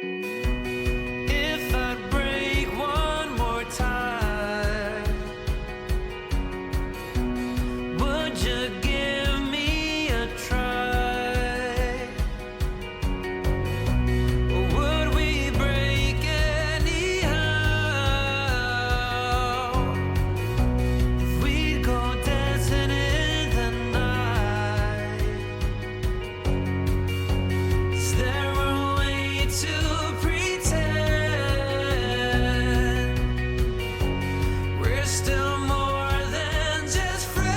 If I break one more time, would you give me a try? Or would we break anyhow? If we go dancing in the night, is there a way to pretend we're still more than just friends?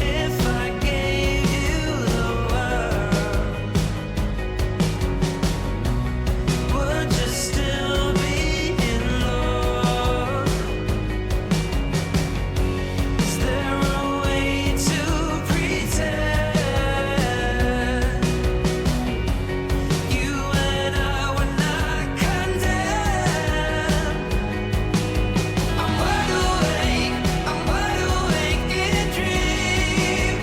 If I gave you the world, would you still be in love? Is there a way to pretend you and I were not condemned? I'm wide awake in dream.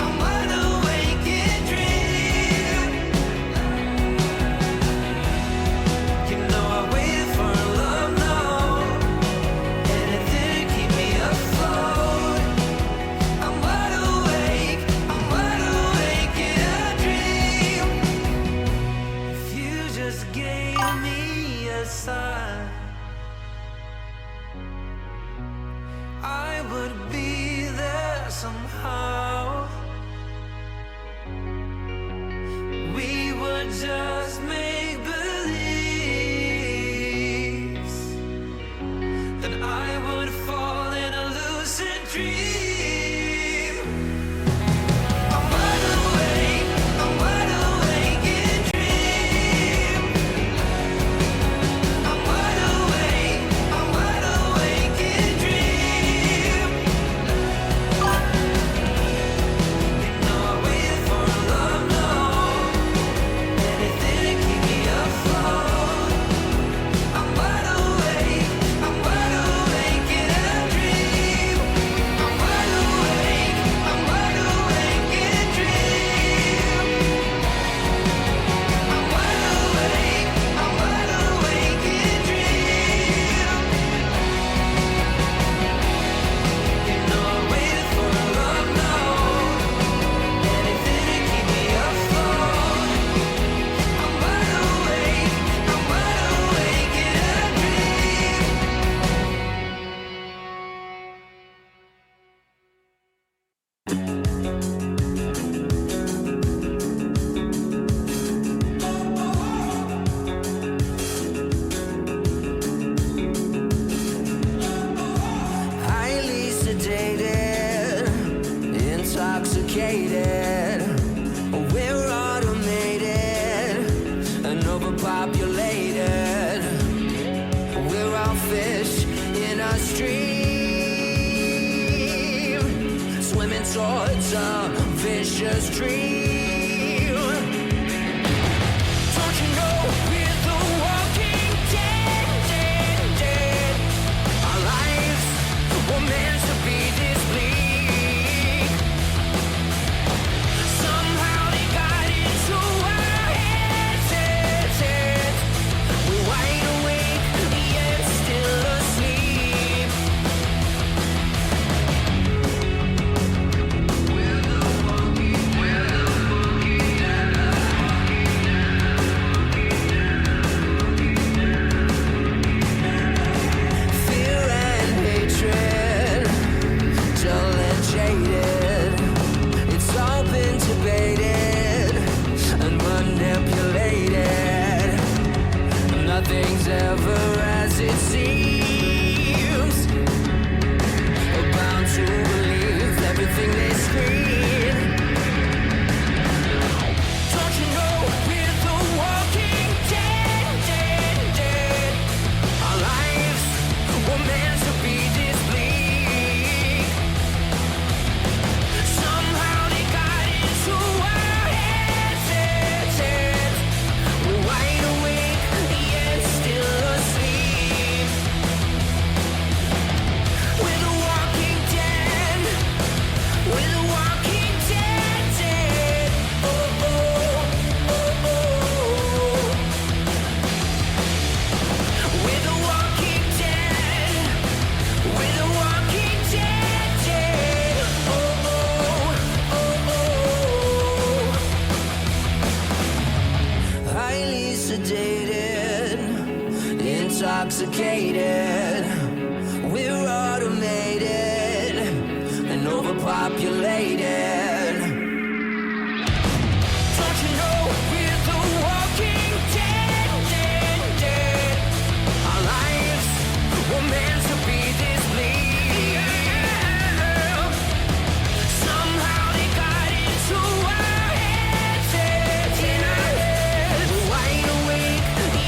I'm wide awake in dream. You know I waited for love, no, anything to keep me afloat. I'm wide awake in a dream. If you just gave me a sign, I would be there somehow. We would just make believes that I would fall in a lucid dream. I'm wide awake in dream. I'm wide awake in dream. You know I waited for love, no, anything to keep me afloat. I'm wide awake in a dream. I'm wide awake in dream. I'm wide awake in dream. You know I waited for love, no, anything to keep me afloat. I'm wide awake in a dream. Highly sedated, intoxicated, we're automated and overpopulated. We're all fish in a stream, swimming towards a vicious dream. Don't you know we're the walking dead? Our lives were meant to be this bleak. Somehow they got into our heads. We're wide awake, yet still asleep. We're the walking sedated, intoxicated. We're automated and overpopulated. Don't you know we're the walking dead, dead, dead? Our lives were meant to be this bleak. Somehow they got into our heads, in our heads. We're wide awake,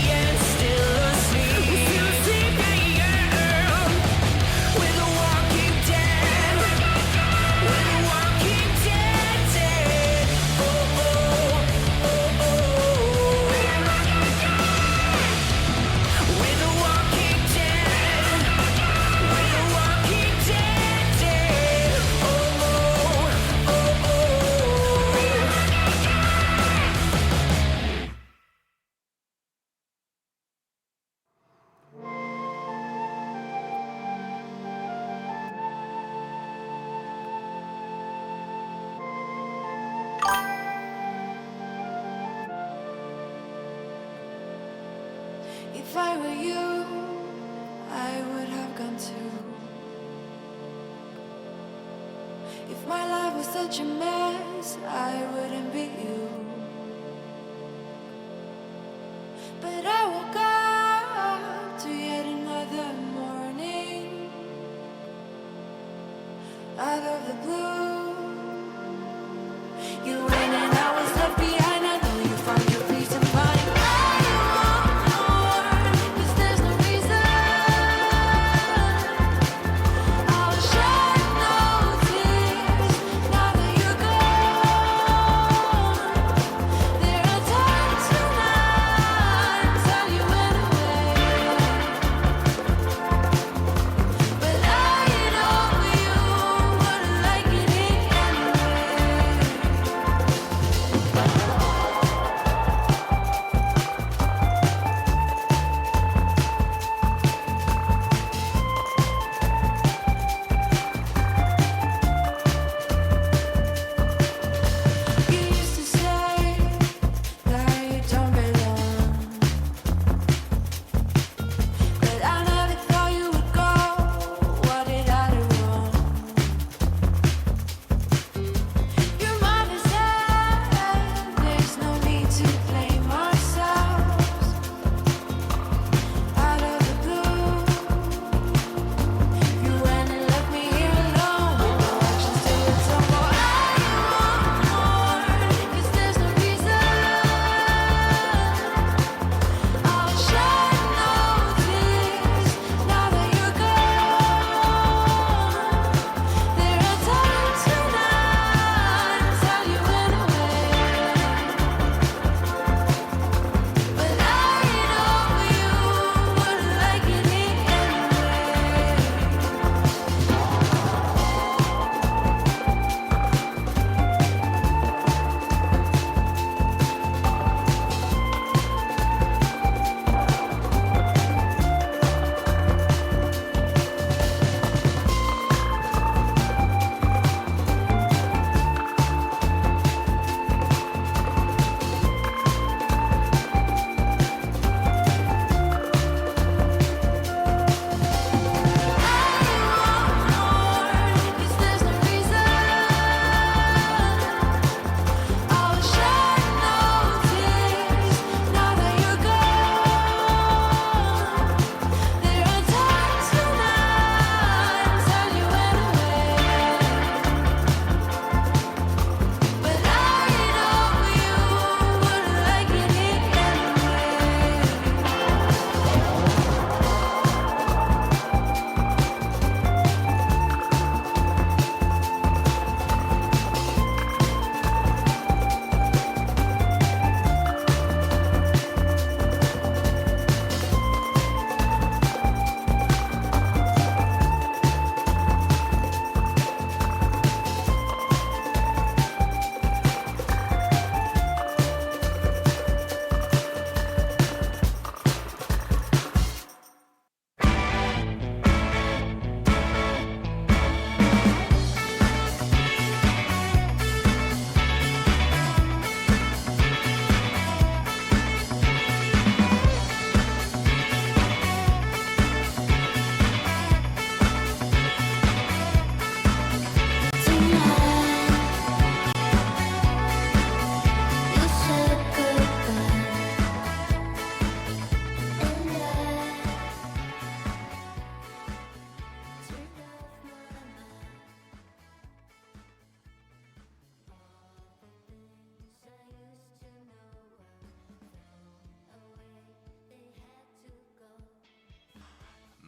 yet still asleep. We're still asleep, yeah. We're the walking dead. We're the walking dead, dead. Oh, oh, oh, oh. We're the walking dead. We're the walking dead, dead. Oh, oh, oh, oh. If I were you, I would have gone too. If my life was such a mess, I wouldn't be you. But I woke up to yet another morning. Out of the blue, you went and I was left behind. I know you found your peace and find. There's no reason I'll shed no tears now that you're gone. There are times when I tell you anyway, but I know you wouldn't like it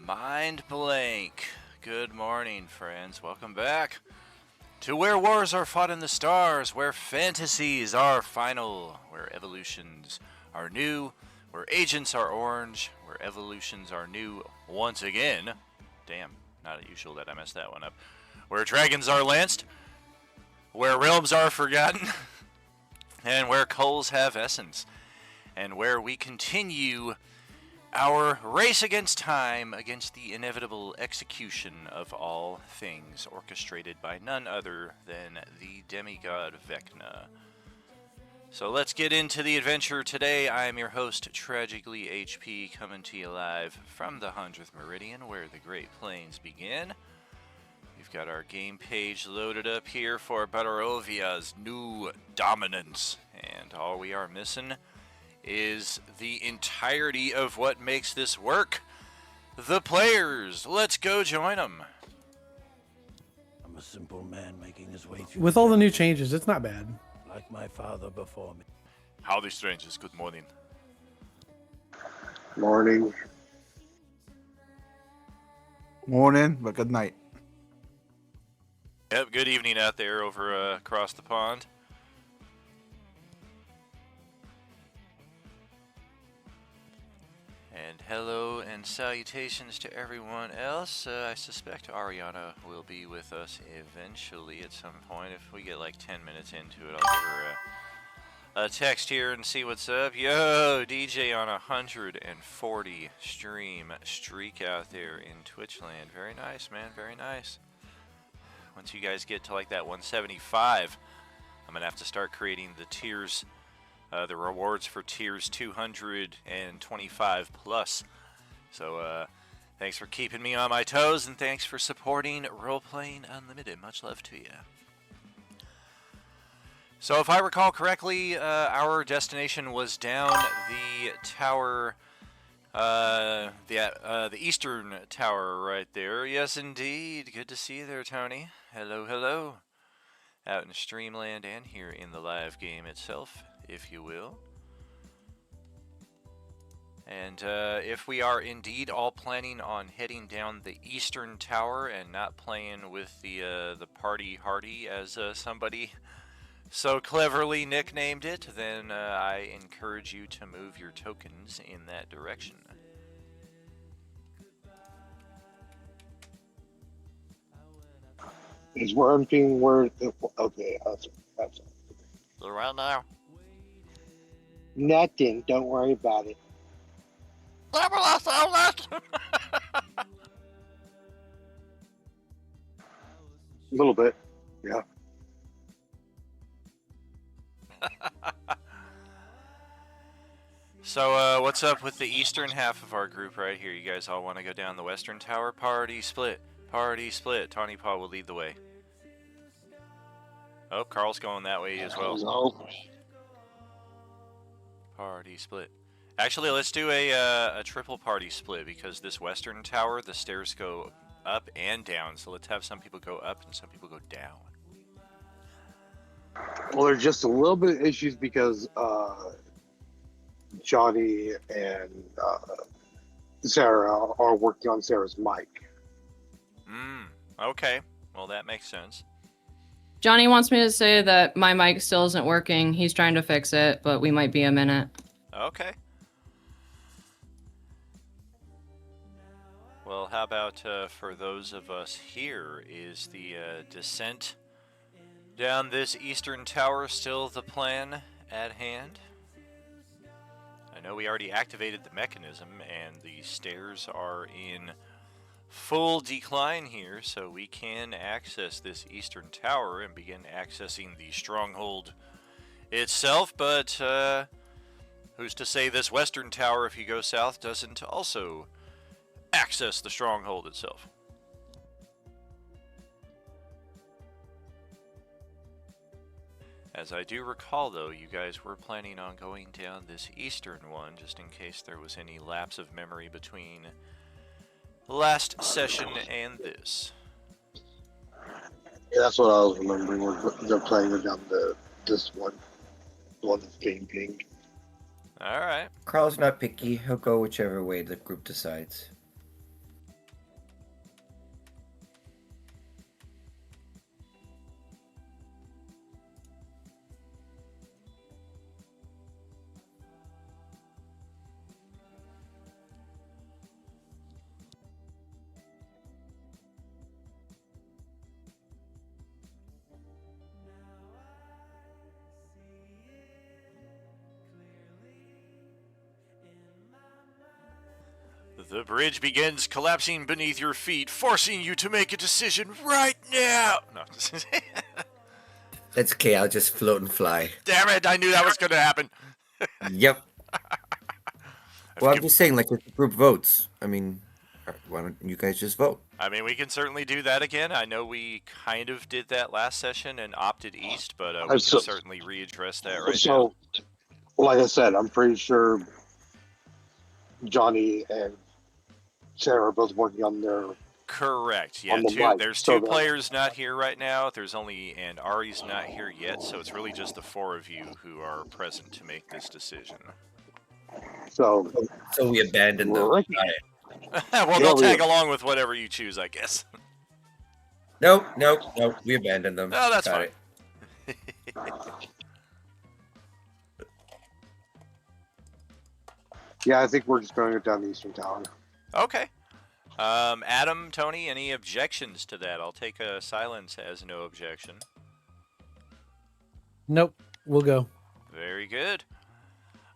Mind blank. Good morning, friends. Welcome back to where wars are fought in the stars, where fantasies are final, where evolutions are new, where agents are orange, where evolutions are new once again. Damn, not usual that I messed that one up. Where dragons are lanced, where realms are forgotten, and where coals have essence, and where we continue our race against time, against the inevitable execution of all things, orchestrated by none other than the demigod Vecna. So let's get into the adventure today. I am your host, Tragically HP, coming to you live from the 100th Meridian, where the Great Plains begin. We've got our game page loaded up here for Barovia's new dominance, and all we are missing is the entirety of what makes this work. The players. Let's go join them. I'm a simple man making his way through. With all the new changes, it's not bad. Like my father before me. Howdy, strangers. Good morning. Morning. Morning, but good night. Yep, good evening out there over across the pond. And hello and salutations to everyone else. I suspect Ariana will be with us eventually at some point. If we get like 10 minutes into it, I'll give her a text here and see what's up. Yo, DJ on 140 stream streak out there in Twitch land. Very nice, man. Very nice. Once you guys get to like that 175, I'm going to have to start creating the tiers. The rewards for tiers 225 plus. So thanks for keeping me on my toes, and thanks for supporting Roleplaying Unlimited. Much love to you. So if I recall correctly, our destination was down the tower, the eastern tower right there. Yes, indeed. Good to see you there, Tony. Hello, hello. Out in Streamland and here in the live game itself, if you will. And if we are indeed all planning on heading down the eastern tower and not playing with the party hardy, as somebody so cleverly nicknamed it, then I encourage you to move your tokens in that direction. Is Worm being word? Okay, that's So right now. nothing. Don't worry about it. A little bit, yeah. So, what's up with the eastern half of our group right here? You guys all want to go down the western tower? Party split. Party split. Tawny Paw will lead the way. Oh, Carl's going that way as well. So, Party split. Actually, let's do a triple party split, because this western tower, the stairs go up and down. So let's have some people go up and some people go down. well, there's just a little bit of issues because Johnny and Sarah are working on Sarah's mic. Okay. Well, that makes sense. Johnny wants me to say that my mic still isn't working. He's trying to fix it, but we might be a minute. Okay. Well, how about for those of us here, is the descent down this eastern tower still the plan at hand? I know we already activated the mechanism, and the stairs are in full decline here, so we can access this eastern tower and begin accessing the stronghold itself, but who's to say this western tower, if you go south, doesn't also access the stronghold itself? As I do recall, though, you guys were planning on going down this eastern one, just in case there was any lapse of memory between last session and this. Yeah, that's what I was remembering. They're playing down this one, the one that's being pinged. All right. Carl's not picky. He'll go whichever way the group decides. The bridge begins collapsing beneath your feet, forcing you to make a decision right now. No. That's okay. I'll just float and fly. Damn it! I knew that was going to happen. Yep. Well, I'm just saying, like, if the group votes, I mean, why don't you guys just vote? I mean, we can certainly do that again. I know we kind of did that last session and opted east, but we can certainly readdress that right now. So, like I said, I'm pretty sure Johnny and Sarah are both working on their. Correct. Yeah, there's two players not here right now. And Ari's not here yet, so it's really just the four of you who are present to make this decision. So we abandon them. Well, they'll tag along with whatever you choose, I guess. Nope. We abandon them. No, that's fine. Yeah, I think we're just going down the Eastern Tower. Okay. Adam, Tony, any objections to that? I'll take a silence as no objection. Nope. We'll go. Very good.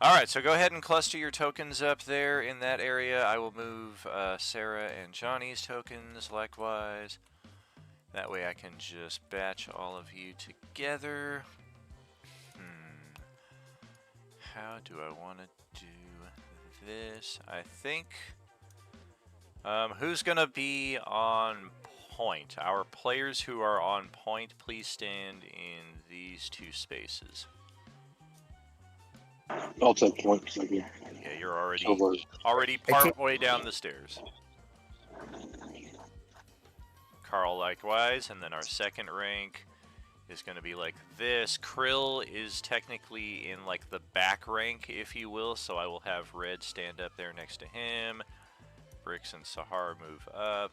All right, so go ahead and cluster your tokens up there in that area. I will move Sarah and Johnny's tokens likewise. That way I can just batch all of you together. How do I want to do this? I think... who's going to be on point? Our players who are on point, please stand in these two spaces. I'll take points. Yeah, you're already part way down the stairs. Carl likewise, and then our second rank is going to be like this. Krill is technically in like the back rank, if you will, so I will have Red stand up there next to him. Bricks and Sahar move up.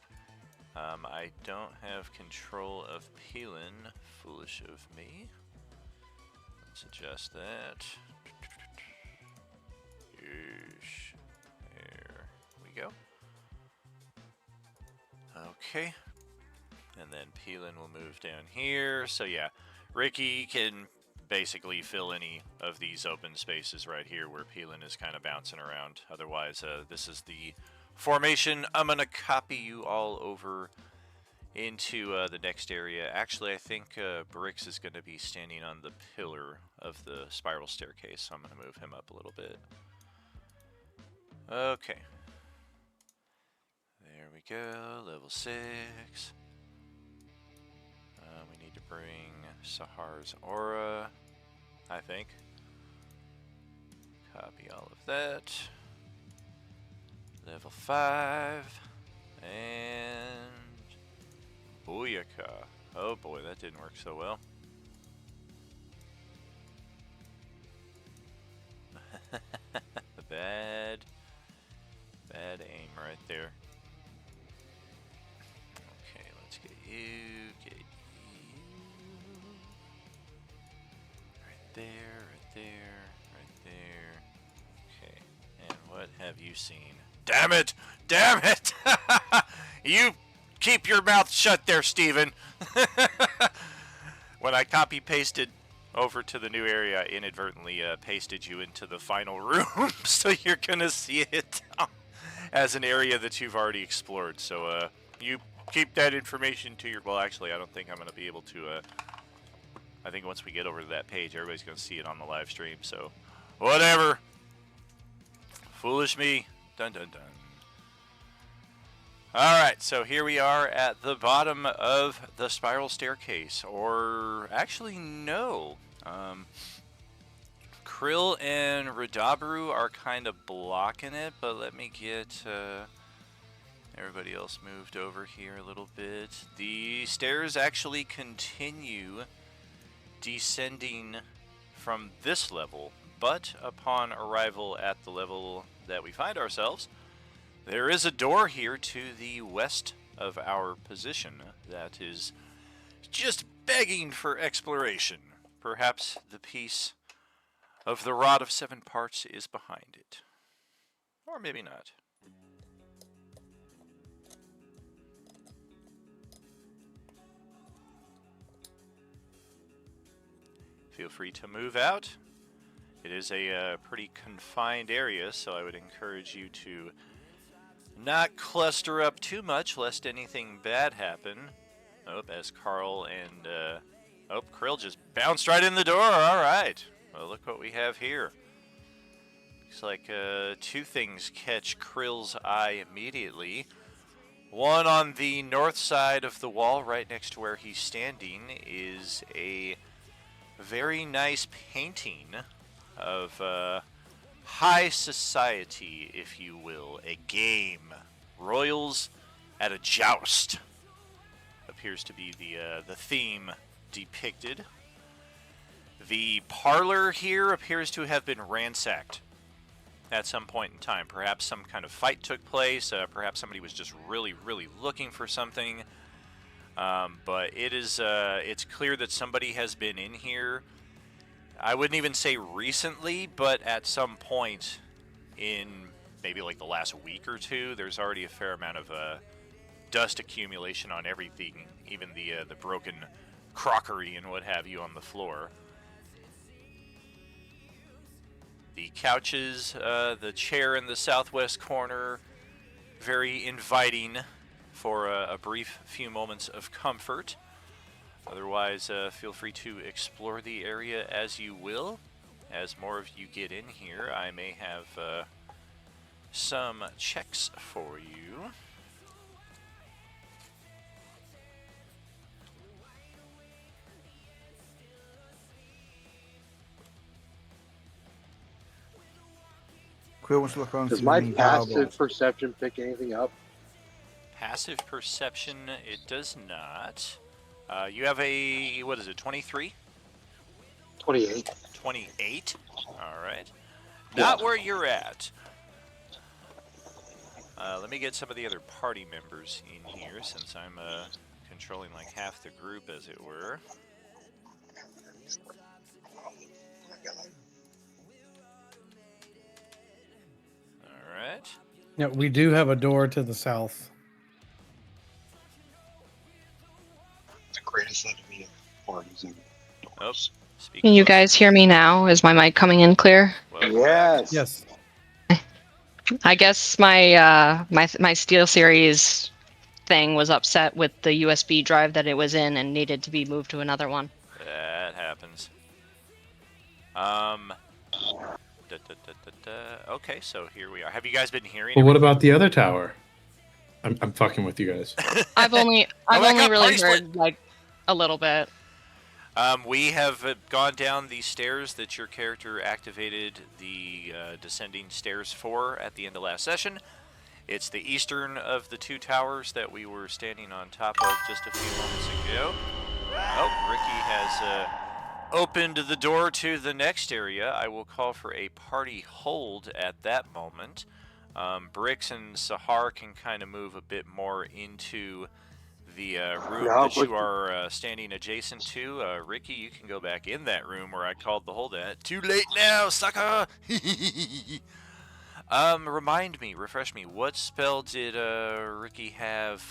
I don't have control of Peelin. Foolish of me. Let's adjust that. There we go. Okay. And then Peelin will move down here. So yeah, Ricky can basically fill any of these open spaces right here where Peelin is kind of bouncing around. Otherwise, this is the formation. I'm going to copy you all over into the next area. Actually, I think Bricks is going to be standing on the pillar of the spiral staircase, so I'm going to move him up a little bit. Okay. There we go, level 6. We need to bring Sahar's aura, I think. Copy all of that. Level 5. And... Booyaka. Oh boy, that didn't work so well. Bad aim right there. Okay, let's get you, right there, right there. Okay, and what have you seen? Damn it! Damn it! You keep your mouth shut there, Steven. When I copy-pasted over to the new area, I inadvertently pasted you into the final room, so you're gonna see it as an area that you've already explored. So you keep that information to your... Well, actually, I don't think I'm gonna be able to... I think once we get over to that page, everybody's gonna see it on the live stream. So whatever. Foolish me. Dun dun dun. Alright, so here we are at the bottom of the spiral staircase. Or, actually, no. Krill and Radabaru are kind of blocking it, but let me get everybody else moved over here a little bit. The stairs actually continue descending from this level, but upon arrival at the level that we find ourselves, there is a door here to the west of our position that is just begging for exploration. Perhaps the piece of the Rod of 7 Parts is behind it. Or maybe not. Feel free to move out. It is a pretty confined area, so I would encourage you to not cluster up too much lest anything bad happen. Oh, as Carl and Krill just bounced right in the door. All right. Well, look what we have here. Looks like two things catch Krill's eye immediately. One on the north side of the wall, right next to where he's standing, is a very nice painting of high society, if you will, a game. Royals at a joust appears to be the theme depicted. The parlor here appears to have been ransacked at some point in time. Perhaps some kind of fight took place. Perhaps somebody was just really, really looking for something. But it's clear that somebody has been in here. I wouldn't even say recently, but at some point in maybe like the last week or two, there's already a fair amount of dust accumulation on everything, even the broken crockery and what have you on the floor. The couches, the chair in the southwest corner, very inviting for a brief few moments of comfort. Otherwise, feel free to explore the area as you will. As more of you get in here, I may have some checks for you. Quill wants to look around. Does my passive perception pick anything up? Passive perception, it does not. You have a, what is it, 23? 28. 28? Alright. Not where you're at. Let me get some of the other party members in here, since I'm controlling like half the group, as it were. Alright. Yeah, we do have a door to the south. The greatest enemy of parties and doors. Speak Can you closer. guys hear me now? Is my mic coming in clear? Well, Yes. Yes. I guess my my SteelSeries thing was upset with the USB drive that it was in and needed to be moved to another one. that happens. Okay, so here we are. Have you guys been hearing? Well, what about the other tower? I'm fucking with you guys. I've only my God, really party heard split. like a little bit. We have gone down the stairs that your character activated the descending stairs for at the end of last session. It's the eastern of the two towers that we were standing on top of just a few moments ago. Oh, Ricky has opened the door to the next area. I will call for a party hold at that moment. Brix and Sahar can kind of move a bit more into the room that you are standing adjacent to. Ricky, you can go back in that room where I called the hold at. Too late now, sucker! Remind me, refresh me, what spell did Ricky have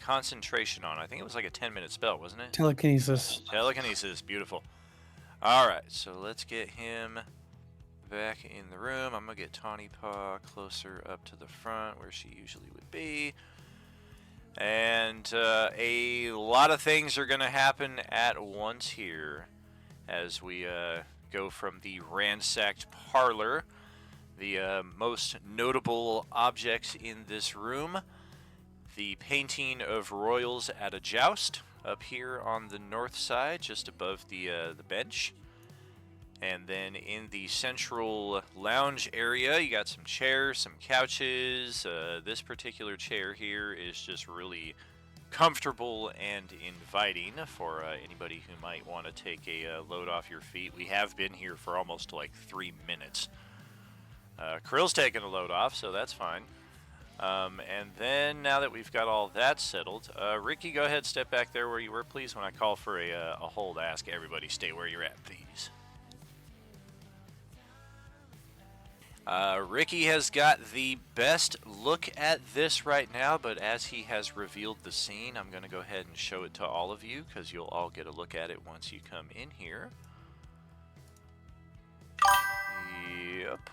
concentration on? I think it was like a 10-minute spell, wasn't it? Telekinesis. Telekinesis, beautiful. Alright, so let's get him back in the room. I'm going to get Tawny Paw closer up to the front where she usually would be. And a lot of things are going to happen at once here as we go from the ransacked parlor. The most notable objects in this room: the painting of royals at a joust up here on the north side, just above the bench. And then in the central lounge area, you got some chairs, some couches. This particular chair here is just really comfortable and inviting for anybody who might want to take a load off your feet. We have been here for almost like 3 minutes. Krill's taking a load off, so that's fine. And then, now that we've got all that settled, Ricky, go ahead, step back there where you were, please. When I call for a hold, ask everybody stay where you're at, please. Ricky has got the best look at this right now, but as he has revealed the scene, I'm going to go ahead and show it to all of you, because you'll all get a look at it once you come in here. Yep.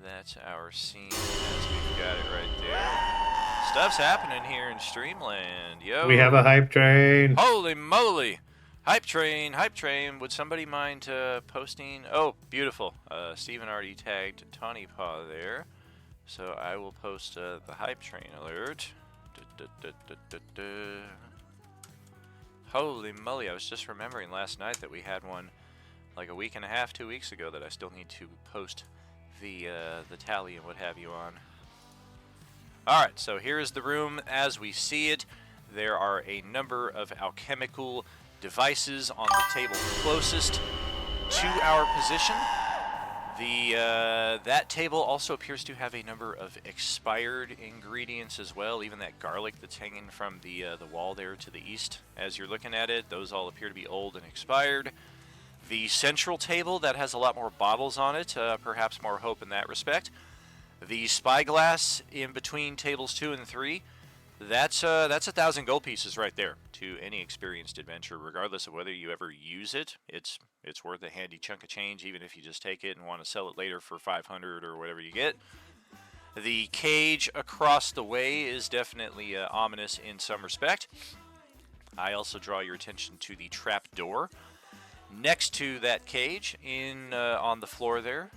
That's our scene as we've got it right there. Stuff's happening here in Streamland, yo. We have a hype train. Holy moly! Hype train, hype train. Would somebody mind posting? Oh, beautiful. Steven already tagged Tawny Paw there. So I will post the hype train alert. Holy moly, I was just remembering last night that we had one like a week and a half, 2 weeks ago that I still need to post the tally and what have you on. Alright, so here is the room as we see it. There are a number of alchemical devices on the table closest to our position. That table also appears to have a number of expired ingredients as well. Even that garlic that's hanging from the wall there to the east as you're looking at it, those all appear to be old and expired. The central table, that has a lot more bottles on it, perhaps more hope in that respect. The spyglass in between tables 2 and 3, that's 1,000 gold pieces right there to any experienced adventurer, regardless of whether you ever use it. It's worth a handy chunk of change, even if you just take it and want to sell it later for 500 or whatever you get. The cage across the way is definitely ominous in some respect. I also draw your attention to the trap door next to that cage on the floor there.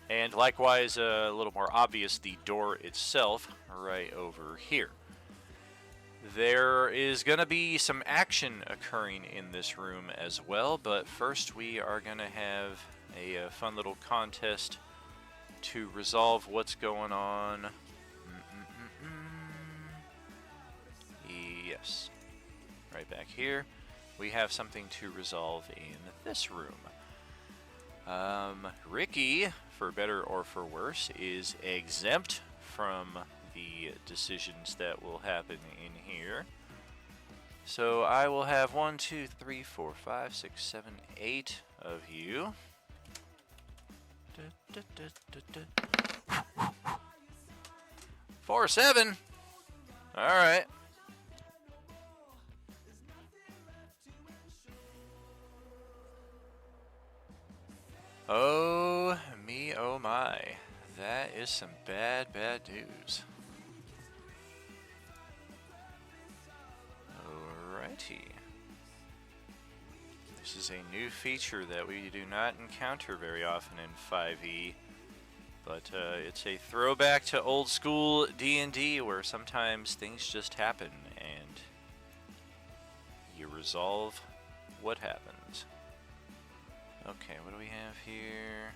And likewise, a little more obvious, the door itself right over here. There is going to be some action occurring in this room as well, but first we are going to have a fun little contest to resolve what's going on. Yes. Right back here. We have something to resolve in this room. Ricky, for better or for worse, is exempt from the decisions that will happen in here. So I will have 1, 2, 3, 4, 5, 6, 7, 8 of you. 4, 7. All right. Oh me, oh my. That is some bad news. Alrighty. This is a new feature that we do not encounter very often in 5e, but it's a throwback to old school D&D where sometimes things just happen and you resolve what happens. Okay, what do we have here?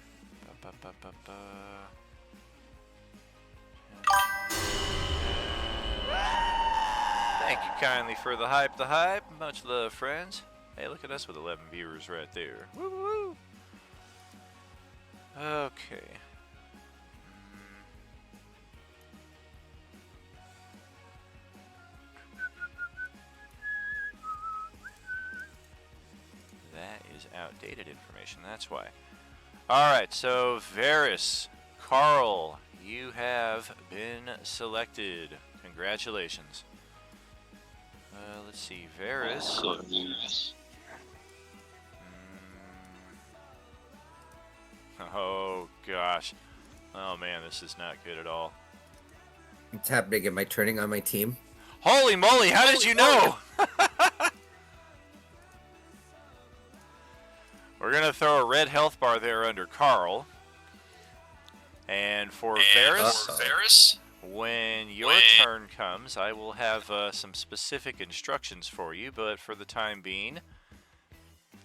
Thank you kindly for the hype, Much love, friends. Hey, look at us with 11 viewers right there. Woo woo! Okay. That is outdated information, that's why. Alright, so Varys, Carl, you have been selected. Congratulations. Let's see, Varys. Oh gosh. Oh man, this is not good at all. What's happening? Am I turning on my team? Holy moly, how did you know? We're going to throw a red health bar there under Carl. And for Varys, when your turn comes, I will have some specific instructions for you. But for the time being,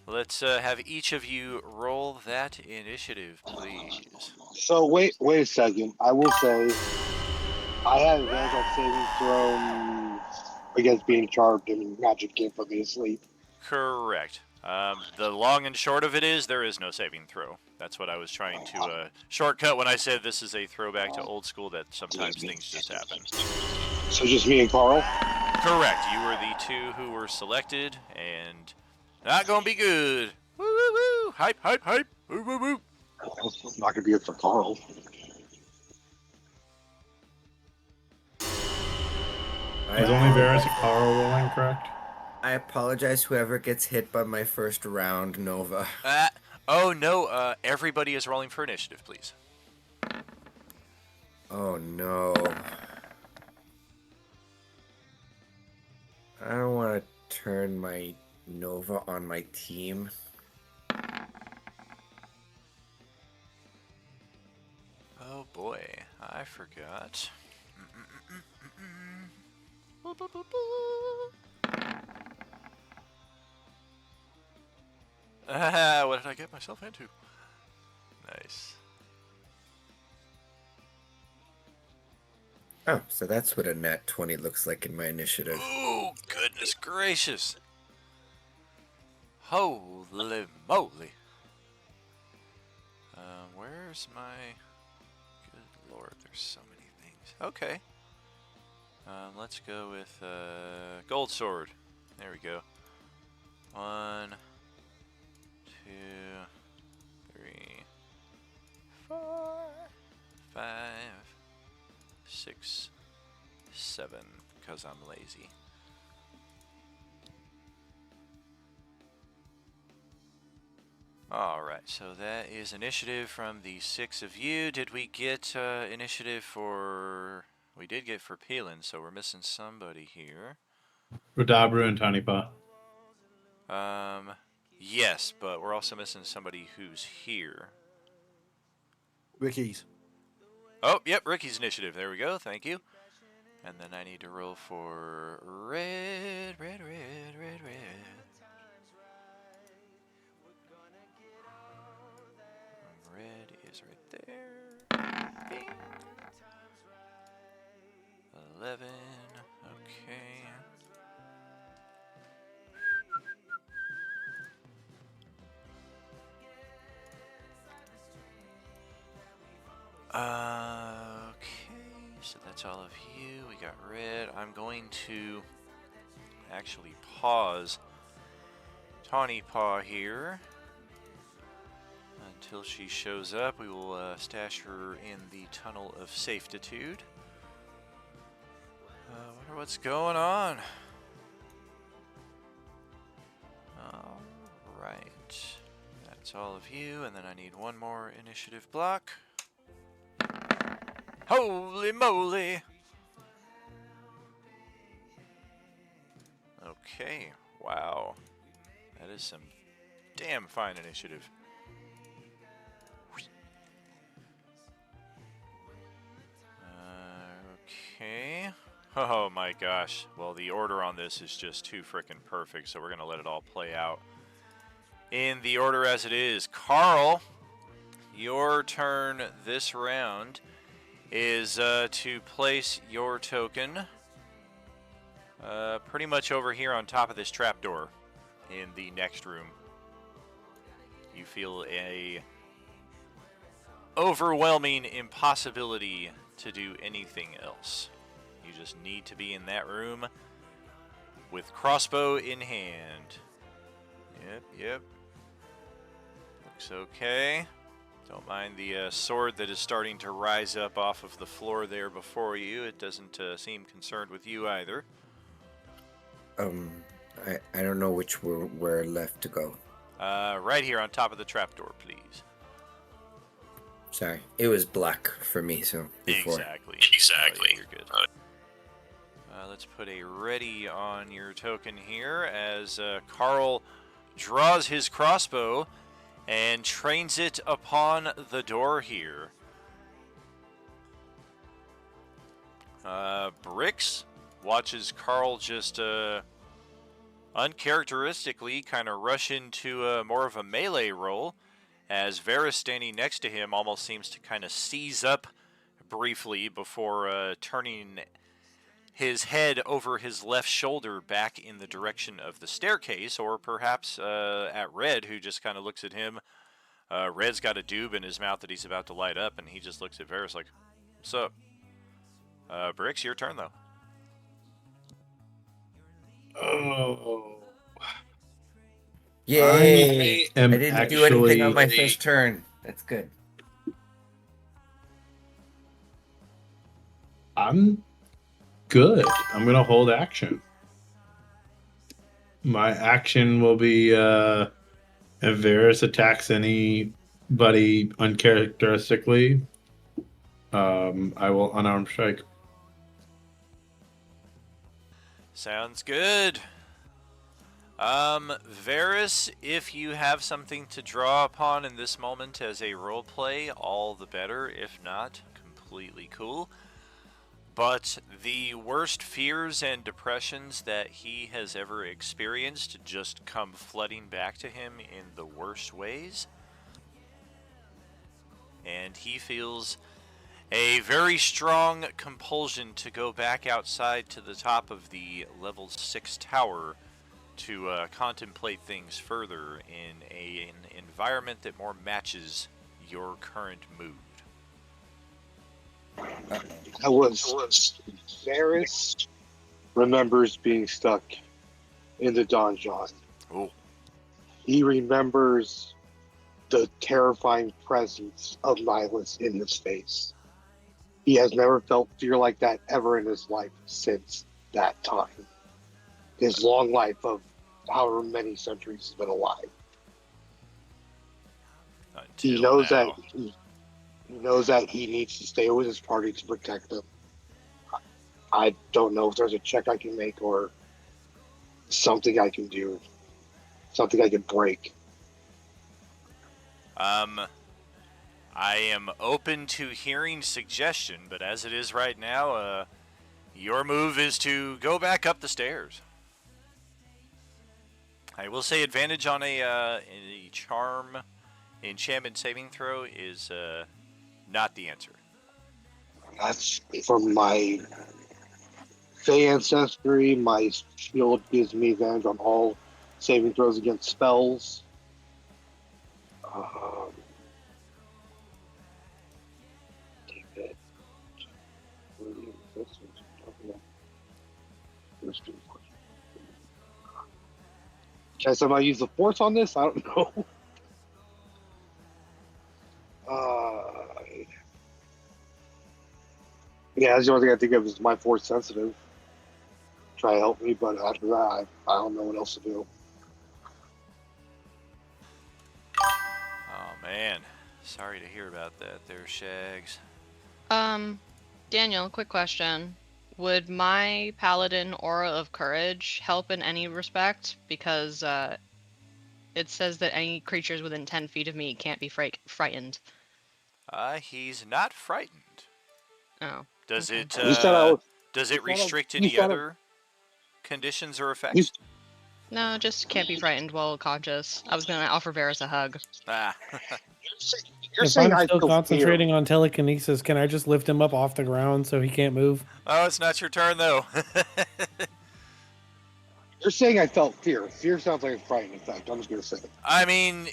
let's have each of you roll that initiative, please. So wait a second. I will say I have advantage on saving throw against being charged, and magic can't put me to sleep. Correct. The long and short of it is there is no saving throw. That's what I was trying to shortcut when I said this is a throwback to old school, that sometimes things just happen. So just me and Carl? Correct. You were the two who were selected, and not gonna be good. Woo woo woo! Hype, hype, hype! Woo woo woo! It's not gonna be good for Carl. Is only Varys and Carl rolling, correct? I apologize, whoever gets hit by my first round, Nova. Oh no, everybody is rolling for initiative, please. Oh no. I don't want to turn my Nova on my team. Oh boy, I forgot. What did I get myself into? Nice. Oh, so that's what a nat 20 looks like in my initiative. Oh, goodness gracious. Holy moly. Where's my... Good lord, there's so many things. Okay. Let's go with gold sword. There we go. 1, 2, 3, 4, 5, 6, 7, because I'm lazy. Alright, so that is initiative from the 6 of you. Did we get initiative for... We did get for Peelan, so we're missing somebody here. Radabru and Tanipa. Yes, but we're also missing somebody who's here. Ricky's. Oh, yep, Ricky's initiative. There we go, thank you. And then I need to roll for red. Red is right there. Bing. 11. Okay. Okay, so that's all of you. We got red. I'm going to actually pause Tawny Paw here until she shows up. We will stash her in the Tunnel of Safetitude. Wonder what's going on. Alright. That's all of you, and then I need one more initiative block. Holy moly! Okay, wow. That is some damn fine initiative. Okay. Oh my gosh. Well, the order on this is just too frickin' perfect, so we're gonna let it all play out in the order as it is. Carl, your turn this round is to place your token pretty much over here on top of this trapdoor in the next room. You feel a overwhelming impossibility to do anything else. You just need to be in that room with crossbow in hand. Yep. Looks okay. Don't mind the sword that is starting to rise up off of the floor there before you. It doesn't seem concerned with you either. I don't know which where left to go. Right here on top of the trapdoor, please. Sorry, it was black for me, so before. Exactly. Oh, yeah, you're good. Let's put a ready on your token here as Carl draws his crossbow and trains it upon the door here. Brix watches Carl just uncharacteristically kind of rush into more of a melee role, as Varys standing next to him almost seems to kind of seize up briefly before turning his head over his left shoulder back in the direction of the staircase, or perhaps at Red, who just kind of looks at him. Red's got a doob in his mouth that he's about to light up, and he just looks at Varys like, "What's up?" Brix, your turn, though. Oh. Yay! I didn't do anything on my actually- first turn. That's good. I'm good. I'm going to hold action. My action will be if Varys attacks anybody uncharacteristically, I will unarmed strike. Sounds good. Varys, if you have something to draw upon in this moment as a role play, all the better. If not, completely cool. But the worst fears and depressions that he has ever experienced just come flooding back to him in the worst ways. And he feels a very strong compulsion to go back outside to the top of the level 6 tower to contemplate things further in an environment that more matches your current mood. That was Varys remembers being stuck in the donjon. Oh. He remembers the terrifying presence of Nihilus in his face. He has never felt fear like that ever in his life since that time. His long life of however many centuries he's been alive. He knows that he needs to stay with his party to protect them. I don't know if there's a check I can make or something I can do, something I can break. I am open to hearing suggestion, but as it is right now, your move is to go back up the stairs. I will say advantage on a charm enchantment saving throw is not the answer. That's from my Fey ancestry. My shield gives me advantage on all saving throws against spells. Can I somehow use the force on this? I don't know. Yeah, that's the only thing I think of is my force sensitive. Try to help me, but after that, I don't know what else to do. Oh man, sorry to hear about that there, Shags. Daniel, quick question. Would my paladin aura of courage help in any respect? Because it says that any creatures within 10 feet of me can't be frightened. He's not frightened. Oh. Does okay. it restrict any other conditions or effects? No, just can't be frightened while conscious. I was gonna offer Varys a hug. Ah. If I'm still concentrating on telekinesis, can I just lift him up off the ground so he can't move? Oh, it's not your turn though. You're saying I felt fear. Fear sounds like a frightening effect. I'm just gonna say it. I mean,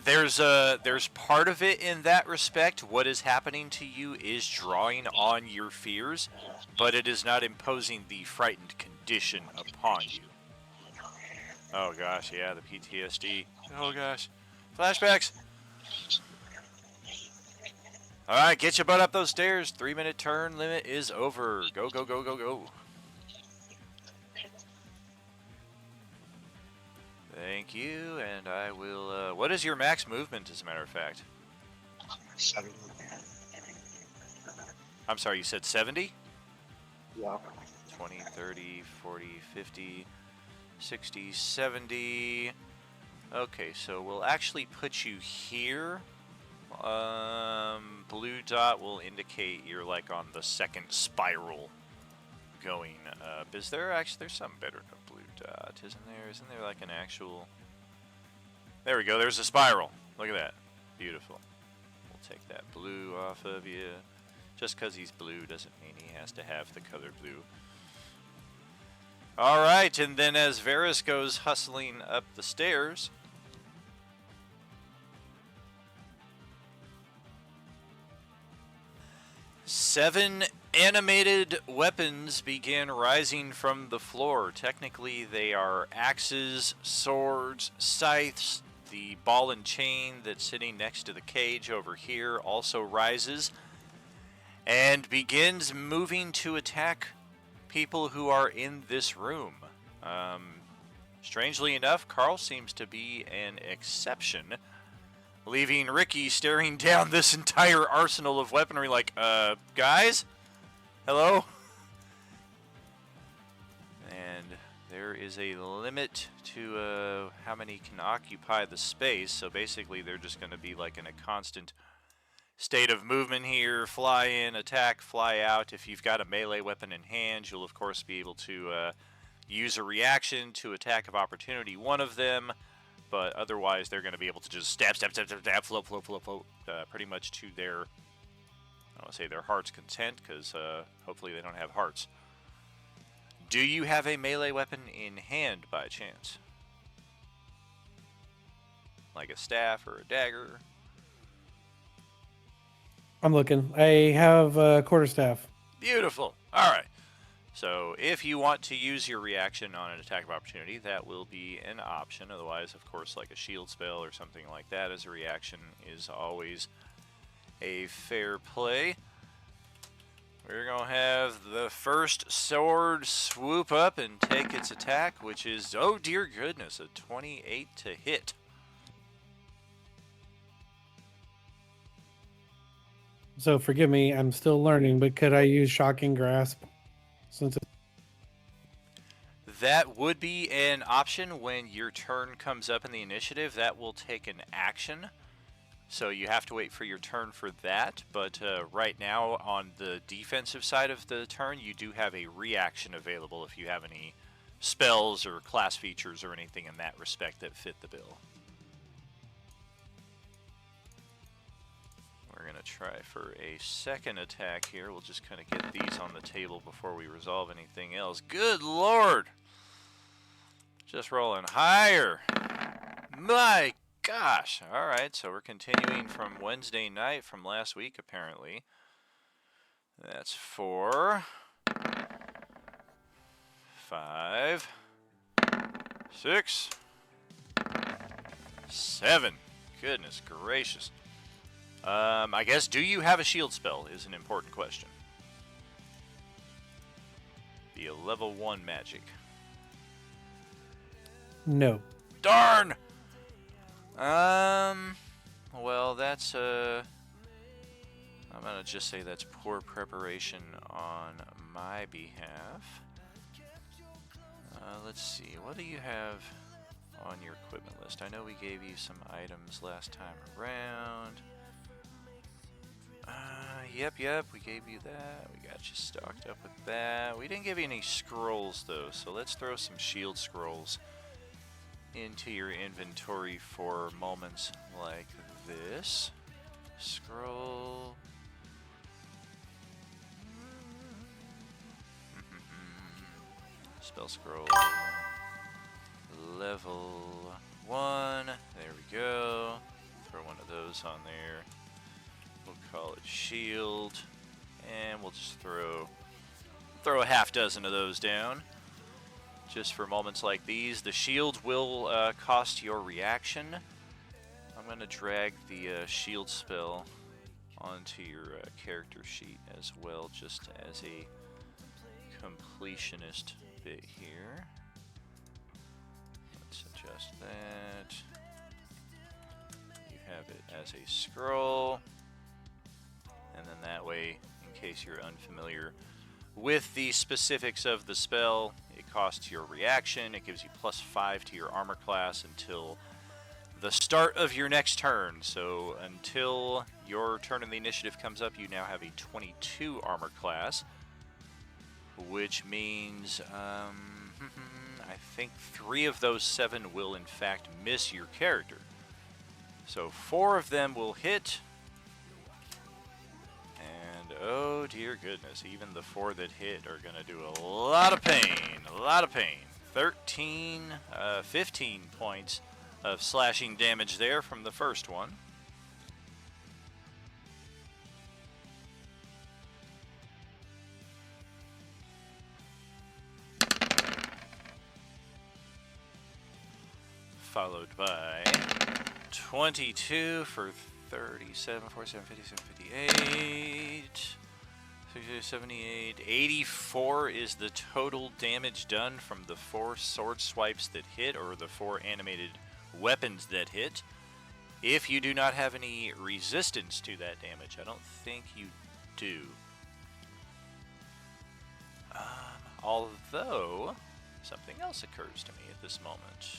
there's part of it in that respect. What is happening to you is drawing on your fears, but it is not imposing the frightened condition upon you. Oh gosh, yeah, the PTSD. Oh gosh. Flashbacks. Alright, get your butt up those stairs. 3-minute turn limit is over. Go, go, go, go, go. Thank you, and I will, what is your max movement, as a matter of fact? 70. I'm sorry, you said 70? Yeah. 20, 30, 40, 50, 60, 70. Okay, so we'll actually put you here. Blue dot will indicate you're like on the second spiral going up. Is there actually, there's something better than a blue dot, isn't there? Isn't there like an actual, there we go, there's a spiral. Look at that. Beautiful. We'll take that blue off of you. Just because he's blue doesn't mean he has to have the color blue. Alright, and then as Varys goes hustling up the stairs, seven animated weapons begin rising from the floor. Technically, they are axes, swords, scythes. The ball and chain that's sitting next to the cage over here also rises and begins moving to attack people who are in this room. Strangely enough, Carl seems to be an exception, leaving Ricky staring down this entire arsenal of weaponry like, guys? Hello? there is a limit to how many can occupy the space. So basically, they're just going to be like in a constant state of movement here. Fly in, attack, fly out. If you've got a melee weapon in hand, you'll of course be able to use a reaction to attack of opportunity one of them. But otherwise, they're going to be able to just stab, float, pretty much to their, I don't say their heart's content, because hopefully they don't have hearts. Do you have a melee weapon in hand by chance? Like a staff or a dagger? I'm looking. I have a quarterstaff. Beautiful. All right. So if you want to use your reaction on an attack of opportunity, that will be an option. Otherwise, of course, like a shield spell or something like that as a reaction is always a fair play. We're going to have the first sword swoop up and take its attack, which is, oh dear goodness, a 28 to hit. So forgive me, I'm still learning, but could I use Shocking Grasp? Since that would be an option when your turn comes up in the initiative. That will take an action. So you have to wait for your turn for that, but right now on the defensive side of the turn, you do have a reaction available if you have any spells or class features or anything in that respect that fit the bill. We're going to try for a second attack here. We'll just kind of get these on the table before we resolve anything else. Good Lord! Just rolling higher. My gosh. All right, so we're continuing from Wednesday night from last week, apparently. That's 4, 5, 6, 7. Goodness gracious. I guess, do you have a shield spell is an important question. Be a level 1 magic. no. Darn! Well, that's, I'm gonna just say that's poor preparation on my behalf. Let's see, what do you have on your equipment list? I know we gave you some items last time around. Yep, we gave you that. We got you stocked up with that. We didn't give you any scrolls, though, so let's throw some shield scrolls into your inventory for moments like this. Scroll. Spell scroll. Level 1. There we go. Throw one of those on there. We'll call it shield. And we'll just throw a half dozen of those down. Just for moments like these. The shield will cost your reaction. I'm going to drag the shield spell onto your character sheet as well, just as a completionist bit here. Let's adjust that. You have it as a scroll. And then that way, in case you're unfamiliar with the specifics of the spell, it costs your reaction. It gives you +5 to your armor class until the start of your next turn. So until your turn in the initiative comes up, you now have a 22 armor class, which means I think 3 of those 7 will in fact miss your character. So 4 of them will hit. And oh dear goodness, even the 4 that hit are going to do a lot of pain. A lot of pain. 15 points of slashing damage there from the first one. Followed by 22 for 37, 47, 57, 58, 68, 78, 84 is the total damage done from the 4 sword swipes that hit, or the 4 animated weapons that hit. If you do not have any resistance to that damage, I don't think you do. Although, something else occurs to me at this moment.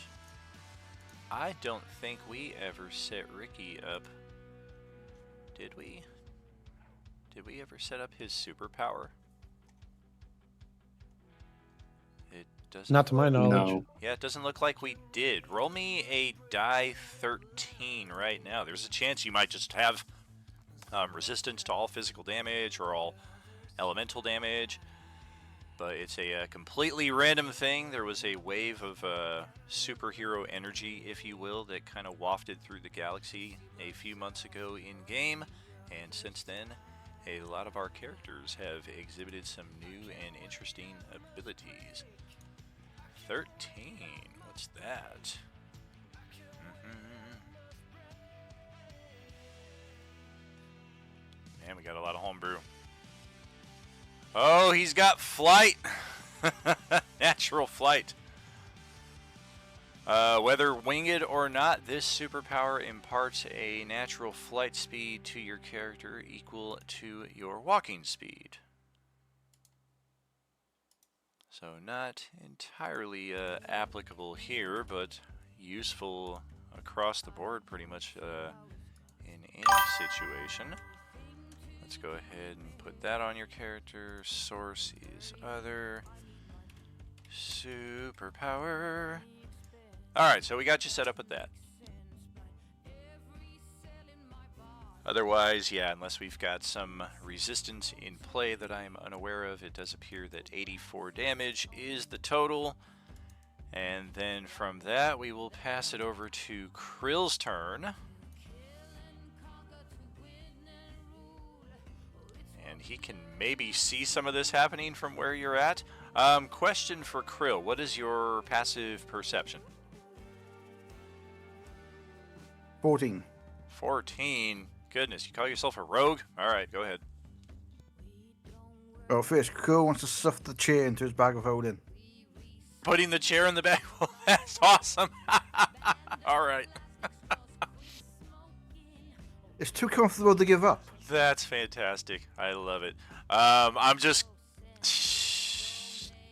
I don't think we ever set Ricky up. Did we? Did we ever set up his superpower? It doesn't. Not to my knowledge. No. Yeah, it doesn't look like we did. Roll me a die 13 right now. There's a chance you might just have resistance to all physical damage or all elemental damage, but it's a completely random thing. There was a wave of superhero energy, if you will, that kind of wafted through the galaxy a few months ago in game, and since then a lot of our characters have exhibited some new and interesting abilities. 13, what's that? Man, we got a lot of homebrew. Oh, he's got flight. Natural flight. Whether winged or not, this superpower imparts a natural flight speed to your character equal to your walking speed. So not entirely applicable here, but useful across the board pretty much in any situation. Let's go ahead and put that on your character. Source is other. Superpower. Alright, so we got you set up with that. Otherwise, yeah, unless we've got some resistance in play that I'm unaware of, it does appear that 84 damage is the total. And then from that, we will pass it over to Krill's turn. And he can maybe see some of this happening from where you're at. Question for Krill, what is your passive perception? 14. 14. Goodness, you call yourself a rogue? Alright, go ahead. Well, first, Crow wants to stuff the chair into his bag of holding. Putting the chair in the bag? Well, that's awesome. Alright. It's too comfortable to give up. That's fantastic. I love it. I'm just...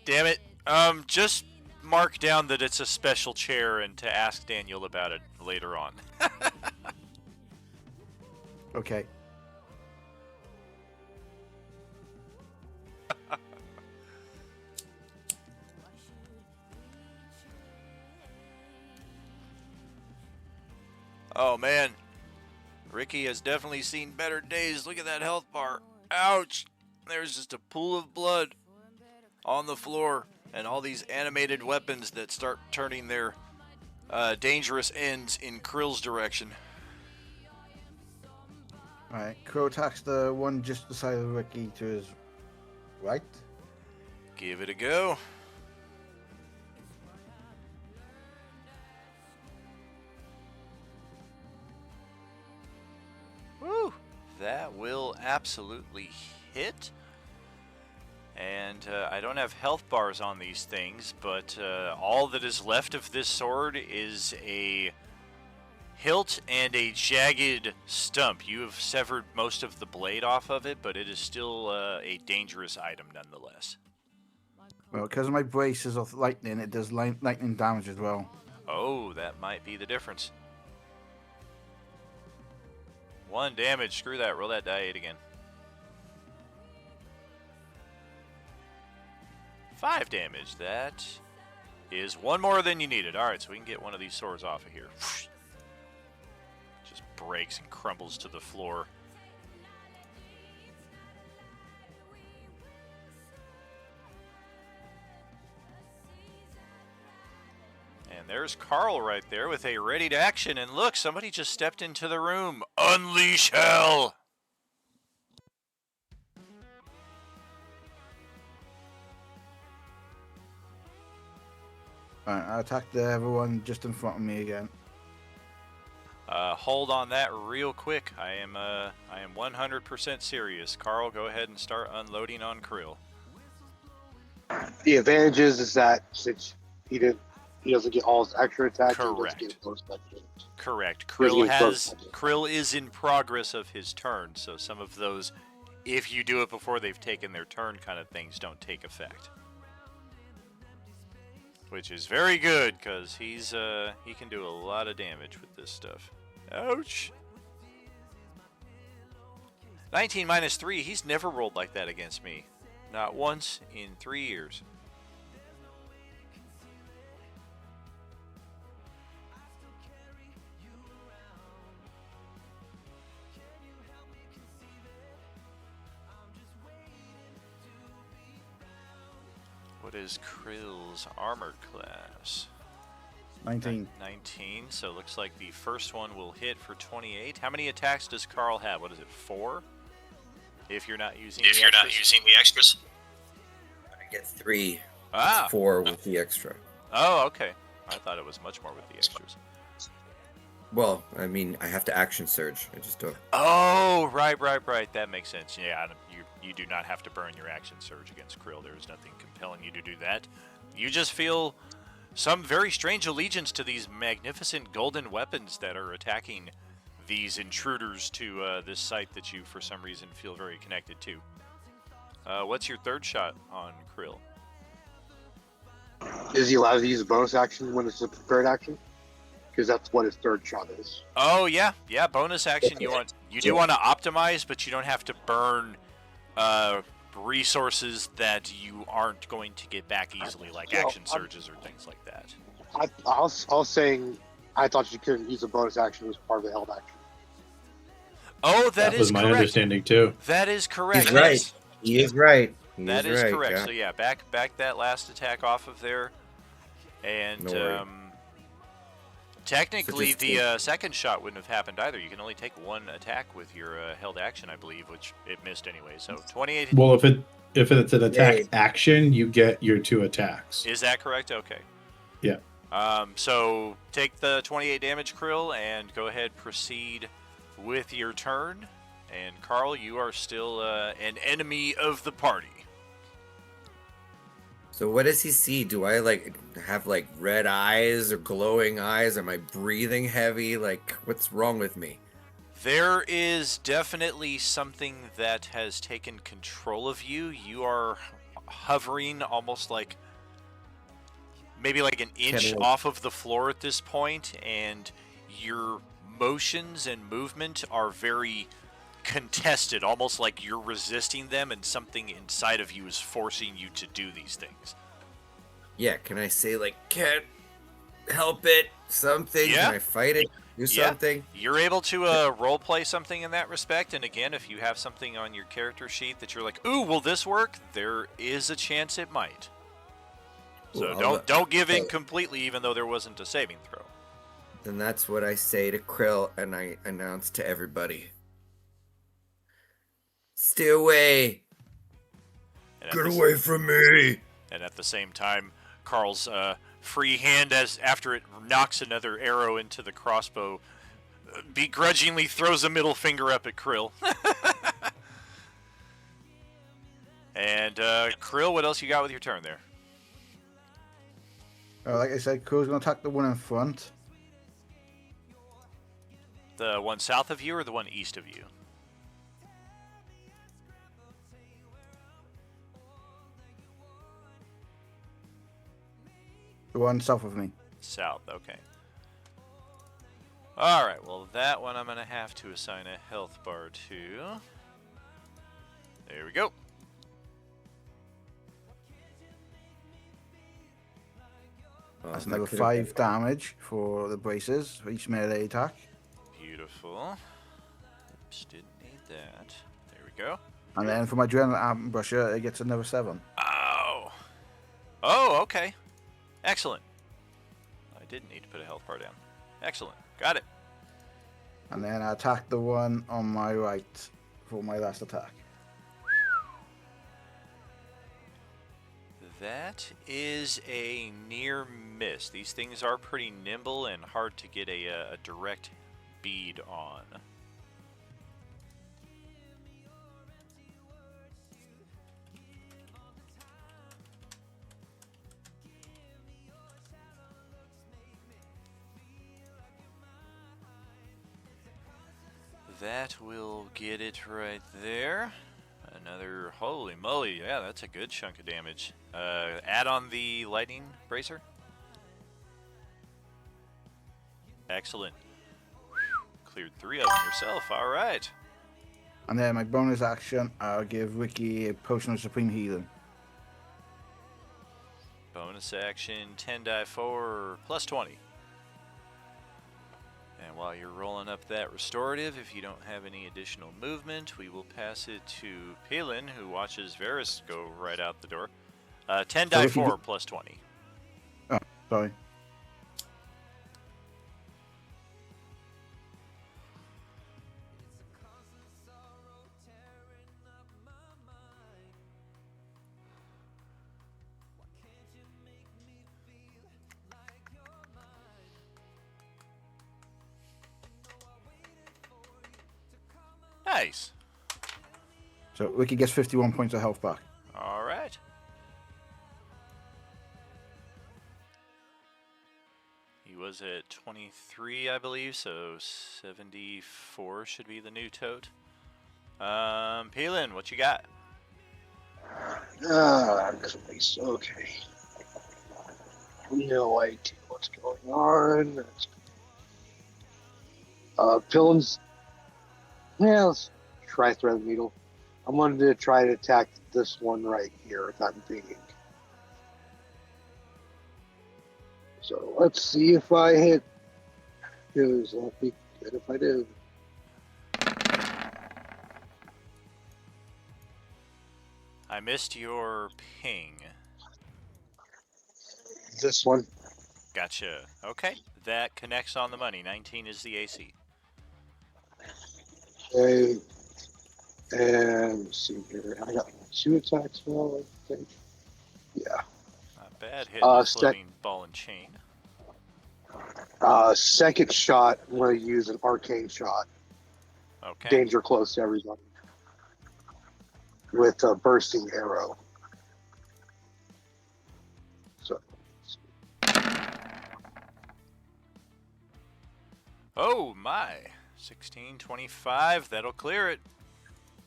Damn it. Just mark down that it's a special chair and to ask Daniel about it later on. Okay. Oh, man. Ricky has definitely seen better days. Look at that health bar. Ouch. There's just a pool of blood on the floor and all these animated weapons that start turning their dangerous ends in Krill's direction. Alright, Crow attacks the one just beside of Ricky to his right. Give it a go. Woo! That will absolutely hit. And I don't have health bars on these things, but all that is left of this sword is a hilt and a jagged stump. You have severed most of the blade off of it, but it is still a dangerous item nonetheless. Well, because of my braces of lightning, it does lightning damage as well. Oh, that might be the difference. 1 damage. Screw that. Roll that die 8 again. 5 damage. That is 1 more than you needed. Alright, so we can get one of these swords off of here. Just breaks and crumbles to the floor. And there's Carl right there with a ready to action. And look, somebody just stepped into the room. Unleash hell! Alright, I attacked everyone just in front of me again. Hold on that real quick. I am 100% serious. Carl, go ahead and start unloading on Krill. The advantage is that since he doesn't get all his extra attacks, Correct. he doesn't get bonus action. Correct. Doesn't get bonus action. Krill is in progress of his turn, so some of those, if you do it before they've taken their turn kind of things, don't take effect. which is very good because he can do a lot of damage with this stuff. Ouch. 19 minus 3. He's never rolled like that against me. Not once in 3 years. What is Krill's armor class? 19. 19, so it looks like the first one will hit for 28. How many attacks does Carl have? What is it, 4? If you're not using the extras? I get 3. Ah. It's 4 with the extra. Oh, okay. I thought it was much more with the extras. Well, I mean, I have to action surge. I just don't. Oh, right. That makes sense. Yeah, you do not have to burn your action surge against Krill. There is nothing compelling you to do that. You just feel some very strange allegiance to these magnificent golden weapons that are attacking these intruders to this site that you, for some reason, feel very connected to. What's your third shot on Krill? Is he allowed to use a bonus action when it's a prepared action? Because that's what his third shot is. Oh yeah, bonus action. You do want to optimize, but you don't have to burn resources that you aren't going to get back easily, like action surges or things like that. I was saying I thought you couldn't use a bonus action as part of the held action. Oh, that is was my correct. understanding too. That is correct. He's right. He is right. That is correct. So yeah, back that last attack off of there, and technically the second shot wouldn't have happened either. You can only take one attack with your held action, I believe, which it missed anyway. So 28. Well, if it's an attack action, you get your 2 attacks. Is that correct? Okay. Yeah. So take the 28 damage, Krill, and go ahead, proceed with your turn. And Carl, you are still an enemy of the party. So what does he see? Do I have red eyes or glowing eyes? Am I breathing heavy? What's wrong with me? There is definitely something that has taken control of you. You are hovering almost maybe an inch off of the floor at this point, and your motions and movement are very contested, almost like you're resisting them and something inside of you is forcing you to do these things. Yeah, can I say can't help it, something? Yeah. Can I fight it, do something? You're able to role play something in that respect, and again, if you have something on your character sheet that you're like, ooh, will this work? There is a chance it might. So don't give in completely, even though there wasn't a saving throw. Then that's what I say to Krill, and I announce to everybody. Stay away! Get away from me! And at the same time, Carl's free hand, after it knocks another arrow into the crossbow, begrudgingly throws a middle finger up at Krill. And Krill, what else you got with your turn there? Like I said, Krill's going to attack the one in front. The one south of you or the one east of you? The one south of me. South, okay. Alright, well that one I'm going to have to assign a health bar to. There we go. That's another 5 damage for the braces for each melee attack. Beautiful. Oops, didn't need that. There we go. And then for my adrenaline ambusher, it gets another 7. Oh. Oh, okay. Excellent. I didn't need to put a health bar down. Excellent. Got it. And then I attack the one on my right for my last attack. That is a near miss. These things are pretty nimble and hard to get a direct bead on. That will get it right there. Holy moly, yeah, that's a good chunk of damage. Add on the lightning bracer. Excellent. Cleared 3 of them yourself. All right. And then my bonus action, I'll give Ricky a potion of supreme healing. Bonus action, 10 die 4 plus 20. And while you're rolling up that restorative, if you don't have any additional movement, we will pass it to Palin, who watches Varys go right out the door. 10 die 4 plus 20. Oh, sorry. Nice. So Ricky gets 51 points of health back. All right. He was at 23, I believe, so 74 should be the new tote. Palin, what you got? Nice. Okay. No idea what's going on. Pillins. Yeah, let's try thread the needle. I wanted to try to attack this one right here if I'm thinking. So let's see if I hit. Because I'll be good if I do. I missed your ping. This one. Gotcha. Okay. That connects on the money. 19 is the AC. Okay. And let's see here. I got 2 attacks now, I think. Yeah. Not bad. Hitting the floating ball and chain. Second shot, I'm going to use an arcane shot. Okay. Danger close to everybody. With a bursting arrow. So. Oh my. 16, 25. That'll clear it.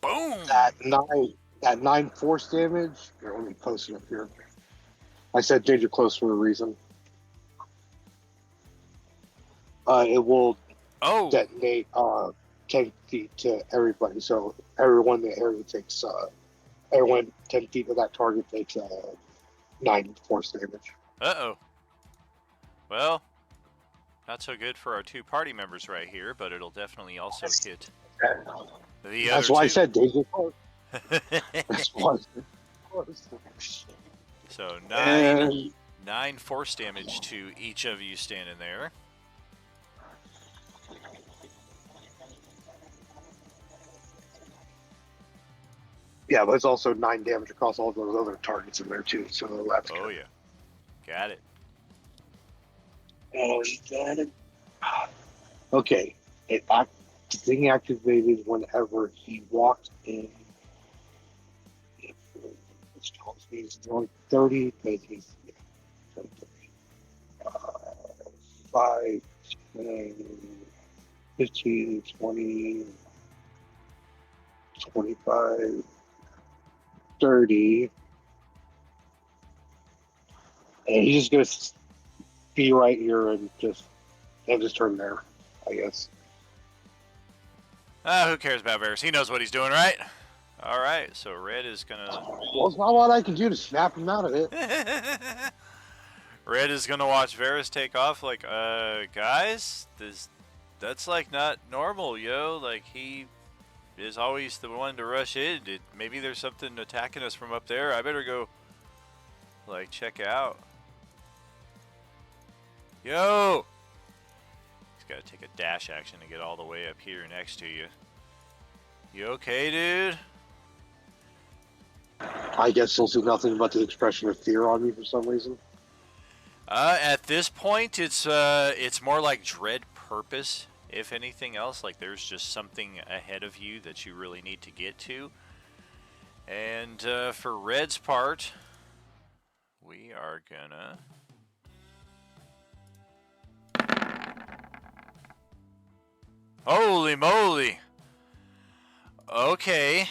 Boom. That 9 force damage. Here, let me post it up here. I said danger close for a reason. It will detonate 10 feet to everybody. So everyone in the area takes, everyone 10 feet of that target takes 9 force damage. Uh-oh. Well, not so good for our 2 party members right here, but it'll definitely also hit the That's other why 2. I said danger close. That's why I said close. So 9 force damage to each of you standing there. Yeah, but it's also 9 damage across all those other targets in there too. So that's good. Yeah, got it. Okay, the thing activated whenever he walked in. He's going 30, but he's 5, 10, 15, 20, 25, 30. And he's just going to be right here and just turn there, I guess. Who cares about Varys? He knows what he's doing, right? All right, so Red is going to... Well, it's not a lot I can do to snap him out of it. Red is going to watch Varys take off like, guys, that's like not normal, yo. Like, he is always the one to rush in. Maybe there's something attacking us from up there. I better go, like, check out. Yo! He's got to take a dash action to get all the way up here next to you. You okay, dude? I guess he'll see nothing but the expression of fear on me for some reason. At this point, it's more like dread purpose, if anything else. Like there's just something ahead of you that you really need to get to. And for Red's part, we are gonna... Holy moly! Okay.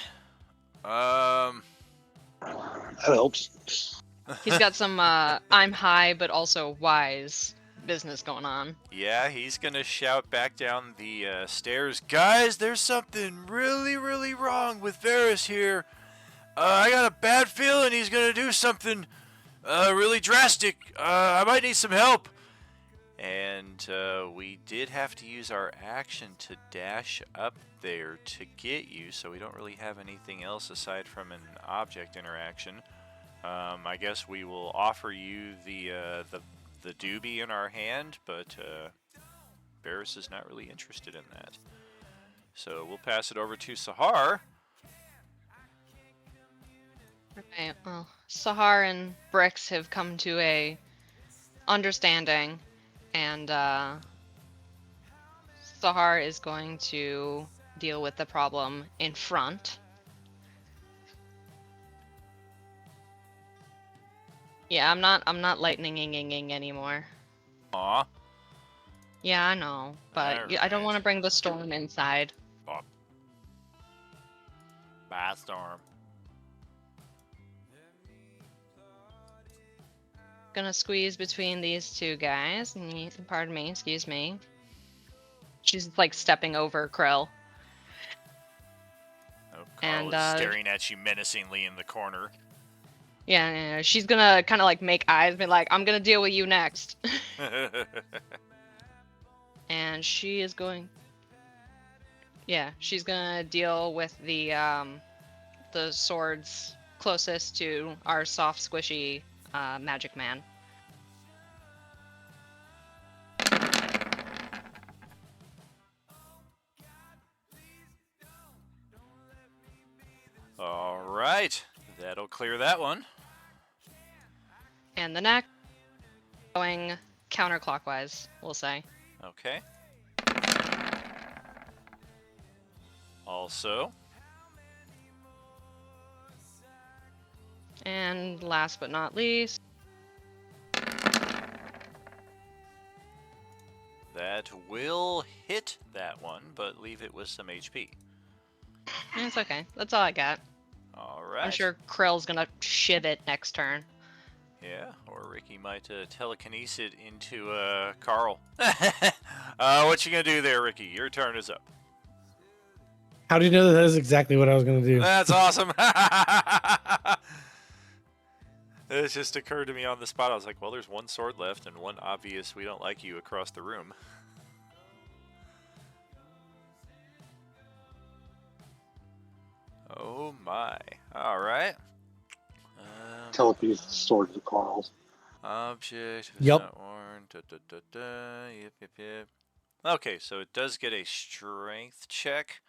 That helps. He's got some I'm high but also wise business going on. Yeah, he's gonna shout back down the stairs. Guys, there's something really, really wrong with Varys here. I got a bad feeling he's gonna do something really drastic. I might need some help. And we did have to use our action to dash up there to get you, so we don't really have anything else aside from an object interaction. I guess we will offer you the doobie in our hand, but Barris is not really interested in that. So we'll pass it over to Sahar. Okay, well, Sahar and Brix have come to a understanding, and Sahar is going to deal with the problem in front. Yeah, I'm not lightninging anymore. Aw. Yeah, I know, but I don't want to bring the storm inside. Oh. Bye, Storm. Gonna squeeze between these two guys. Pardon me, excuse me. She's like stepping over Krill. Oh, Carl is staring at you menacingly in the corner. Yeah, she's gonna kind of like make eyes, be like, "I'm gonna deal with you next." And she is going. Yeah, she's gonna deal with the swords closest to our soft, squishy magic man. All right, that'll clear that one. And the next, going counterclockwise, we'll say. Okay. Also. And last but not least. That will hit that one, but leave it with some HP. It's okay. That's all I got. All right. I'm sure Krill's gonna shiv it next turn. Yeah, or Ricky might telekinesis it into Carl. What you gonna do there, Ricky? Your turn is up. How do you know that is exactly what I was going to do? That's awesome. It just occurred to me on the spot. I was like, well, there's one sword left and one obvious we don't like you across the room. Oh my. All right. Telepathy sword to Carl's. Object. Yep. Not worn. Yep. Okay, so it does get a strength check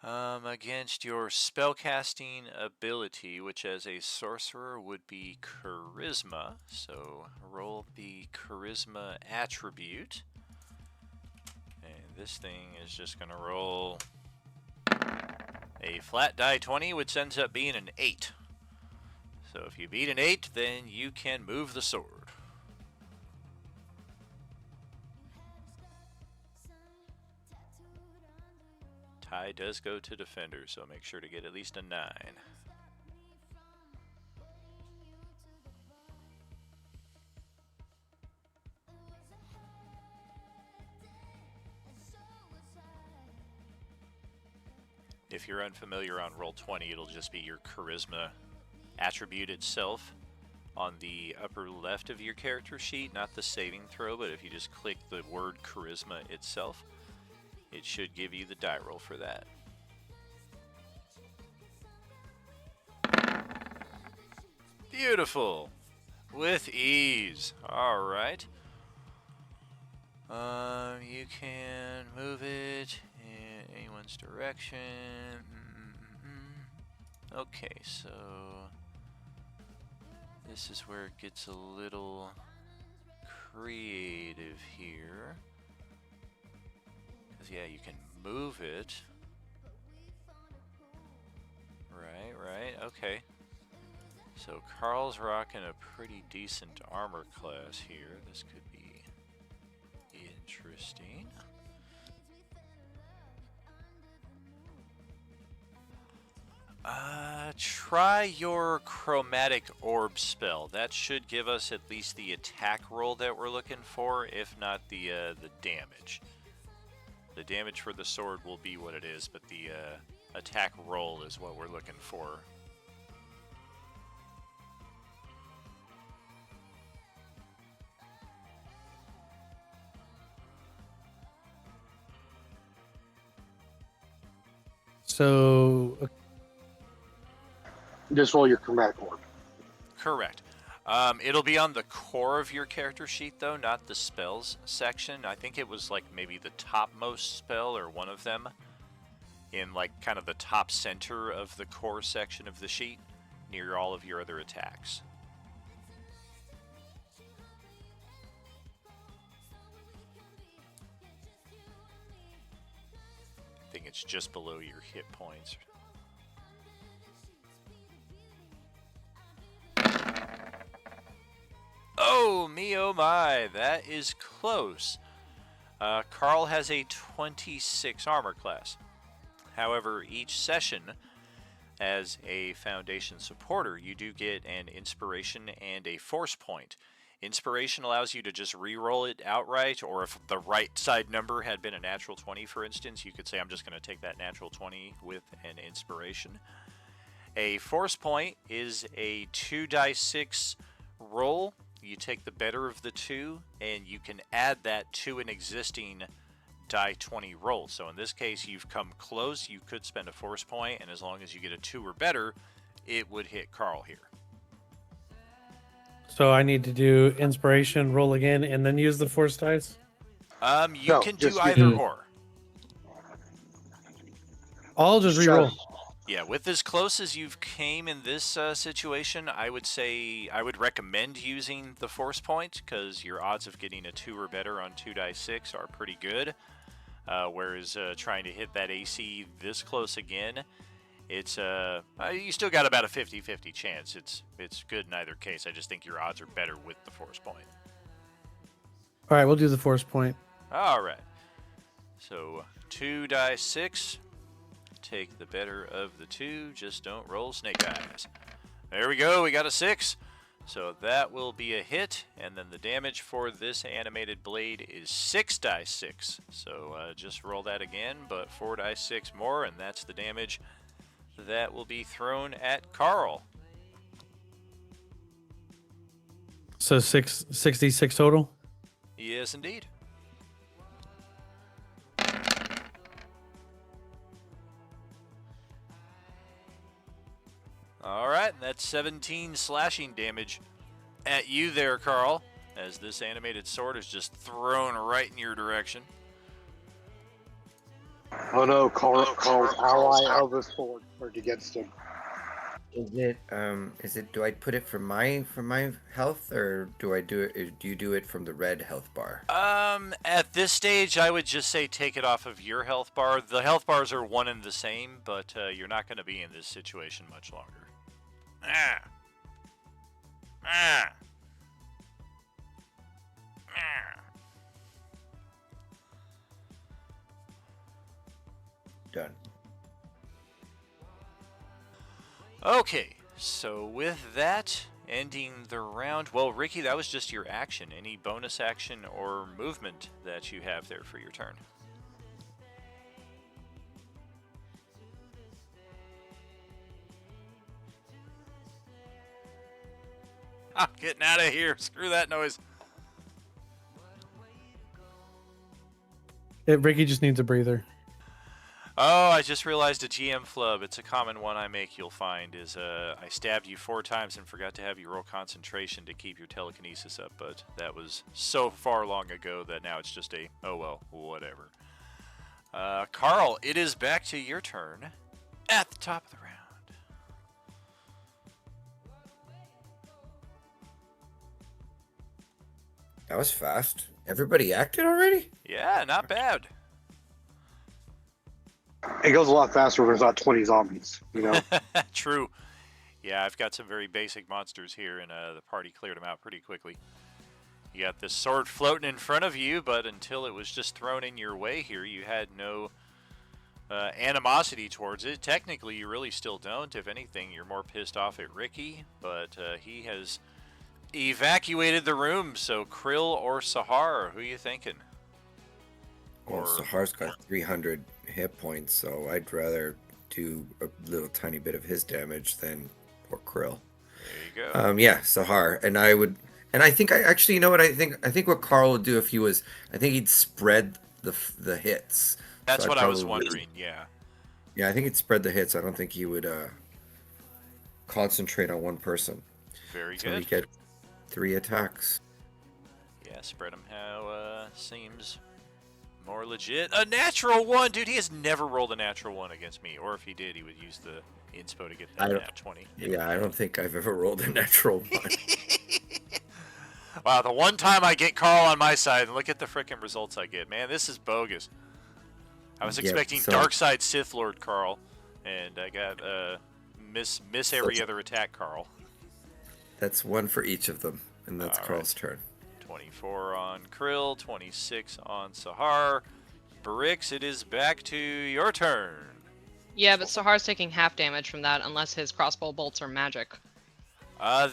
against your spellcasting ability, which as a sorcerer would be charisma. So roll the charisma attribute. And this thing is just going to roll a flat die 20, which ends up being an 8. So if you beat an 8, then you can move the sword. Tie does go to defender, so make sure to get at least a 9. If you're unfamiliar on Roll20, it'll just be your charisma attribute itself on the upper left of your character sheet, not the saving throw, but if you just click the word charisma itself, it should give you the die roll for that. Beautiful. With ease. All right. You can move it in anyone's direction. Okay, so this is where it gets a little creative here. Because, yeah, you can move it. Right, okay. So Carl's rocking a pretty decent armor class here. This could be interesting. try your chromatic orb spell. That should give us at least the attack roll that we're looking for, if not the damage. The damage for the sword will be what it is, but the attack roll is what we're looking for. So Just roll your chromatic orb. Correct. It'll be on the core of your character sheet, though, not the spells section. I think it was like maybe the topmost spell or one of them in like kind of the top center of the core section of the sheet near all of your other attacks. I think it's just below your hit points. Oh, me oh my, that is close. Carl has a 26 armor class. However, each session, as a Foundation supporter, you do get an inspiration and a force point. Inspiration allows you to just re-roll it outright, or if the right side number had been a natural 20, for instance, you could say, I'm just going to take that natural 20 with an inspiration. A force point is a 2d6 roll. You take the better of the two, and you can add that to an existing die 20 roll. So in this case, you've come close. You could spend a force point, and as long as you get a 2 or better, it would hit Carl here. So I need to do inspiration, roll again, and then use the force dice? You can do either or. I'll just re-roll. Yeah, with as close as you've came in this situation, I would say I would recommend using the force point, because your odds of getting a 2 or better on 2d6 are pretty good. Whereas trying to hit that AC this close again, it's you still got about a 50-50 chance. It's good in either case. I just think your odds are better with the force point. All right, we'll do the force point. All right. So 2d6. Take the better of the 2. Just don't roll snake eyes. There we go. We got a 6. So that will be a hit. And then the damage for this animated blade is 6d6. So just roll that again, but 4d6 more, and that's the damage that will be thrown at Carl. So 66 total? Yes, indeed. Alright, that's 17 slashing damage at you there, Carl, as this animated sword is just thrown right in your direction. Oh no, Carl's ally of the sword turned against him. Is it, do I put it for my health, or do you do it from the red health bar? At this stage, I would just say take it off of your health bar. The health bars are one and the same, but you're not going to be in this situation much longer. Done. Okay, so with that, ending the round. Well, Ricky, that was just your action. Any bonus action or movement that you have there for your turn? I'm getting out of here. Screw that noise. Ricky just needs a breather. Oh, I just realized a GM flub. It's a common one I make, you'll find, is I stabbed you 4 times and forgot to have you roll concentration to keep your telekinesis up, but that was so far long ago that now it's just a, oh well, whatever. Carl, it is back to your turn at the top of the round. That was fast. Everybody acted already? Yeah, not bad. It goes a lot faster when there's not 20 zombies, you know? True. Yeah, I've got some very basic monsters here, and the party cleared them out pretty quickly. You got this sword floating in front of you, but until it was just thrown in your way here, you had no animosity towards it. Technically, you really still don't. If anything, you're more pissed off at Ricky, but he has evacuated the room. So Krill or Sahar, who are you thinking? Well, Sahar's got 300 hit points, so I'd rather do a little tiny bit of his damage than poor Krill. There you go. Yeah, Sahar, and I think I actually, you know what I think what Carl would do if he was, I think he'd spread the hits. That's So what I was wondering. Yeah. Yeah, I think he'd spread the hits. I don't think he would concentrate on one person. Very so good. we get 3 attacks. Yeah, spread them how seems more legit. A natural 1, dude. He has never rolled a natural 1 against me, or if he did, he would use the inspo to get that nat 20. Yeah, I don't think I've ever rolled a natural 1. Wow, the one time I get Carl on my side, and look at the freaking results I get. Man, this is bogus. I was expecting Dark Side Sith Lord Carl, and I got miss every other attack Carl. That's 1 for each of them, and that's Carl's turn. 24 on Krill, 26 on Sahar. Brix, it is back to your turn. Yeah, but Sahar's taking half damage from that unless his crossbow bolts are magic.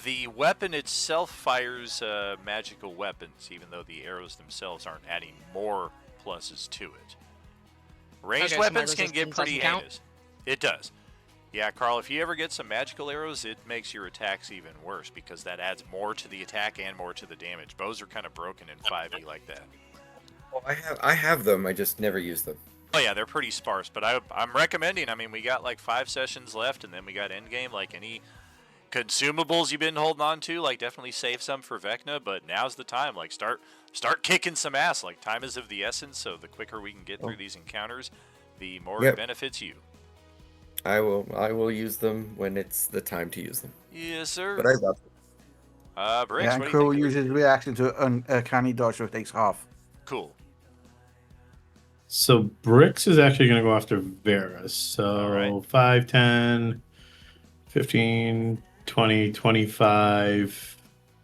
The weapon itself fires magical weapons, even though the arrows themselves aren't adding more pluses to it. Ranged weapons can get pretty heinous. It does. Yeah, Carl, if you ever get some magical arrows, it makes your attacks even worse because that adds more to the attack and more to the damage. Bows are kind of broken in 5e like that. Well, I have them. I just never use them. Oh yeah, they're pretty sparse, but I'm recommending. I mean, we got like 5 sessions left, and then we got endgame. Like any consumables you've been holding on to, like definitely save some for Vecna. But now's the time. Like start kicking some ass. Like time is of the essence. So the quicker we can get through these encounters, the more it benefits you. I will use them when it's the time to use them. Yes, sir. But I love them. Briggs, and what do you Crow think? uses reaction to a canny dodge, so it takes half. Cool. So Brix is actually going to go after Varus. So 5, 10, 15, 20, 25.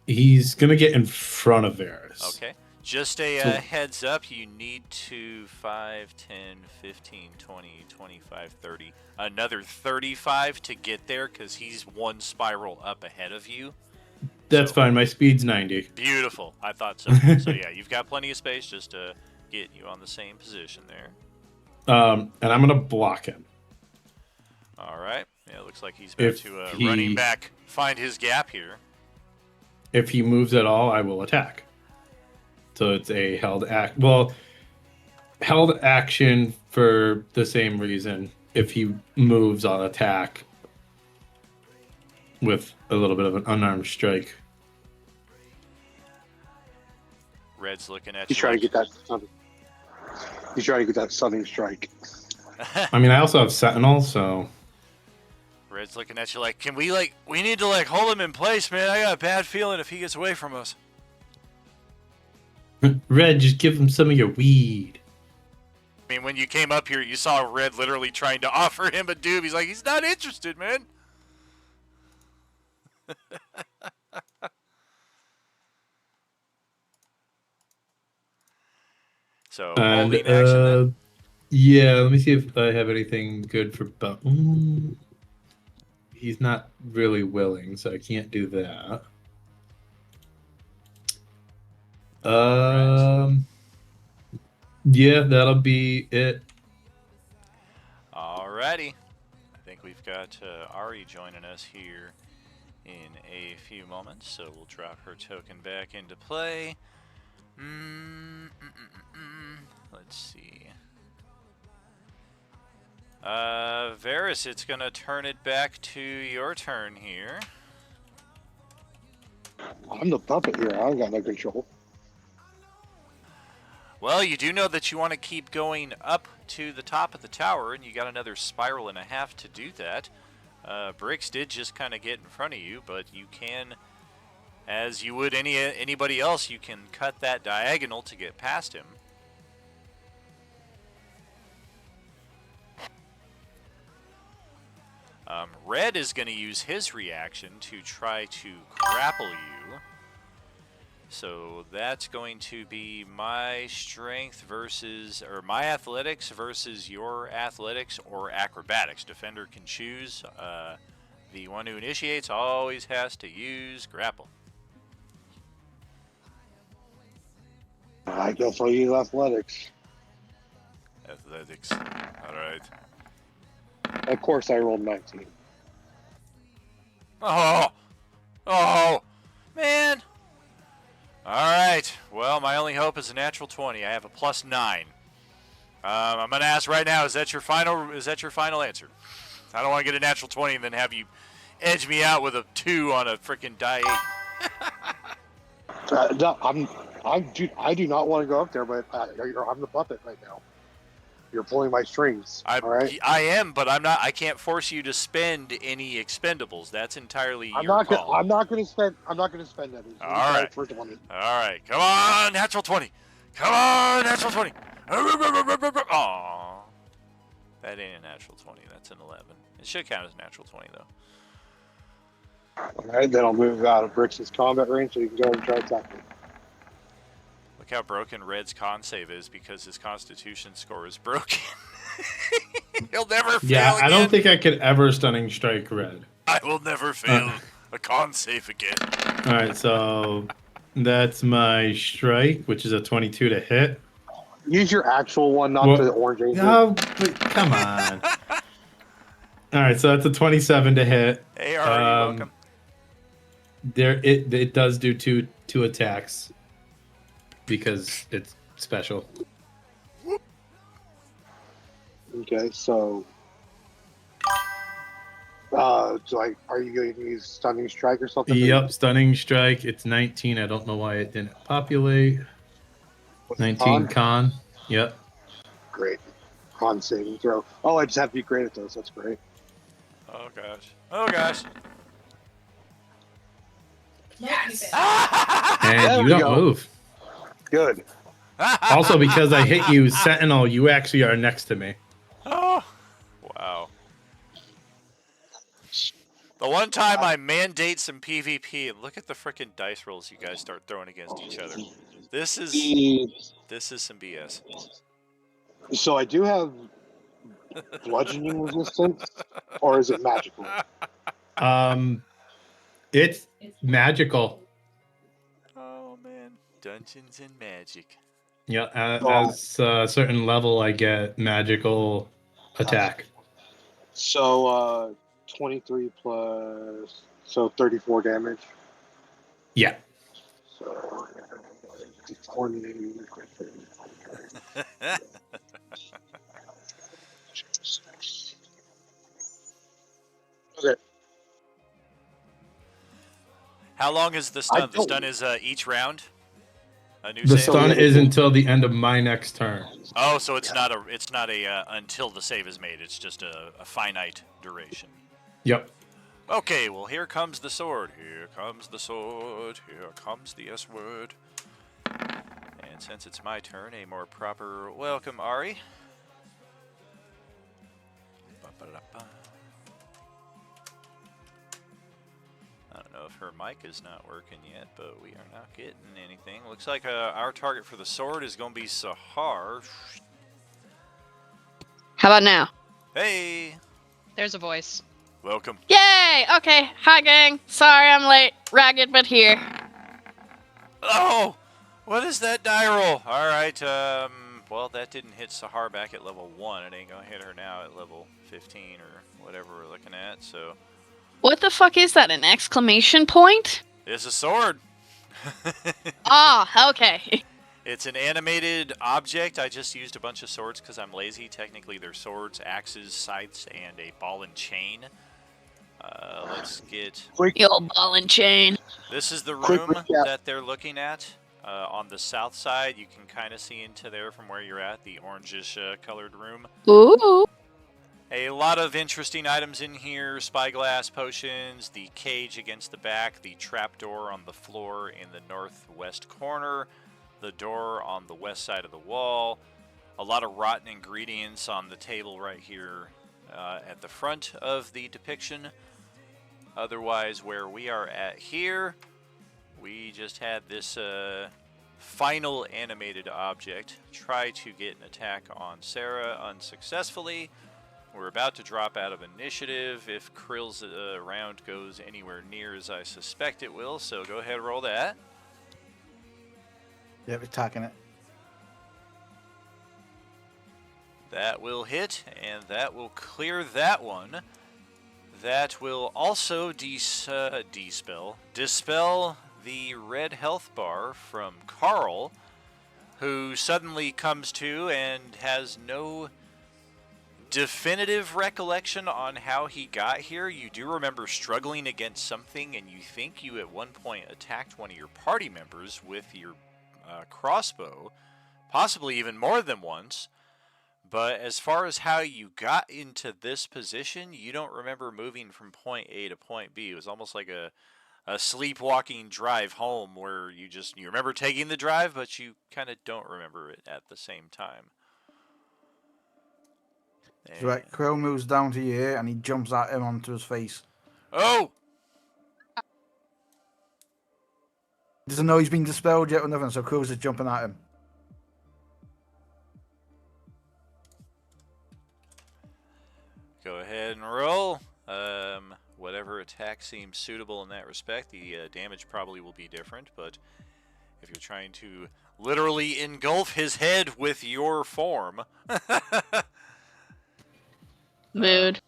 He's going to get in front of Varus. Okay. Just a heads up, you need to 5, 10, 15, 20, 25, 30. Another 35 to get there because he's 1 spiral up ahead of you. That's fine. My speed's 90. Beautiful. I thought so. So yeah, you've got plenty of space just to get you on the same position there. And I'm going to block him. All right. Yeah, it looks like he's about to running back, find his gap here. If he moves at all, I will attack. So it's a held act. Well, held action for the same reason. If he moves, I'll attack with a little bit of an unarmed strike. Red's looking at He's you. trying to get that. He's trying to get that stunning strike. I mean, I also have Sentinel, so. Red's looking at you like, can we need to hold him in place, man. I got a bad feeling if he gets away from us. Red, just give him some of your weed. I mean, when you came up here, you saw Red literally trying to offer him a doob. He's like, he's not interested, man. So, holding action then? Yeah, let me see if I have anything good for he's not really willing, so I can't do that. Yeah, that'll be it. Alrighty. I think we've got Ari joining us here in a few moments, so we'll drop her token back into play. Let's see. Varus, it's gonna turn it back to your turn here. I'm the puppet here. I don't got no control. Well, you do know that you want to keep going up to the top of the tower, and you got another spiral and a half to do that. Brix did just kind of get in front of you, but you can, as you would anybody else, you can cut that diagonal to get past him. Red is going to use his reaction to try to grapple you. So that's going to be my strength versus, or my athletics versus your athletics or acrobatics. Defender can choose. The one who initiates always has to use grapple. I guess I'll use athletics. Athletics. All right. Of course, I rolled 19. Oh, man. All right. Well, my only hope is a natural 20. I have a +9. I'm gonna ask right now: Is that your final? Is that your final answer? I don't want to get a natural 20 and then have you edge me out with a 2 on a freaking die 8. No, I do not want to go up there, but I'm the puppet right now. You're pulling my strings. All right. I am, but I'm not. I can't force you to spend any expendables. That's entirely your call. I'm not going to spend any. All right. For 20. All right. Come on, natural 20. Come on, natural 20. Aw. That ain't a natural 20. That's an 11. It should count as a natural 20, though. All right, then I'll move out of Brix's combat range so you can go and try attacking. Look how broken Red's con save is because his Constitution score is broken. He'll never fail Yeah, again. I don't think I could ever stunning strike Red. I will never fail a con save again. All right, so that's my strike, which is a 22 to hit. Use your actual one, not the orange angel. No, but come on. All right, so that's a 27 to hit. Hey, are you welcome? It does do two attacks because it's special. Okay, so are you going to use stunning strike or something? Yep, stunning strike. It's 19. I don't know why it didn't populate. 19 con. Yep. Great. Con saving throw. Oh, I just have to be great at those. That's great. Oh gosh. Oh gosh. Yes. And you don't move. Good. Also, because I hit you, Sentinel, you actually are next to me. Oh, wow. The one time I mandate some PvP, and look at the freaking dice rolls you guys start throwing against each other. This is some BS. So I do have bludgeoning resistance, or is it magical? It's magical. Oh man, Dungeons and Magic. Yeah, as a certain level, I get magical attack. So 23 plus, so 34 damage. Yeah. So 20. Okay. How long is the stun? The stun is each round. The stun is until the end of my next turn. Oh, so it's not a until the save is made. It's just a finite duration. Yep. Okay, well here comes the sword. Here comes the sword. Here comes the S word. And since it's my turn, a more proper welcome, Ari. Ba-ba-da-ba. I don't know if her mic is not working yet, but we are not getting anything. Looks like our target for the sword is going to be Sahar. How about now? Hey! There's a voice. Welcome. Yay! Okay, hi gang. Sorry I'm late. Ragged, but here. Oh! What is that die roll? Alright, well, that didn't hit Sahar back at level 1. It ain't going to hit her now at level 15 or whatever we're looking at, so... What the fuck is that? An exclamation point? It's a sword. Ah, okay. It's an animated object. I just used a bunch of swords because I'm lazy. Technically, they're swords, axes, scythes, and a ball and chain. Let's get... The old ball and chain. This is the room that they're looking at. On the south side, you can kind of see into there from where you're at, the orangish colored room. Ooh. A lot of interesting items in here. Spyglass potions, the cage against the back, the trapdoor on the floor in the northwest corner, the door on the west side of the wall. A lot of rotten ingredients on the table right here at the front of the depiction. Otherwise, where we are at here, we just had this final animated object try to get an attack on Sarah unsuccessfully. We're about to drop out of initiative if Krill's round goes anywhere near as I suspect it will, so go ahead and roll that. Yep, attacking it. That will hit, and that will clear that one. That will also dispel the red health bar from Carl, who suddenly comes to and has no definitive recollection on how he got here. You do remember struggling against something, and you think you at one point attacked one of your party members with your crossbow, possibly even more than once. But as far as how you got into this position, you don't remember moving from point A to point B. It was almost like a sleepwalking drive home where you remember taking the drive, but you kind of don't remember it at the same time. So right, Krill moves down to here and he jumps at him onto his face. Oh! He doesn't know he's been dispelled yet or nothing, so Krill's just jumping at him. Go ahead and roll. Whatever attack seems suitable in that respect. The damage probably will be different, but if you're trying to literally engulf his head with your form. Mood.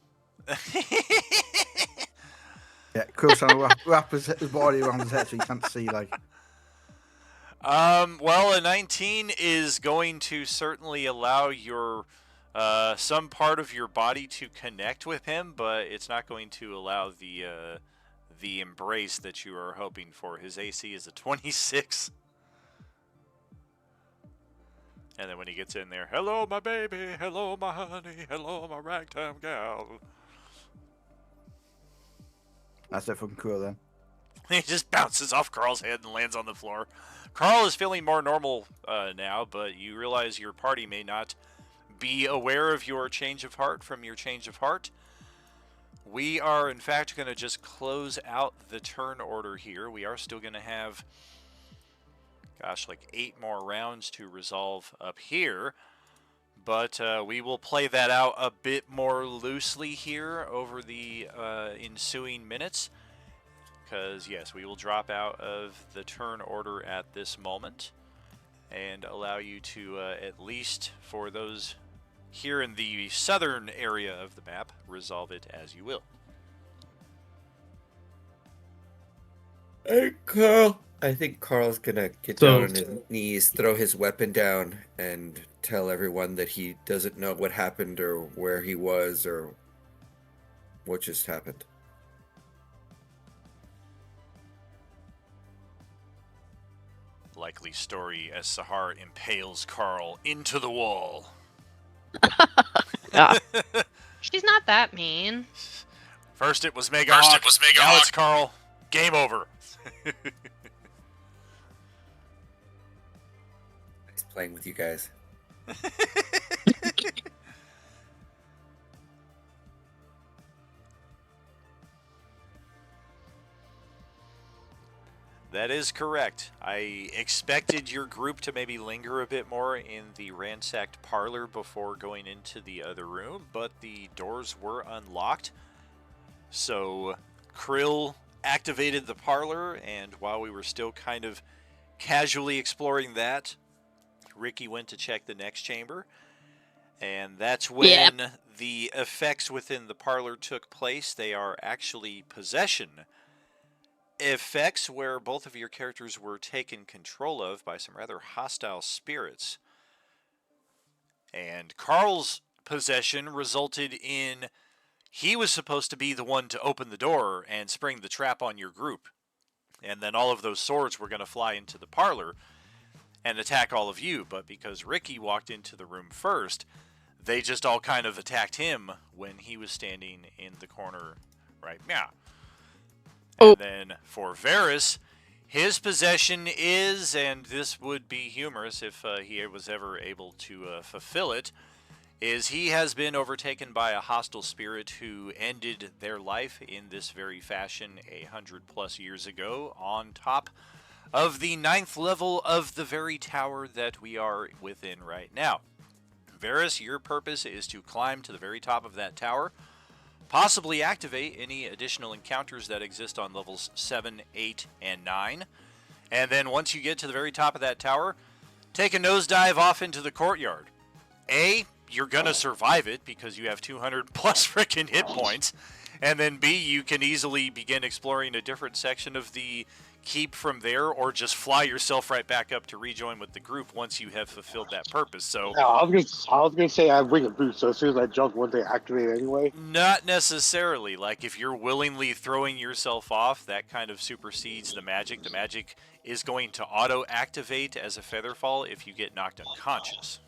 Yeah, Krill's trying to wrap his body around his head so he can't see, like. Well, a 19 is going to certainly allow your some part of your body to connect with him, but it's not going to allow the embrace that you are hoping for. His AC is a 26. And then when he gets in there, hello, my baby, hello, my honey, hello, my ragtime gal. That's it from Krill then. He just bounces off Carl's head and lands on the floor. Carl is feeling more normal now, but you realize your party may not be aware of your change of heart from your change of heart. We are, in fact, going to just close out the turn order here. We are still going to have, gosh, like 8 more rounds to resolve up here. But we will play that out a bit more loosely here over the ensuing minutes. Because, yes, we will drop out of the turn order at this moment and allow you to, at least for those here in the southern area of the map, resolve it as you will. Hey, Carl. I think Carl's gonna get down on his knees, throw his weapon down, and tell everyone that he doesn't know what happened or where he was or what just happened. Likely story as Sahar impales Carl into the wall. Yeah. She's not that mean. First it was Mega Hawk, now it's Carl. Game over. Nice playing with you guys. That is correct. I expected your group to maybe linger a bit more in the ransacked parlor before going into the other room, but the doors were unlocked. So Krill activated the parlor, and while we were still kind of casually exploring that, Ricky went to check the next chamber. And that's when the effects within the parlor took place. They are actually possession effects where both of your characters were taken control of by some rather hostile spirits. And Carl's possession resulted in he was supposed to be the one to open the door and spring the trap on your group. And then all of those swords were going to fly into the parlor and attack all of you. But because Ricky walked into the room first, they just all kind of attacked him when he was standing in the corner right now. And then for Varys, his possession is, and this would be humorous if he was ever able to fulfill it, is he has been overtaken by a hostile spirit who ended their life in this very fashion 100+ years ago on top of the 9th level of the very tower that we are within right now. Varus, your purpose is to climb to the very top of that tower, possibly activate any additional encounters that exist on levels 7, 8, and 9. And then once you get to the very top of that tower, take a nosedive off into the courtyard. You're going to survive it because you have 200 plus freaking hit points. And then B, you can easily begin exploring a different section of the keep from there, or just fly yourself right back up to rejoin with the group once you have fulfilled that purpose. So No, I was gonna say I bring a boost, so as soon as I jump, wouldn't they activate anyway? not necessarily. Like, if you're willingly throwing yourself off, that kind of supersedes the magic. The magic is going to auto-activate as a featherfall if you get knocked unconscious.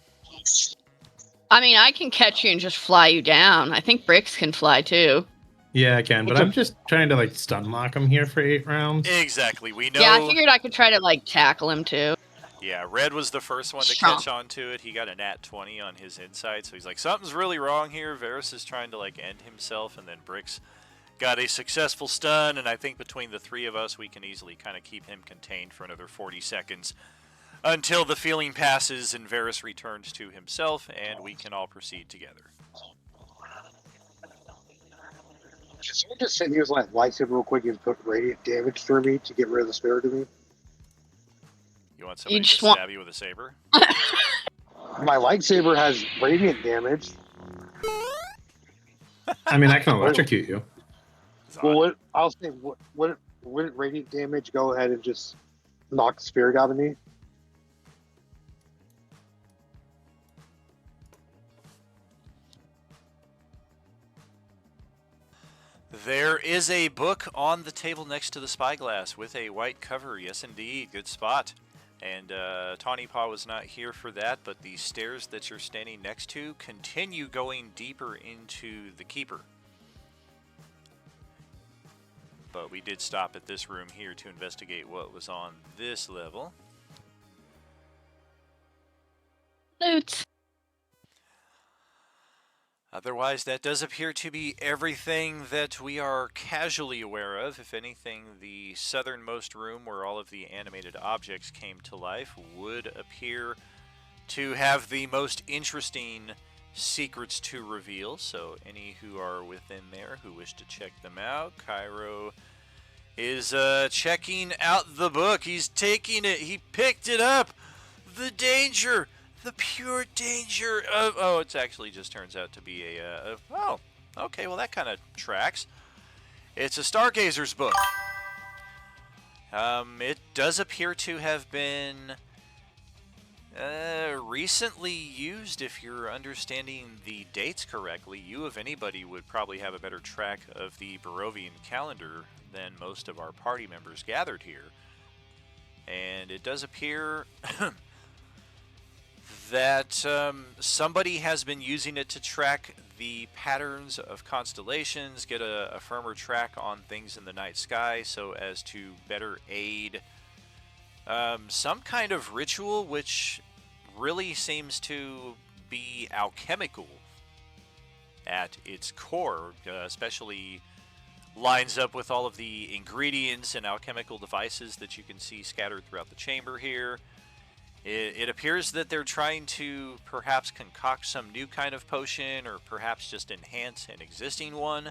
I mean, I can catch you and just fly you down. I think Bricks can fly too. Yeah, I can, but I'm just trying to like stun lock him here for 8 rounds. Exactly. We know. Yeah, I figured I could try to like tackle him too. Yeah, Red was the first one to Strong. catch on to it. He got a nat 20 on his insight, so he's like, something's really wrong here. Varus is trying to like end himself, and then Bricks got a successful stun, and I think between the three of us, we can easily kind of keep him contained for another 40 seconds until the feeling passes and Varus returns to himself, and we can all proceed together. Should someone just sit here with like lightsaber real quick and put radiant damage through me to get rid of the spirit of me? You want somebody just to want- stab you with a saber? My lightsaber has radiant damage. I mean, I can electrocute you. Well, I'll say, wouldn't radiant damage go ahead and just knock the spirit out of me? There is a book on the table next to the spyglass with a white cover. Yes, indeed. Good spot. And Tawny Paw was not here for that, but the stairs that you're standing next to continue going deeper into the Keeper. But we did stop at this room here to investigate what was on this level. Loot. Otherwise, that does appear to be everything that we are casually aware of. If anything, the southernmost room where all of the animated objects came to life would appear to have the most interesting secrets to reveal. So any who are within there who wish to check them out, Cairo is checking out the book. He's taking it. He picked it up. The danger. The pure danger of... Oh, it actually just turns out to be oh, okay, well that kind of tracks. It's a Stargazer's book. It does appear to have been recently used, if you're understanding the dates correctly. You, if anybody, would probably have a better track of the Barovian calendar than most of our party members gathered here. And it does appear... that somebody has been using it to track the patterns of constellations, get a firmer track on things in the night sky so as to better aid some kind of ritual which really seems to be alchemical at its core, especially lines up with all of the ingredients and alchemical devices that you can see scattered throughout the chamber here. It appears that they're trying to perhaps concoct some new kind of potion, or perhaps just enhance an existing one.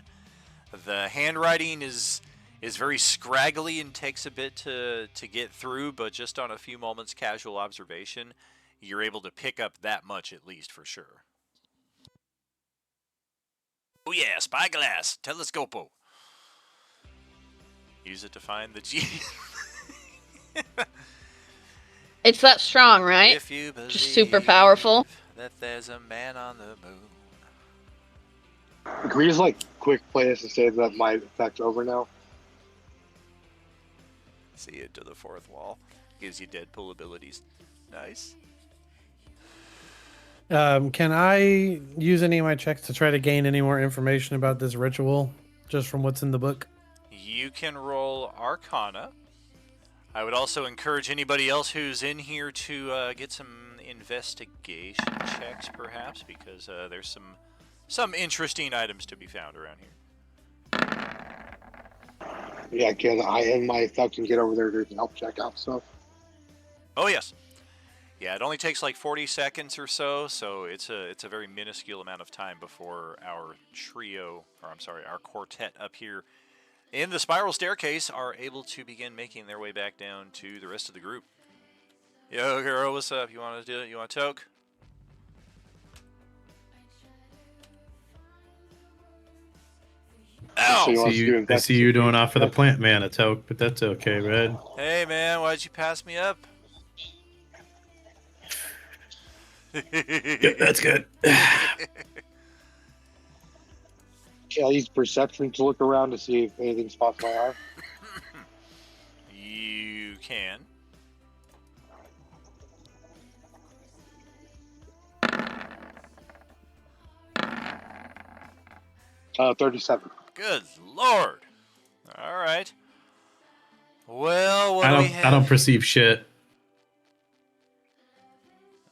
The handwriting is very scraggly and takes a bit to get through, but just on a few moments casual observation, you're able to pick up that much at least for sure. Oh yeah, spyglass, telescopo. Use it to find the G. It's that strong, right? If you believe Just super powerful. that there's a man on the moon. Can we just like quick play this and say that my effect's over now? See it to the fourth wall. Gives you Deadpool abilities. Nice. Can I use any of my checks to try to gain any more information about this ritual, just from what's in the book? You can roll Arcana. I would also encourage anybody else who's in here to get some investigation checks, perhaps, because there's some interesting items to be found around here. Yeah, can I and my effect can get over there to help check out stuff. Oh yes. Yeah, it only takes like 40 seconds or so, so it's a very minuscule amount of time before our trio, or I'm sorry, our quartet up here in the spiral staircase are able to begin making their way back down to the rest of the group. Yo, girl, what's up? You want to do it? You want to toke? Ow! I see you doing off for the plant man a toke, but that's okay, Red. Hey, man, why'd you pass me up? Good, that's good. Can I use perception to look around to see if anything spots my eye? You can. 37. Good lord. All right. Well, what I do we have? I don't perceive shit.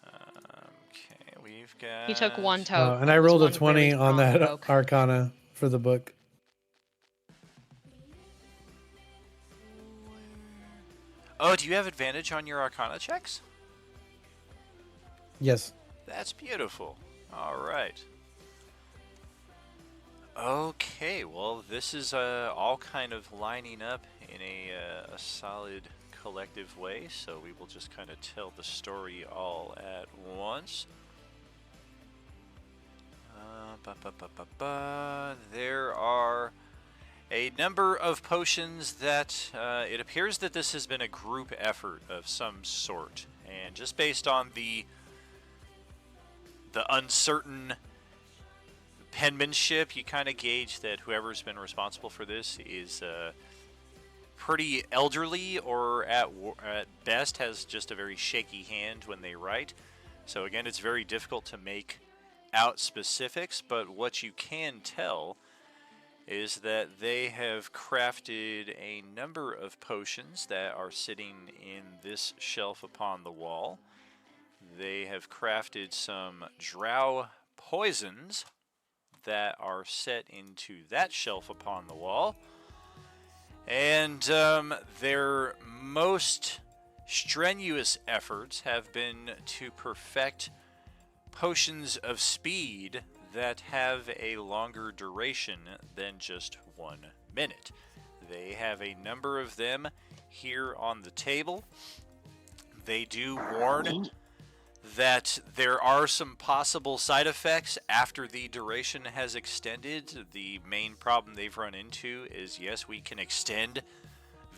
Okay, we've got. He took one toke. And I It was rolled a one 20 really on strong that toke. Arcana for the book. Oh, do you have advantage on your Arcana checks? Yes. That's beautiful. All right. Okay, well, this is all kind of lining up in a solid collective way, so we will just kind of tell the story all at once. There are a number of potions that it appears that this has been a group effort of some sort, and just based on the uncertain penmanship, you kind of gauge that whoever's been responsible for this is pretty elderly, or at best has just a very shaky hand when they write. So again, it's very difficult to make out specifics, but what you can tell is that they have crafted a number of potions that are sitting in this shelf upon the wall. They have crafted some drow poisons that are set into that shelf upon the wall. And their most strenuous efforts have been to perfect potions of speed that have a longer duration than just 1 minute. They have a number of them here on the table. They do warn that there are some possible side effects after the duration has extended. The main problem they've run into is, yes, we can extend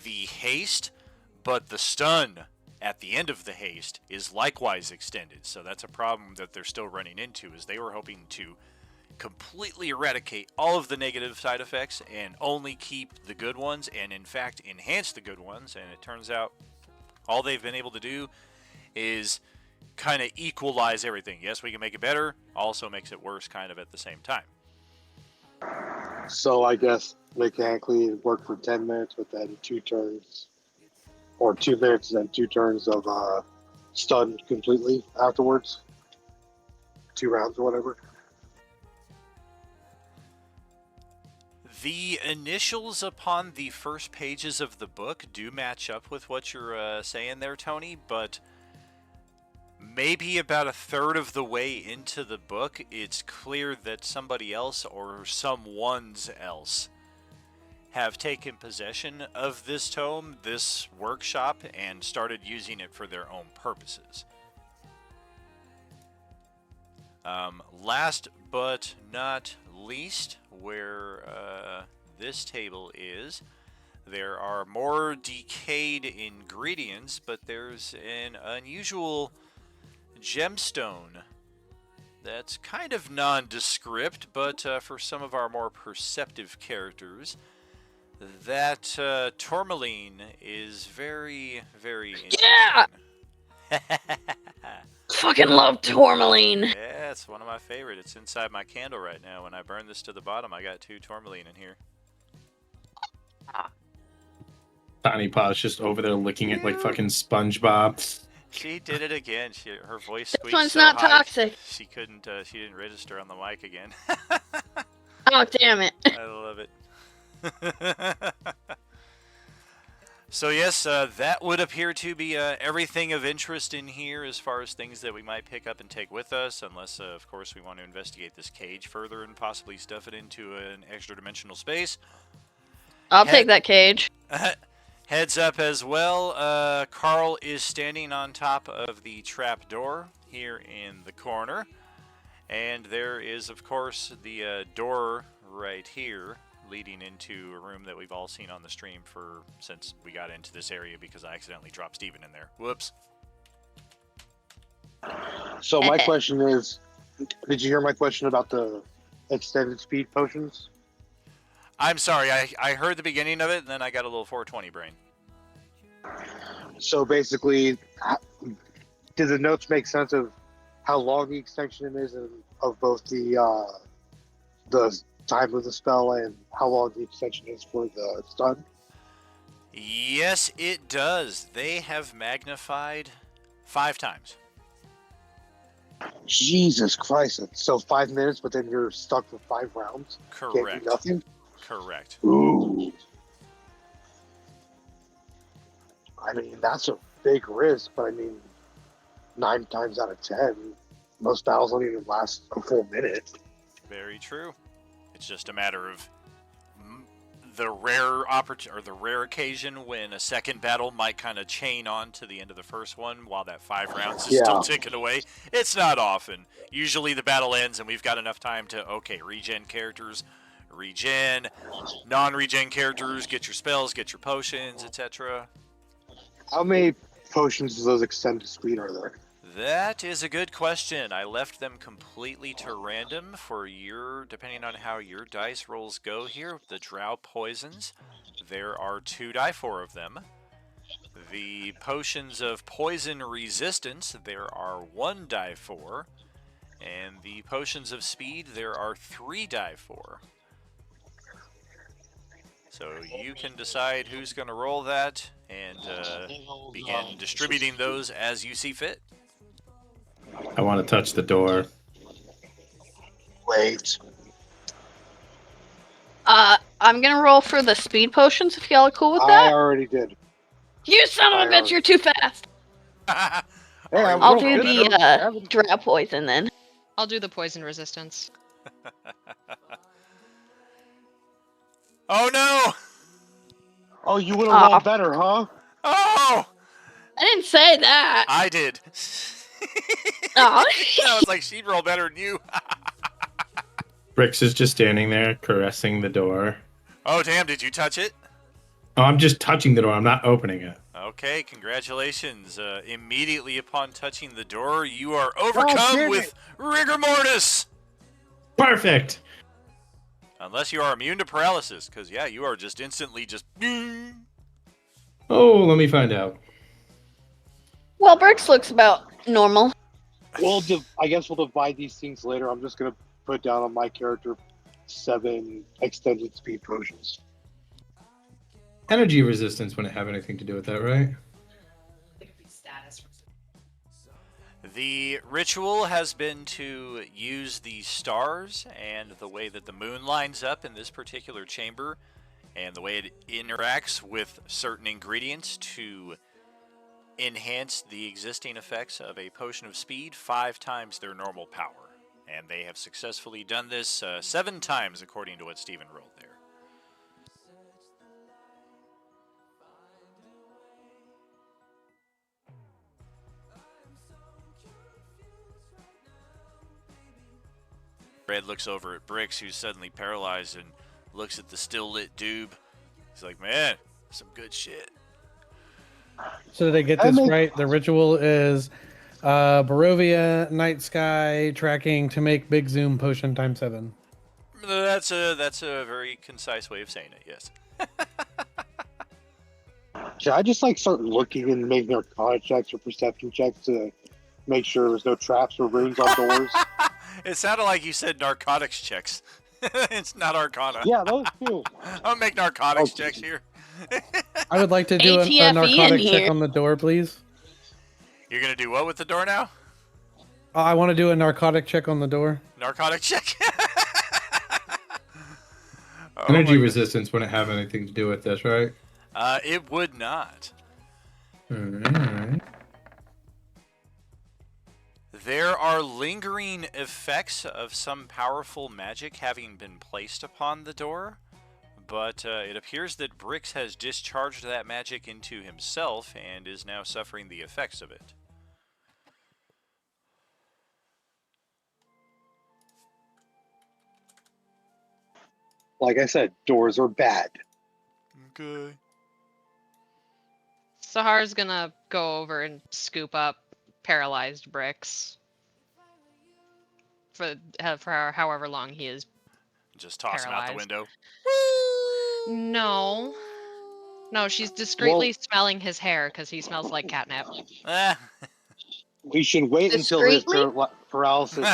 the haste, but the stun at the end of the haste is likewise extended. So that's a problem that they're still running into, is they were hoping to completely eradicate all of the negative side effects and only keep the good ones, and in fact enhance the good ones. And it turns out all they've been able to do is kind of equalize everything. Yes, we can make it better, also makes it worse kind of at the same time. So I guess mechanically it worked for 10 minutes, but then 2 turns, or 2 minutes and then 2 turns of stun completely afterwards. 2 rounds or whatever. The initials upon the first pages of the book do match up with what you're saying there, Tony, but maybe about a third of the way into the book, it's clear that somebody else or someone's else have taken possession of this tome, this workshop, and started using it for their own purposes. Last but not least, where this table is, there are more decayed ingredients, but there's an unusual gemstone that's kind of nondescript, but for some of our more perceptive characters, that tourmaline is very, very interesting. Yeah! Fucking love tourmaline. Yeah, it's one of my favorite. It's inside my candle right now. When I burn this to the bottom, I got 2 tourmaline in here. Tiny Pa's just over there licking it like fucking SpongeBob. She did it again. Her voice squeaked one's so not high, toxic. She couldn't. She didn't register on the mic again. Oh, damn it. I love it. So yes, that would appear to be everything of interest in here as far as things that we might pick up and take with us, unless, of course, we want to investigate this cage further and possibly stuff it into an extra-dimensional space. I'll take that cage. Heads up as well, Carl is standing on top of the trap door here in the corner. And there is, of course, the door right here leading into a room that we've all seen on the stream since we got into this area because I accidentally dropped Steven in there. Whoops. So my question is, did you hear my question about the extended speed potions? I'm sorry, I heard the beginning of it, and then I got a little 420 brain. So basically, do the notes make sense of how long the extension is of both the time of the spell and how long the extension is for the stun? Yes, it does. They have magnified 5 times. Jesus Christ. So 5 minutes, but then you're stuck for 5 rounds? Correct. Can't do nothing? Correct. Ooh. I mean, that's a big risk, but I mean, 9 times out of 10, most battles don't even last a full minute. Very true. It's just a matter of the rare occasion when a second battle might kind of chain on to the end of the first one while that 5 rounds is still ticking away. It's not often. Usually the battle ends and we've got enough time to, regen characters, regen, non-regen characters, get your spells, get your potions, etc. How many potions does those extended speed are there? That is a good question. I left them completely to random for depending on how your dice rolls go here. The Drow poisons, there are 2 die 4 of them. The potions of poison resistance, there are 1 die 4. And the potions of speed, there are 3 die 4. So you can decide who's going to roll that and begin distributing those as you see fit. I want to touch the door. Wait. I'm gonna roll for the speed potions if y'all are cool with that. I already did. You son of a bitch, you're too fast. Hey, I'll do the Drow poison then. I'll do the poison resistance. Oh no! Oh, you would have rolled better, huh? Oh! I didn't say that. I did. Oh. I was like, she'd roll better than you. Brix is just standing there caressing the door. Oh, damn, did you touch it? Oh, I'm just touching the door. I'm not opening it. Okay, congratulations. Immediately upon touching the door, you are overcome with rigor mortis. Perfect. Unless you are immune to paralysis, because, you are just instantly just... Oh, let me find out. Well, Brix looks about normal. I guess we'll divide these things later. I'm just going to put down on my character 7 extended speed potions. Energy resistance wouldn't have anything to do with that, right? The ritual has been to use the stars and the way that the moon lines up in this particular chamber and the way it interacts with certain ingredients to enhance the existing effects of a potion of speed 5 times their normal power. And they have successfully done this 7 times according to what Steven rolled there. Red looks over at Brix, who's suddenly paralyzed, and looks at the still lit doob. He's like, man, some good shit. So did I get this right? The ritual is Barovia, Night Sky, tracking to make Big Zoom potion times 7. That's a very concise way of saying it, yes. Should I just start looking and making arcana checks or perception checks to make sure there's no traps or runes on doors? It sounded like you said narcotics checks. It's not arcana. Yeah, those too. I'll make narcotics checks here. I would like to do a narcotic check on the door, please. You're going to do what with the door now? I want to do a narcotic check on the door. Narcotic check? Energy resistance wouldn't have anything to do with this, right? It would not. Alright. There are lingering effects of some powerful magic having been placed upon the door, but it appears that Brix has discharged that magic into himself and is now suffering the effects of it. Like I said, doors are bad. Okay. Sahar's gonna go over and scoop up paralyzed Bricks for however long he is. Just toss him out the Paralyzed. window. No. No, she's discreetly smelling his hair because he smells like catnip. We should wait until his paralysis.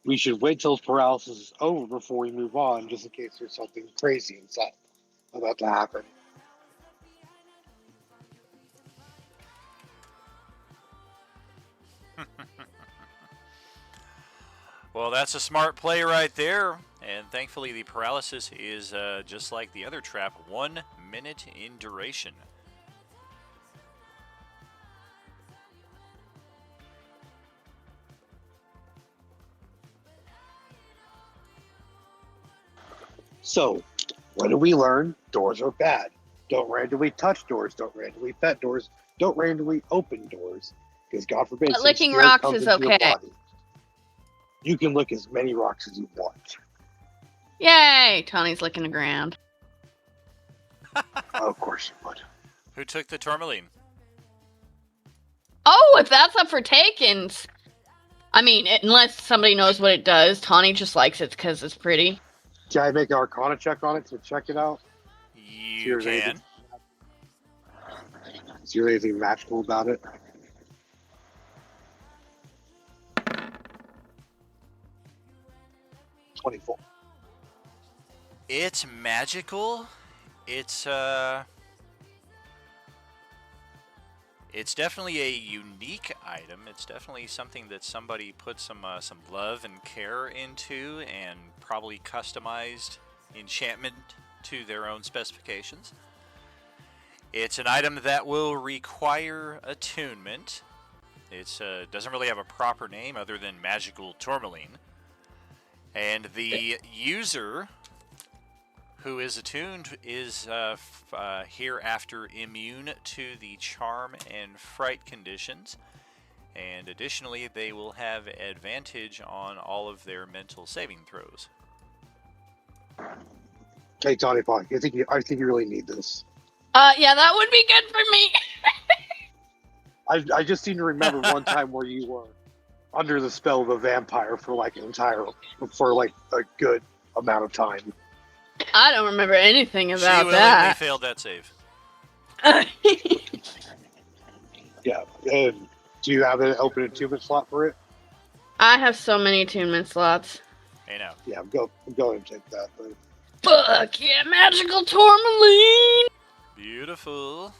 We should wait till his paralysis is over before we move on, just in case there's something crazy inside about to happen. Well, that's a smart play right there. And thankfully, the paralysis is just like the other trap, 1 minute in duration. So, what do we learn? Doors are bad. Don't randomly touch doors. Don't randomly pet doors. Don't randomly open doors. Because God forbid, But some licking spirit rocks comes is into your okay. body. You can lick as many rocks as you want. Yay! Tony's licking the ground. Of course you would. Who took the tourmaline? Oh, if that's up for takings. I mean, unless somebody knows what it does, Tawny just likes it because it's pretty. Can I make an Arcana check on it to check it out? You can. Is there anything magical about it? $24. It's magical. It's definitely a unique item. It's definitely something that somebody put some love and care into and probably customized enchantment to their own specifications. It's an item that will require attunement. It doesn't really have a proper name other than magical tourmaline. And the user who is attuned is hereafter immune to the charm and fright conditions. And additionally, they will have advantage on all of their mental saving throws. Hey, Tony Pong, I think you really need this. Yeah, that would be good for me. I just seem to remember one time where you were under the spell of a vampire for like a good amount of time. I don't remember anything about She willingly that. failed that save. Yeah. And do you have an open attunement slot for it? I have so many attunement slots. Hey now. Yeah, I'm going to take that. But... Fuck yeah, magical tourmaline! Beautiful.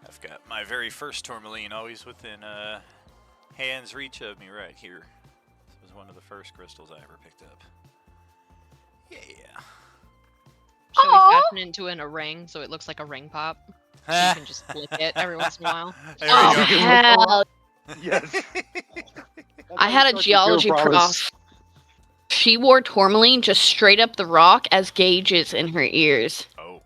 I've got my very first tourmaline always within hand's reach of me right here. This was one of the first crystals I ever picked up. Yeah. Should we fashion it into a ring so it looks like a ring pop? So you can just flick it every once in a while. There we Oh, go. hell. Yes. I had a geology prof. She wore tourmaline just straight up the rock as gauges in her ears. Oh.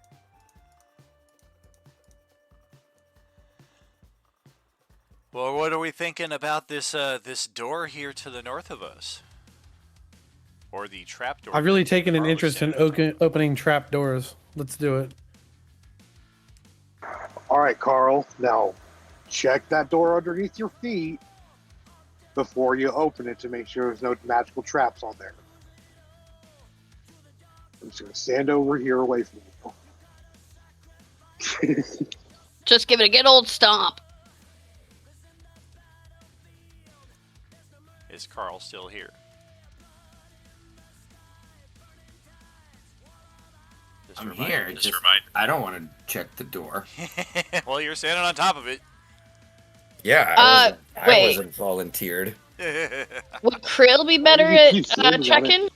Well, what are we thinking about this this door here to the north of us? Or the trap door? I've really taken an Carl was interest in standing opening trap doors. Let's do it. All right, Carl. Now, check that door underneath your feet before you open it to make sure there's no magical traps on there. I'm just going to stand over here away from you. Just give it a good old stomp. Is Carl still here? I'm here. I don't want to check the door. Well, you're standing on top of it. Yeah, I wasn't volunteered. Would Krill be better You keep saying at that. checking?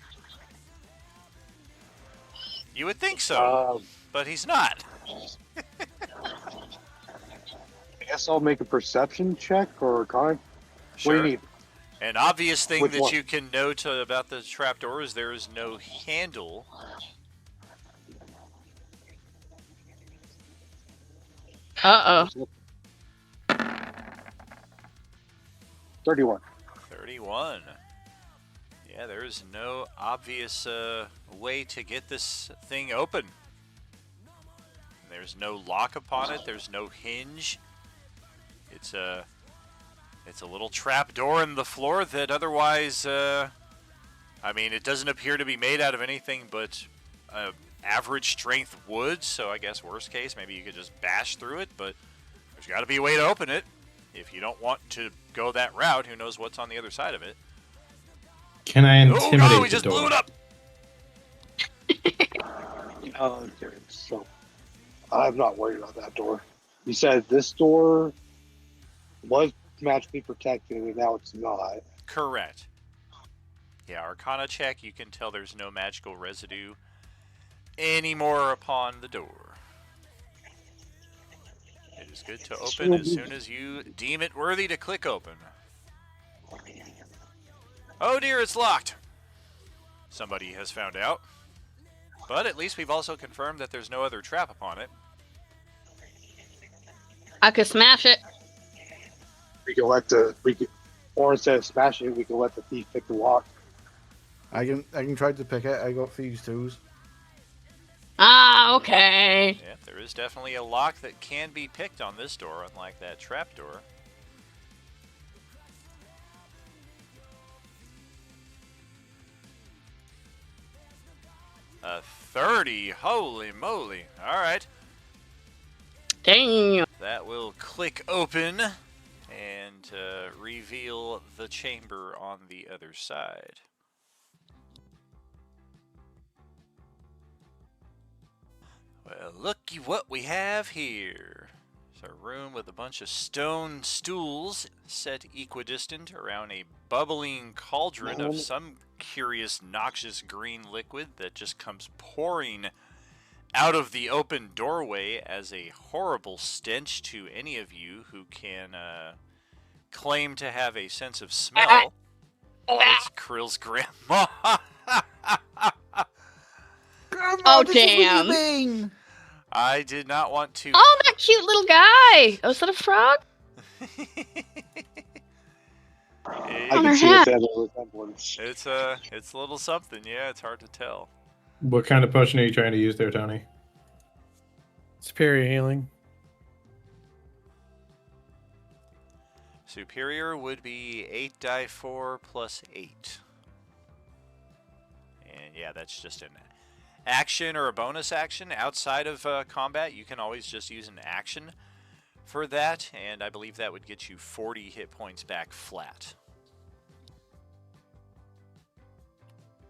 You would think so, Um, but he's not. I guess I'll make a perception check or a con. Sure. What do you need? An obvious thing Which that one? you can note about the trapdoor is there is no handle. Uh-oh. 31. 31. Yeah, there is no obvious way to get this thing open. There's no lock upon it. There's no hinge. It's a little trap door in the floor that otherwise, I mean, it doesn't appear to be made out of anything but average strength wood. So I guess worst case, maybe you could just bash through it. But there's got to be a way to open it. If you don't want to go that route, who knows what's on the other side of it? Can I intimidate Oh God, we the just door? blew it up. Okay, so I'm not worried about that door. You said this door was magically protected, and now it's not. Correct. Yeah, Arcana check, you can tell there's no magical residue anymore upon the door. It is good to open as soon as you deem it worthy to click open. Oh dear, it's locked. Somebody has found out. But at least we've also confirmed that there's no other trap upon it. I could smash it. We can or instead of smashing it, we can let the thief pick the lock. I can try to pick it. I got thieves' tools. Ah, okay. Yeah, there is definitely a lock that can be picked on this door, unlike that trap door. A 30, holy moly. All right. Dang. That will click open and reveal the chamber on the other side. Well, looky what we have here. It's a room with a bunch of stone stools set equidistant around a bubbling cauldron of some curious noxious green liquid that just comes pouring out of the open doorway as a horrible stench to any of you who can claim to have a sense of smell. It's Krill's grandma. Grandma, Oh, this is what you damn. mean. I did not want to. Oh, that cute little guy. Oh, is that a frog? I On can her see hat. if there's a resemblance. It's a little something, yeah. It's hard to tell. What kind of potion are you trying to use there, Tony? Superior healing. Superior would be 8 die 4 plus 8. And yeah, that's just an action or a bonus action. Outside of combat, you can always just use an action for that, and I believe that would get you 40 hit points back flat.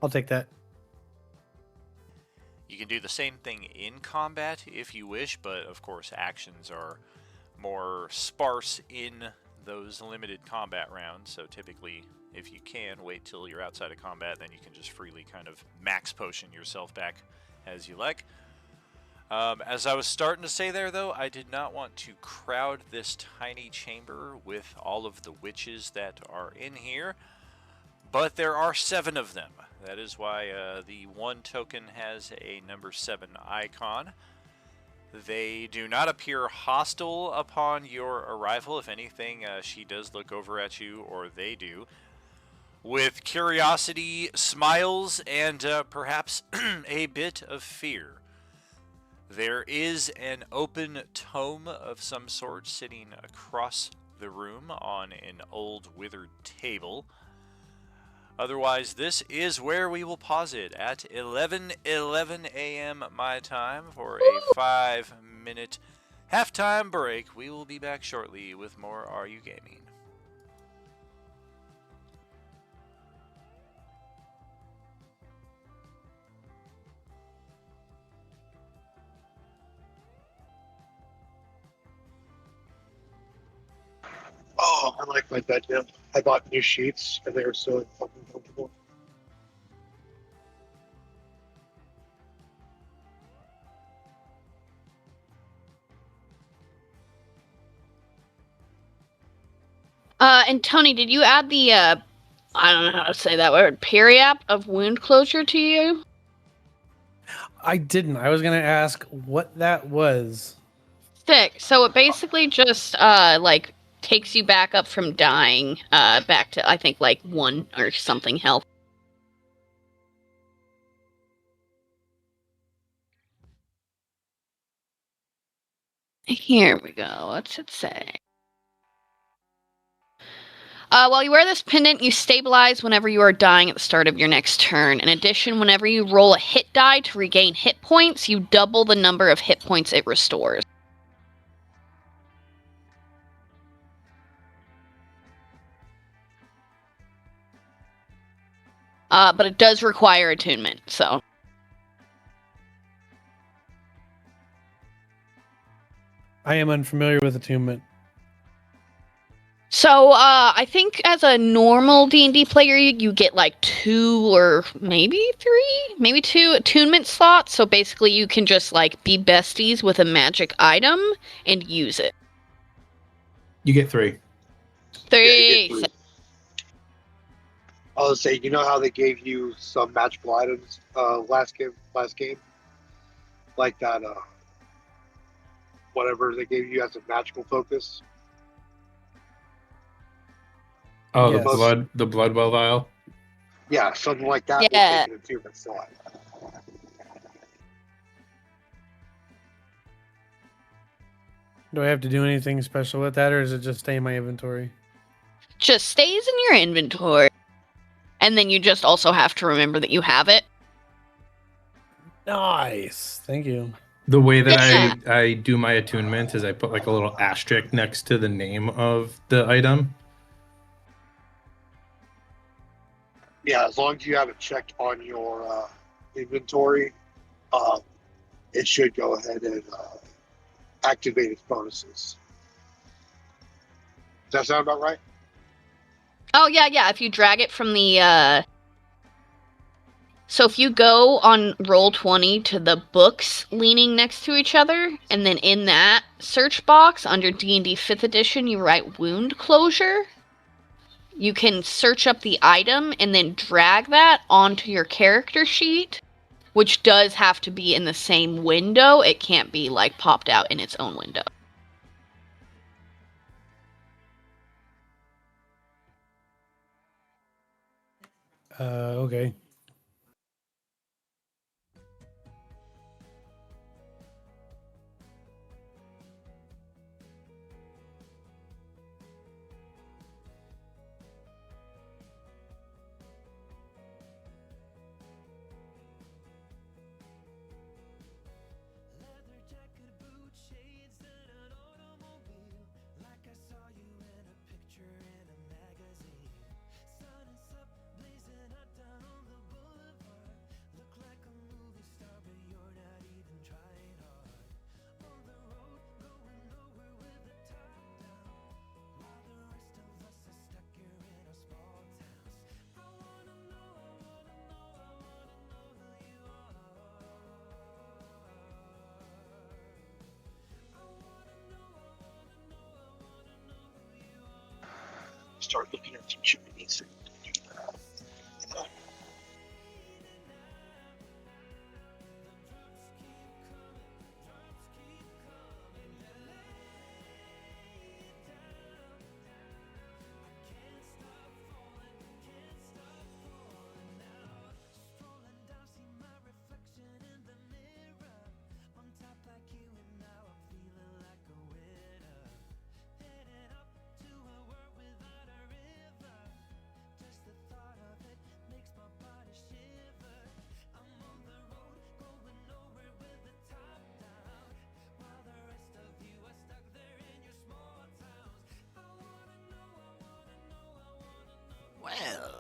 I'll take that. You can do the same thing in combat if you wish, but of course actions are more sparse in those limited combat rounds, so typically if you can wait till you're outside of combat, then you can just freely kind of max potion yourself back as you like. As I was starting to say there, though, I did not want to crowd this tiny chamber with all of the witches that are in here, but there are 7 of them. That is why the one token has a number 7 icon. They do not appear hostile upon your arrival. If anything, she does look over at you, or they do, with curiosity, smiles, and perhaps a bit of fear. There is an open tome of some sort sitting across the room on an old withered table. Otherwise, this is where we will pause it at 11:11 a.m. my time for a 5-minute halftime break. We will be back shortly with more Are You Gaming? Oh, I like my bed now. I bought new sheets, and they were so fucking comfortable. And Tony, did you add the I don't know how to say that word, periapt of wound closure to you? I didn't. I was gonna ask what that was. Sick. So it basically just like takes you back up from dying, back to I think like 1 or something health. Here we go. What's it say? While you wear this pendant, you stabilize whenever you are dying at the start of your next turn. In addition, whenever you roll a hit die to regain hit points, you double the number of hit points it restores. But it does require attunement, so. I am unfamiliar with attunement. So, I think as a normal D&D player, you get like 2 or maybe 2 attunement slots. So basically you can just like be besties with a magic item and use it. You get 3. 3. Yeah, you get 3. I was saying, you know how they gave you some magical items last game, like that whatever they gave you as a magical focus. Oh, Yes. the Bloodwell vial. Yeah, something like that. Yeah. We'll take it into slot. Do I have to do anything special with that, or does it just stay in my inventory? Just stays in your inventory. And then you just also have to remember that you have it. Nice. Thank you. The way that Yeah. I do my attunement is I put like a little asterisk next to the name of the item. Yeah, as long as you have it checked on your inventory, it should go ahead and activate its bonuses. Does that sound about right? Oh, yeah. If you drag it from the, So if you go on Roll20 to the books leaning next to each other, and then in that search box under D&D 5th edition, you write wound closure, you can search up the item and then drag that onto your character sheet, which does have to be in the same window. It can't be like popped out in its own window. Okay. Start looking at some chimneys. Well,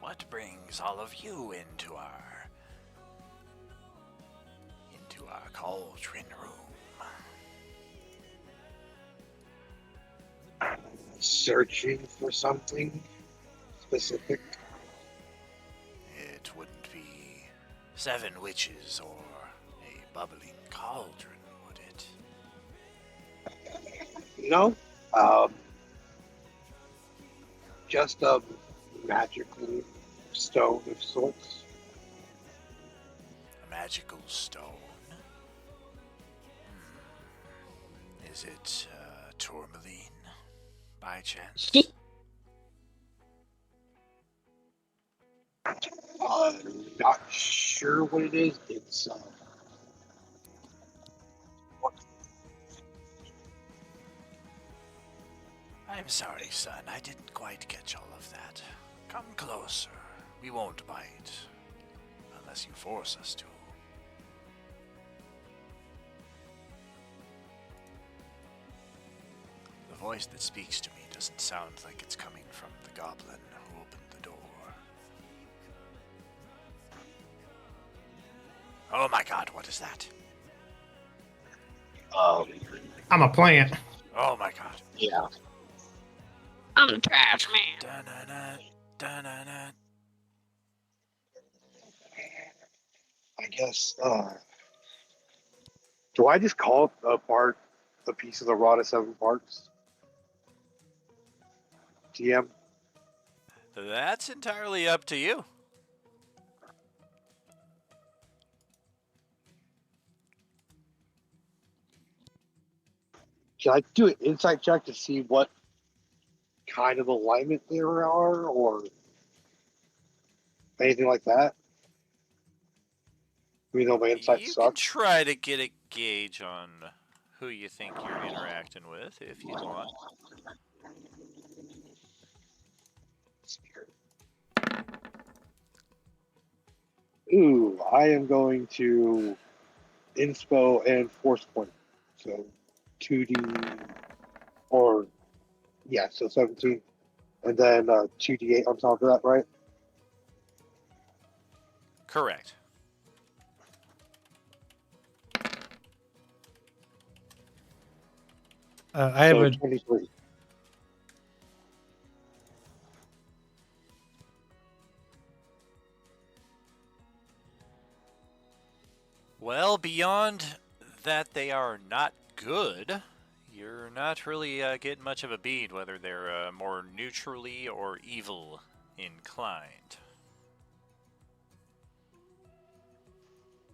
what brings all of you into our cauldron room? Searching for something specific. It wouldn't be 7 witches or a bubbling cauldron, would it? No. Just a magical stone of sorts. A magical stone. Is it tourmaline, by chance? I'm not sure what it is. It's I'm sorry, son. I didn't quite catch all of that. Come closer. We won't bite. Unless you force us to. The voice that speaks to me doesn't sound like it's coming from the goblin who opened the door. Oh my god, what is that? I'm a plant. Oh my god. Yeah. I'm the trash man. Da-na-na, da-na-na. I guess. Do I just call it a piece of the rod of 7 parts? TM. That's entirely up to you. Can I do an insight check to see what kind of alignment there are, or anything like that? Even though my insight You can sucks. try to get a gauge on who you think you're interacting with if you'd want. Ooh, I am going to inspo and force point. So 2D, or yeah, so 17. And then 2D8 on top of that, right? Correct. I have So a 23. Well, beyond that they are not good, you're not really getting much of a bead whether they're more neutrally or evil inclined.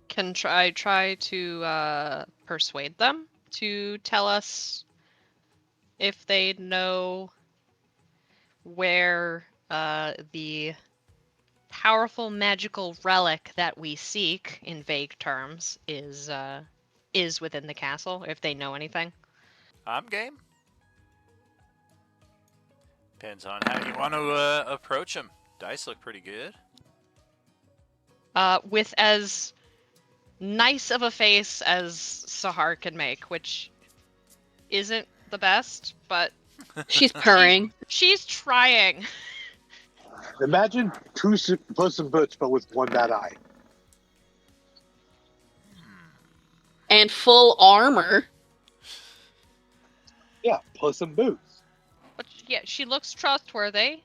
Can try to persuade them to tell us if they know where the powerful magical relic that we seek, in vague terms, is within the castle, if they know anything. I'm game. Depends on how you want to approach them. Dice look pretty good. With as nice of a face as Sahar can make, which isn't the best, but She's purring. she's trying. Imagine two Puss in Boots, but with one bad eye. And full armor. Yeah, Puss in Boots. But yeah, she looks trustworthy.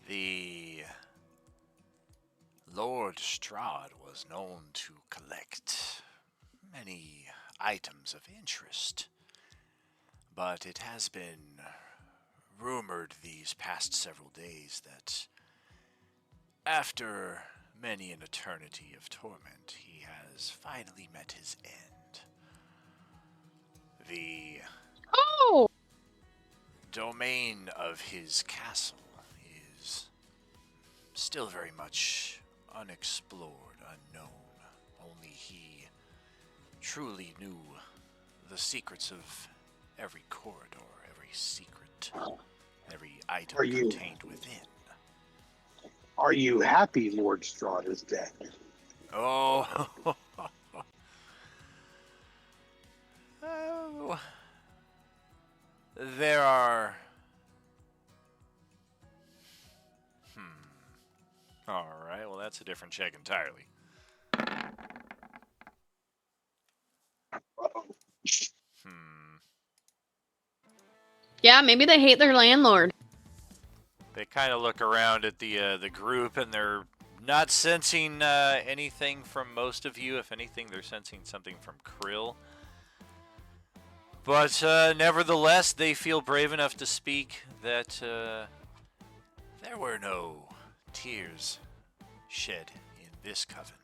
The Lord Strahd was known to collect many items of interest, but it has been rumored these past several days that after many an eternity of torment, he has finally met his end. The Oh! domain of his castle is still very much unexplored, unknown. Only he truly knew the secrets of every corridor, every secret, every item contained within. Are you happy Lord Strahd is dead? Oh. Oh. There are. Alright, well, that's a different check entirely. Yeah, maybe they hate their landlord. They kind of look around at the group, and they're not sensing anything from most of you. If anything, they're sensing something from Krill. But nevertheless, they feel brave enough to speak that there were no tears shed in this coven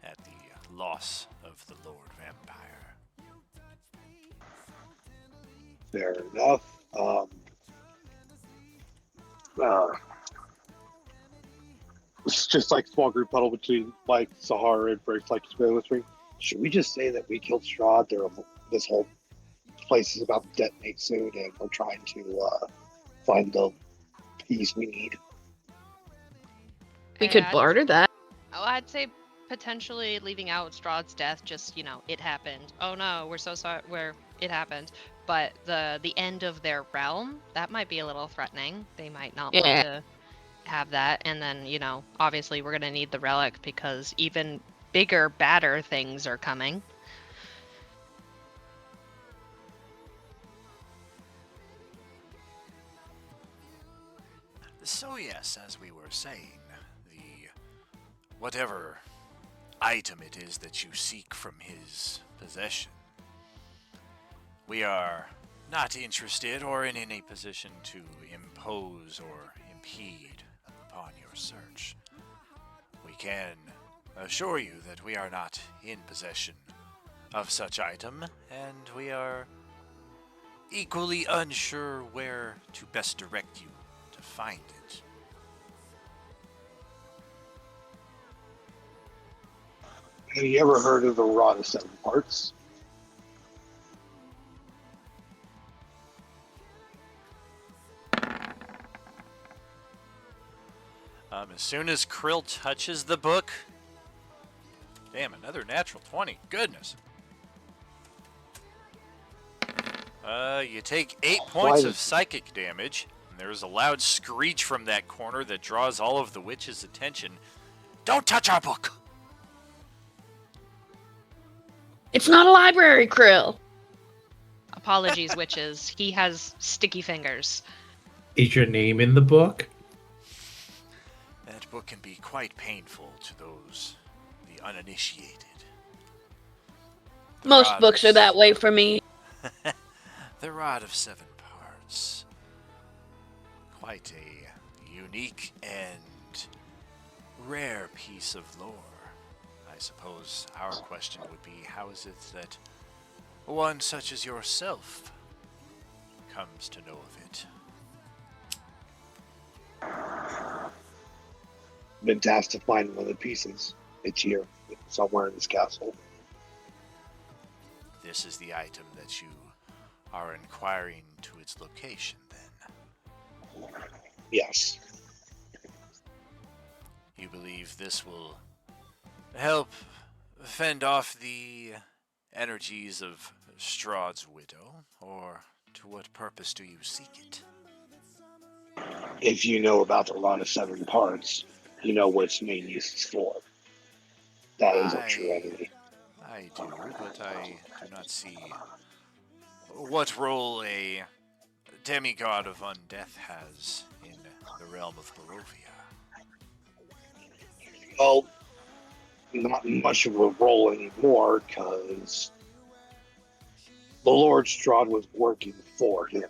at the loss of the Lord Vampire. Fair enough. It's just like small group huddle between like Sahara and Breaks like military. Should we just say that we killed Strahd? This whole place is about to detonate soon, and we're trying to find the peace we need. We could barter that. Oh, I'd say potentially leaving out Strahd's death. Just it happened. Oh no, we're so sorry. It happened. But the end of their realm, that might be a little threatening. They might not want to have that. And then obviously we're gonna need the relic because even bigger, badder things are coming. So yes, as we were saying, whatever item it is that you seek from his possession, we are not interested or in any position to impose or impede upon your search. We can assure you that we are not in possession of such item, and we are equally unsure where to best direct you to find it. Have you ever heard of the Rod of Seven Parts? As soon as Krill touches the book, damn, another natural 20. Goodness. You take 8 points of psychic damage, and there's a loud screech from that corner that draws all of the witch's attention. Don't touch our book! It's not a library, Krill. Apologies, witches. He has sticky fingers. Is your name in the book? That book can be quite painful to those, the uninitiated. Most books are that way for me. The Rod of Seven Parts. Quite a unique and rare piece of lore. I suppose our question would be, how is it that one such as yourself comes to know of it? Been tasked to find one of the pieces. It's here, somewhere in this castle. This is the item that you are inquiring to its location, then? Yes. You believe this will help fend off the energies of Strahd's widow, or to what purpose do you seek it? If you know about the Rod of Seven Parts, you know what its main use is for. That is a true enemy. I do, but I do not see what role a demigod of undeath has in the realm of Barovia. Well, not much of a role anymore, because the Lord Strahd was working for him.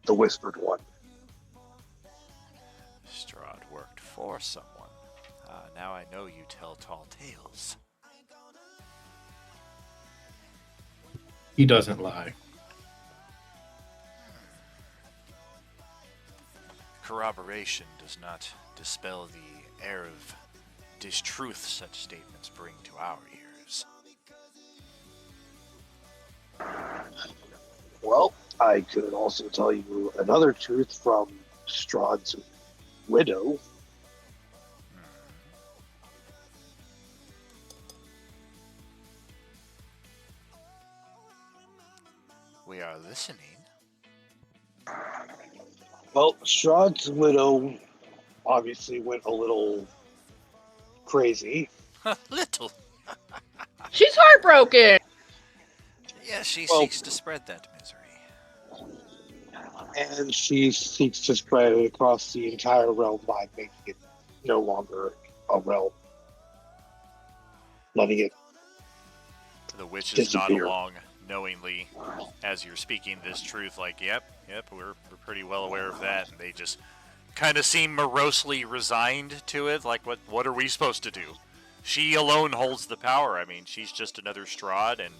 The Whispered One. Strahd worked for someone. Now I know you tell tall tales. He doesn't lie. Corroboration does not dispel the air of distruth such statements bring to our ears. Well, I could also tell you another truth from Strahd's widow. We are listening. Well, Strahd's widow obviously went a little crazy. Little. She's heartbroken. Yeah, she seeks to spread that misery. And she seeks to spread it across the entire realm by making it no longer a realm. Letting it The witches nod disappear. along, knowingly, as you're speaking this truth, like, yep, we're pretty well aware of that, and they just kind of seem morosely resigned to it, like, what are we supposed to do? She alone holds the power. I mean, she's just another Strahd, and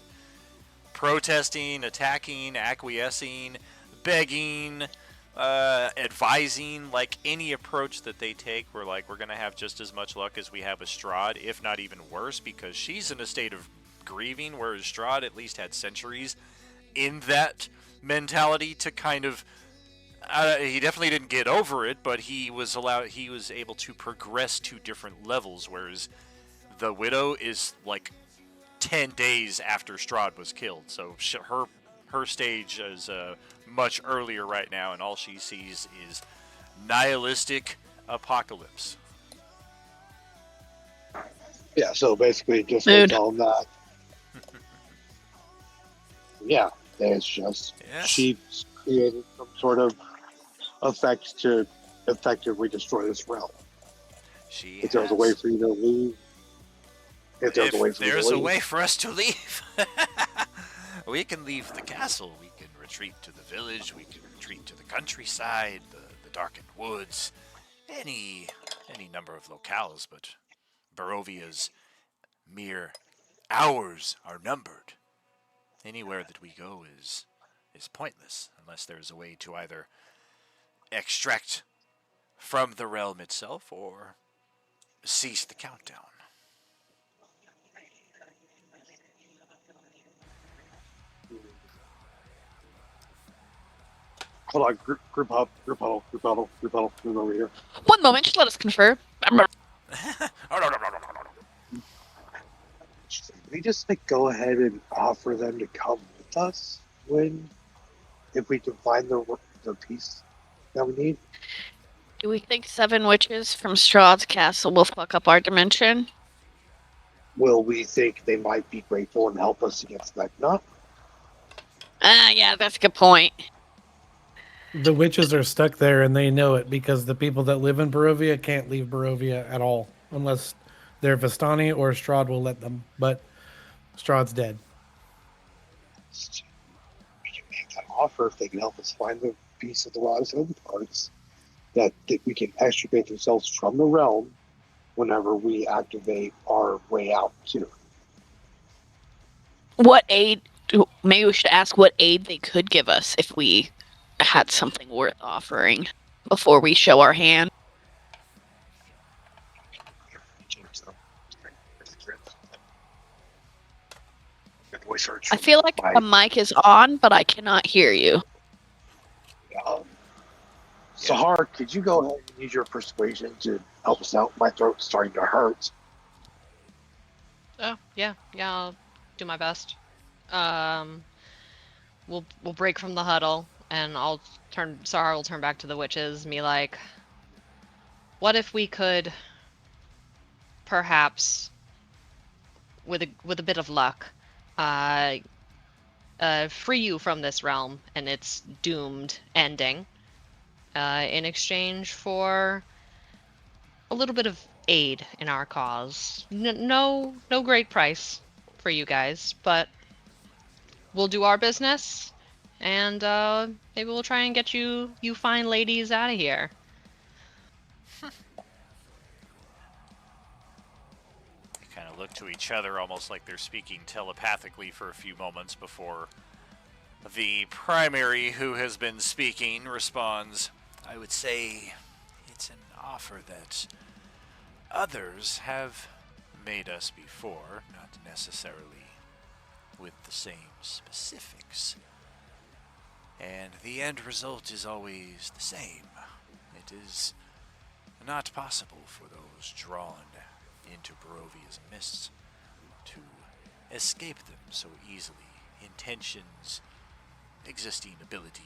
protesting, attacking, acquiescing, begging, advising, like any approach that they take, we're going to have just as much luck as we have with Strahd, if not even worse, because she's in a state of grieving, whereas Strahd at least had centuries in that mentality to kind of he definitely didn't get over it, but he was able to progress to different levels, whereas the Widow is like 10 days after Strahd was killed, so her stage is much earlier right now, and all she sees is nihilistic apocalypse. Yeah, so basically just Mood. on that. Yeah, it's just she's created some sort of effect to effectively destroy this realm. If there's a way for you to leave, if there's a way for you to leave. There's a way for us to leave. We can leave the castle, we can retreat to the village, we can retreat to the countryside, the darkened woods, any number of locales, but Barovia's mere hours are numbered. Anywhere that we go is pointless unless there's a way to either extract from the realm itself or cease the countdown. Hold on, group over here. One moment, just let us confer. Should we just go ahead and offer them to come with us if we can find the piece that we need? Do we think 7 witches from Strahd's castle will fuck up our dimension? Will we think they might be grateful and help us against Vecna? Yeah, that's a good point. The witches are stuck there, and they know it because the people that live in Barovia can't leave Barovia at all unless they're Vistani or Strahd will let them. But Strahd's dead. We can make that offer if they can help us find the piece of the Rise hidden parts that we can extricate themselves from the realm whenever we activate our way out too. What aid? Maybe we should ask what aid they could give us if we had something worth offering before we show our hand. I feel like the mic is on, but I cannot hear you. Sahar, could you go ahead and use your persuasion to help us out? My throat's starting to hurt. Oh, yeah, I'll do my best. We'll break from the huddle, and Sahar will turn back to the witches and be like, what if we could, perhaps, with a bit of luck, free you from this realm and its doomed ending, in exchange for a little bit of aid in our cause. No great price for you guys, but we'll do our business, and maybe we'll try and get you fine ladies out of here. They kind of look to each other almost like they're speaking telepathically for a few moments before the primary who has been speaking responds, I would say it's an offer that others have made us before, not necessarily with the same specifics. And the end result is always the same. It is not possible for those drawn into Barovia's mists to escape them so easily. Intentions, existing abilities,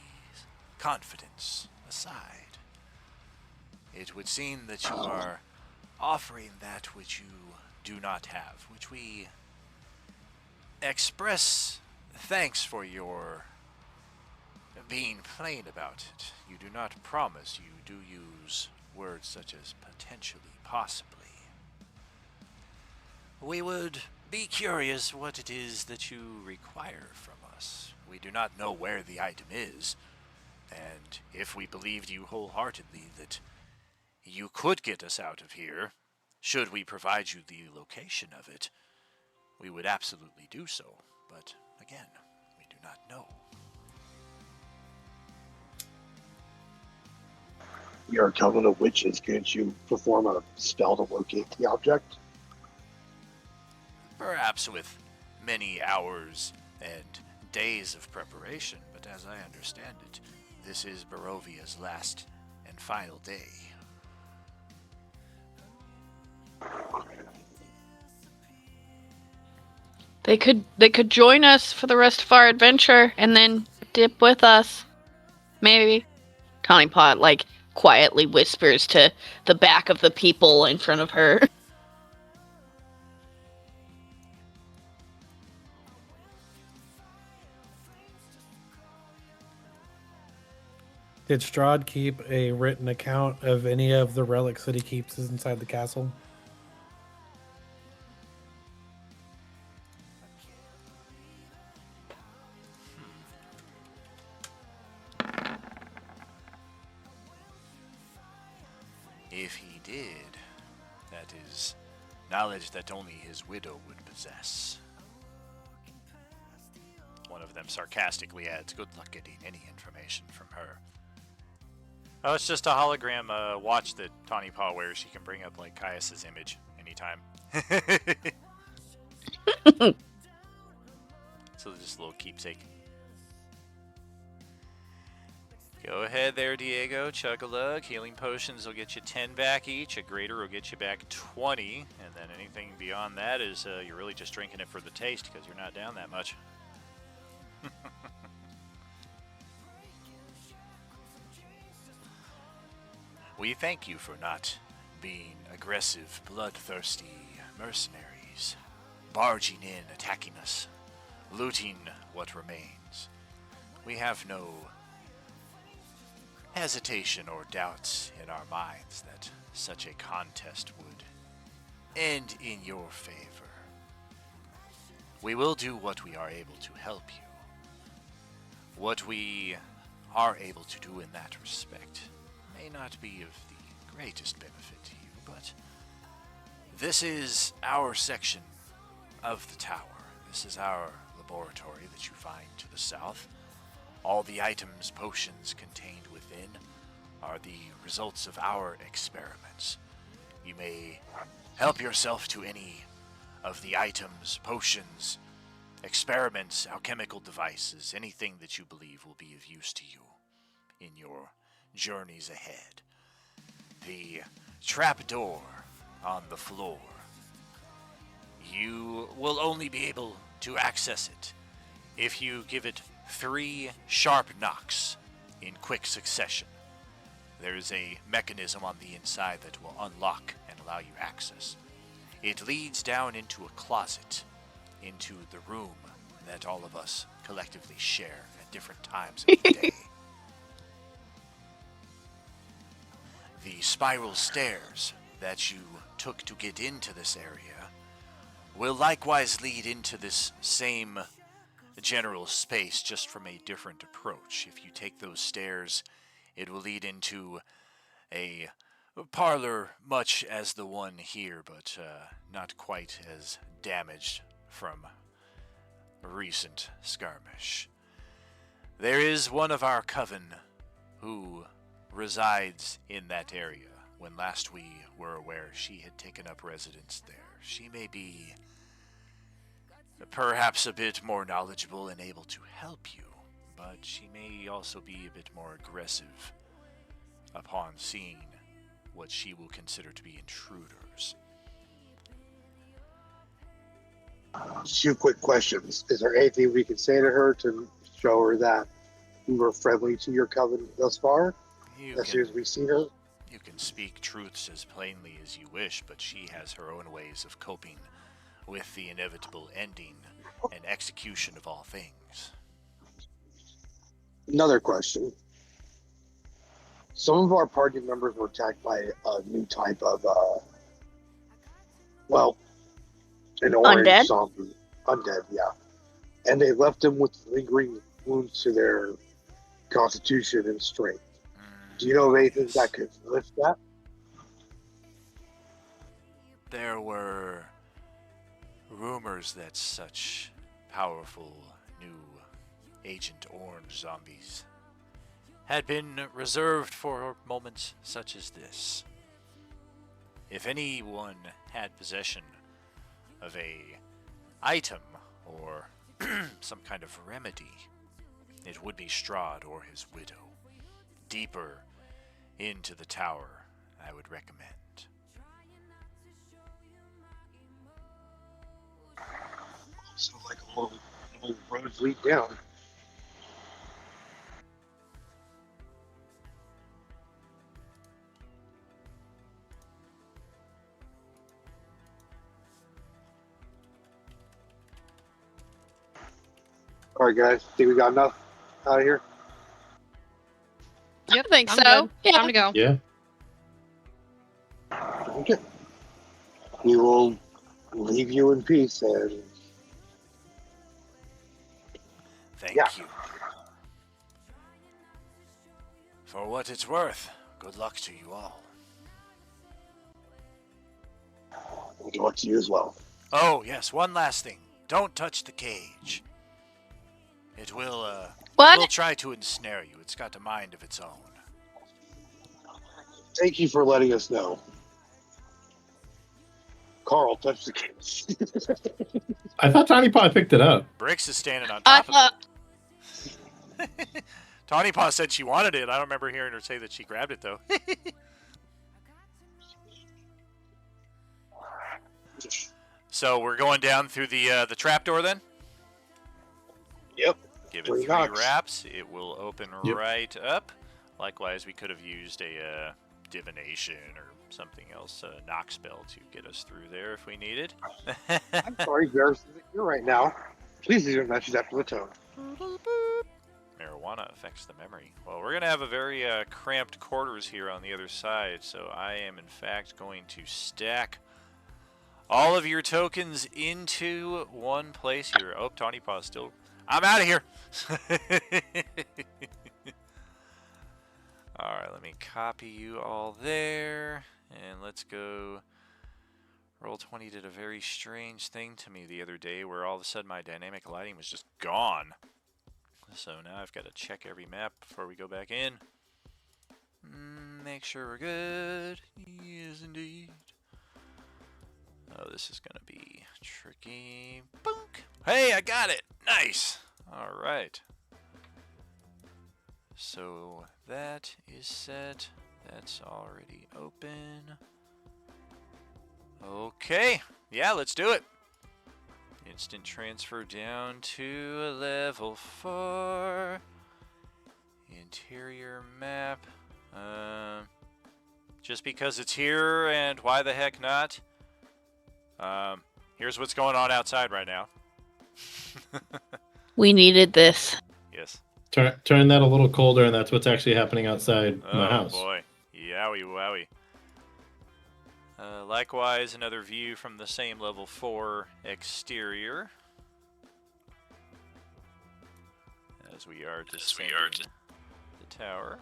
confidence aside. It would seem that you are offering that which you do not have, which we express thanks for your being plain about it. You do not promise, you do use words such as potentially, possibly. We would be curious what it is that you require from us. us. We do not know where the item is, and if we believed you wholeheartedly that you could get us out of here, should we provide you the location of it, we would absolutely do so. But again, we do not know. You're a coven of witches. Can't you perform a spell to locate the object? Perhaps with many hours and days of preparation, but as I understand it, this is Barovia's last and final day. They could join us for the rest of our adventure and then dip with us. Maybe. Tawny Pot like quietly whispers to the back of the people in front of her. Did Strahd keep a written account of any of the relics that he keeps inside the castle? If he did, that is knowledge that only his widow would possess. One of them sarcastically adds, good luck getting any information from her. Oh, it's just a hologram watch that Tawny Paw wears. She can bring up, like, Caius's image anytime. So just a little keepsake. Go ahead there, Diego. Chug-a-lug. Healing potions will get you 10 back each. A greater will get you back 20. And then anything beyond that is you're really just drinking it for the taste because you're not down that much. We thank you for not being aggressive, bloodthirsty mercenaries, barging in, attacking us, looting what remains. We have no hesitation or doubts in our minds that such a contest would end in your favor. We will do what we are able to help you. What we are able to do in that respect may not be of the greatest benefit to you, but this is our section of the tower. This is our laboratory that you find to the south. All the items, potions contained within are the results of our experiments. You may help yourself to any of the items, potions, experiments, alchemical devices, anything that you believe will be of use to you in your journeys ahead. The trapdoor on the floor. You will only be able to access it if you give it 3 sharp knocks in quick succession. There is a mechanism on the inside that will unlock and allow you access. It leads down into a closet, into the room that all of us collectively share at different times of the day. The spiral stairs that you took to get into this area will likewise lead into this same general space, just from a different approach. If you take those stairs, it will lead into a parlor much as the one here, but not quite as damaged from a recent skirmish. There is one of our coven who resides in that area. When last we were aware, she had taken up residence there. She may be perhaps a bit more knowledgeable and able to help you, but she may also be a bit more aggressive upon seeing what she will consider to be intruders. A few quick questions. Is there anything we can say to her to show her that we were friendly to your coven thus far? As soon as we see her? You can speak truths as plainly as you wish, but she has her own ways of coping with the inevitable ending and execution of all things. Another question. Some of our party members were attacked by a new type of, an orange Undead? zombie. Undead, yeah. and they left them with lingering wounds to their constitution and strength. Do you know of anything that could lift that? There were rumors that such powerful new Agent Orange zombies had been reserved for moments such as this. If anyone had possession of a item or some kind of remedy, it would be Strahd or his widow. Deeper into the tower, I would recommend. So like a little roads lead down. All right, guys. Think we got enough out of here? Yep, I think I'm so. good. Yeah. Time to go. Yeah. Okay. We will leave you in peace, and Thank yeah. you. For what it's worth, good luck to you all. Good luck to you as well. Oh, yes, one last thing. Don't touch the cage. It will, What? It will try to ensnare you. It's got a mind of its own. Thank you for letting us know. Carl, touch the cage. I thought Tiny Paw picked it up. Brix is standing on I top of thought. it. Tawny Paw said she wanted it. I don't remember hearing her say that she grabbed it, though. So we're going down through the trapdoor then? Yep. Give it 3 3 knocks. raps. It will open Yep. right up. Likewise, we could have used a divination or something else, a knock spell to get us through there if we needed. I'm sorry, Bears isn't here right now. Please leave your message after the tone. Marijuana affects the memory. Well, we're going to have a very cramped quarters here on the other side, so I am in fact going to stack all of your tokens into one place here. Oh, Tawny Paw still... I'm out of here! Alright, let me copy you all there, and let's go... Roll20 did a very strange thing to me the other day where all of a sudden my dynamic lighting was just gone. So now I've got to check every map before we go back in. Make sure we're good. Yes, indeed. Oh, this is going to be tricky. Boink! Hey, I got it! Nice! Alright. So that is set. That's already open. Okay. Yeah, let's do it. Instant transfer down to level 4. Interior map. Just because it's here, and why the heck not? Here's what's going on outside right now. We needed this. Yes. Turn that a little colder, and that's what's actually happening outside my house. Oh boy. Yowie wowie. Likewise, another view from the same level 4 exterior. As we are descending the tower.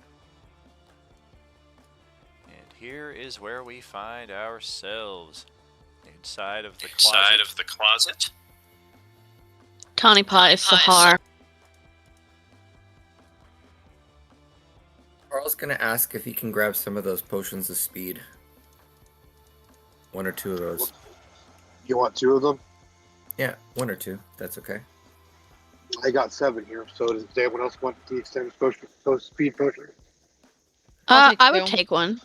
And here is where we find ourselves. Inside of the closet. Tawny Paw is Sahar. Carl's gonna ask if he can grab some of those potions of speed. 1 or 2 of those. You want 2 of them? Yeah, 1 or 2. That's okay. I got 7 here, so does anyone else want the extended potion, speed potion? I would take one.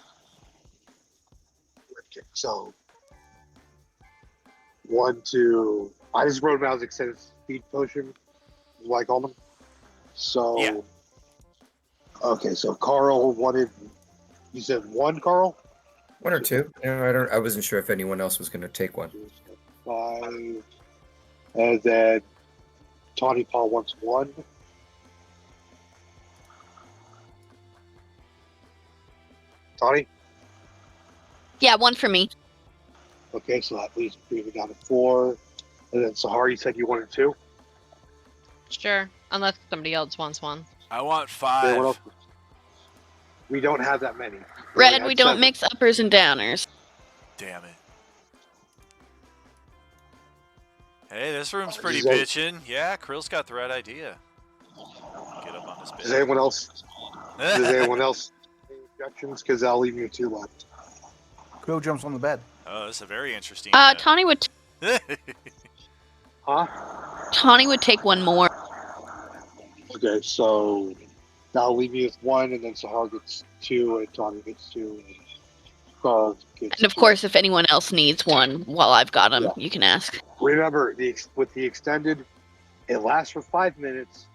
Okay, so 1, 2. I just wrote down as extended speed potion, like all them. So Yeah. Okay, so Carl wanted. You said 1, Carl? 1 or 2. Yeah, I wasn't sure if anyone else was gonna take one. 5, and then Tawny Paw wants 1. Tawny? Yeah, one for me. Okay, so that leaves bring it down to 4. And then Sahar, you said you wanted 2? Sure, unless somebody else wants one. I want Okay, 5. what else? We don't have that many. Red, we don't mix uppers and downers. Damn it. Hey, this room's pretty Does any- bitchin'. Yeah, Krill's got the right idea. Get up on this Does bed. anyone else? Does anyone else? Any objections? Because I'll leave you 2 left. Quill jumps on the bed. Oh, this is a very interesting. Tawny would Huh? Tawny would take one more. Okay, so I'll leave you with 1, and then Sahar gets 2, and Tawny gets 2, and Carl gets And of 2. course, if anyone else needs one while I've got them, Yeah. you can ask. Remember, with the extended, it lasts for 5 minutes,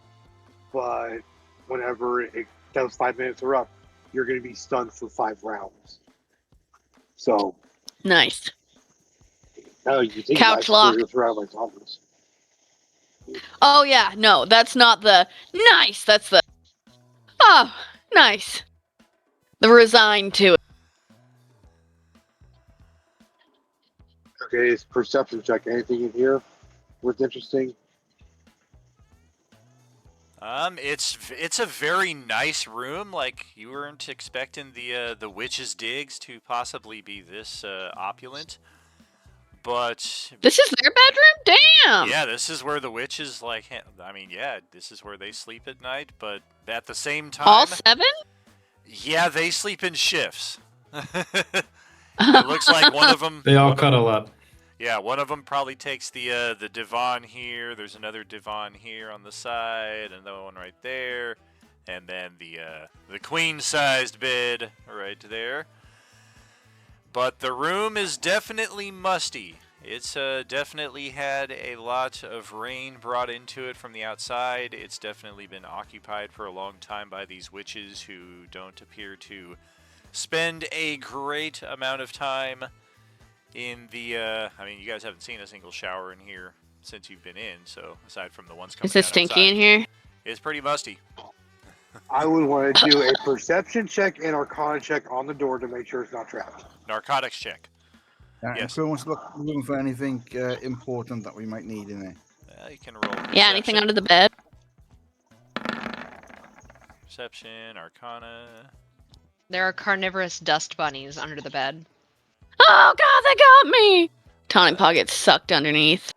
but whenever those 5 minutes are up, you're going to be stunned for 5 rounds. So, Nice. you think Couch lock. throughout my toddlers. Oh yeah, no, that's not the nice. That's the oh nice. The resigned to it. Okay, it's perception check. Anything in here worth interesting? It's a very nice room. Like, you weren't expecting the witch's digs to possibly be this opulent, but This is their bedroom. Damn. yeah, this is where the witches this is where they sleep at night. But at the same time, All 7? yeah, they sleep in shifts. It looks like one of them. They all cuddle up. Yeah, one of them probably takes the divan here. There's another divan here on the side, another one right there, and then the queen-sized bed right there. But the room is definitely musty. It's definitely had a lot of rain brought into it from the outside. It's definitely been occupied for a long time by these witches who don't appear to spend a great amount of time in the, you guys haven't seen a single shower in here since you've been in, so aside from the ones coming Is it stinky in here? it's pretty musty. I would want to do a perception check and arcana check on the door to make sure it's not trapped. Narcotics check. Yes. Quill wants to looking for anything important that we might need in there. You can roll perception. Yeah, anything under the bed? Perception, arcana. There are carnivorous dust bunnies under the bed. Oh god, they got me! Tawny Paw gets sucked underneath.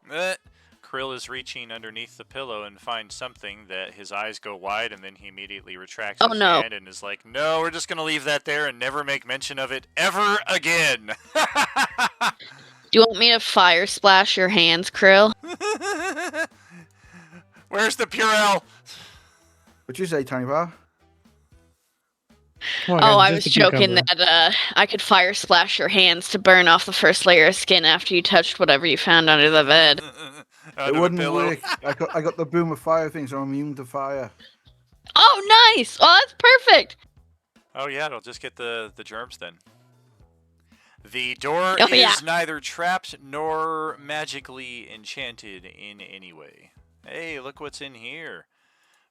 Krill is reaching underneath the pillow and finds something that his eyes go wide, and then he immediately retracts his hand and is like, no, we're just going to leave that there and never make mention of it ever again. Do you want me to fire splash your hands, Krill? Where's the Purell? What'd you say, Tiny Bar? I was joking that I could fire splash your hands to burn off the first layer of skin after you touched whatever you found under the bed. It wouldn't work. I got the boom of fire thing, so I'm immune to fire. Oh, nice! Oh, that's perfect! Oh, yeah, it'll just get the germs then. The door is neither trapped nor magically enchanted in any way. Hey, look what's in here.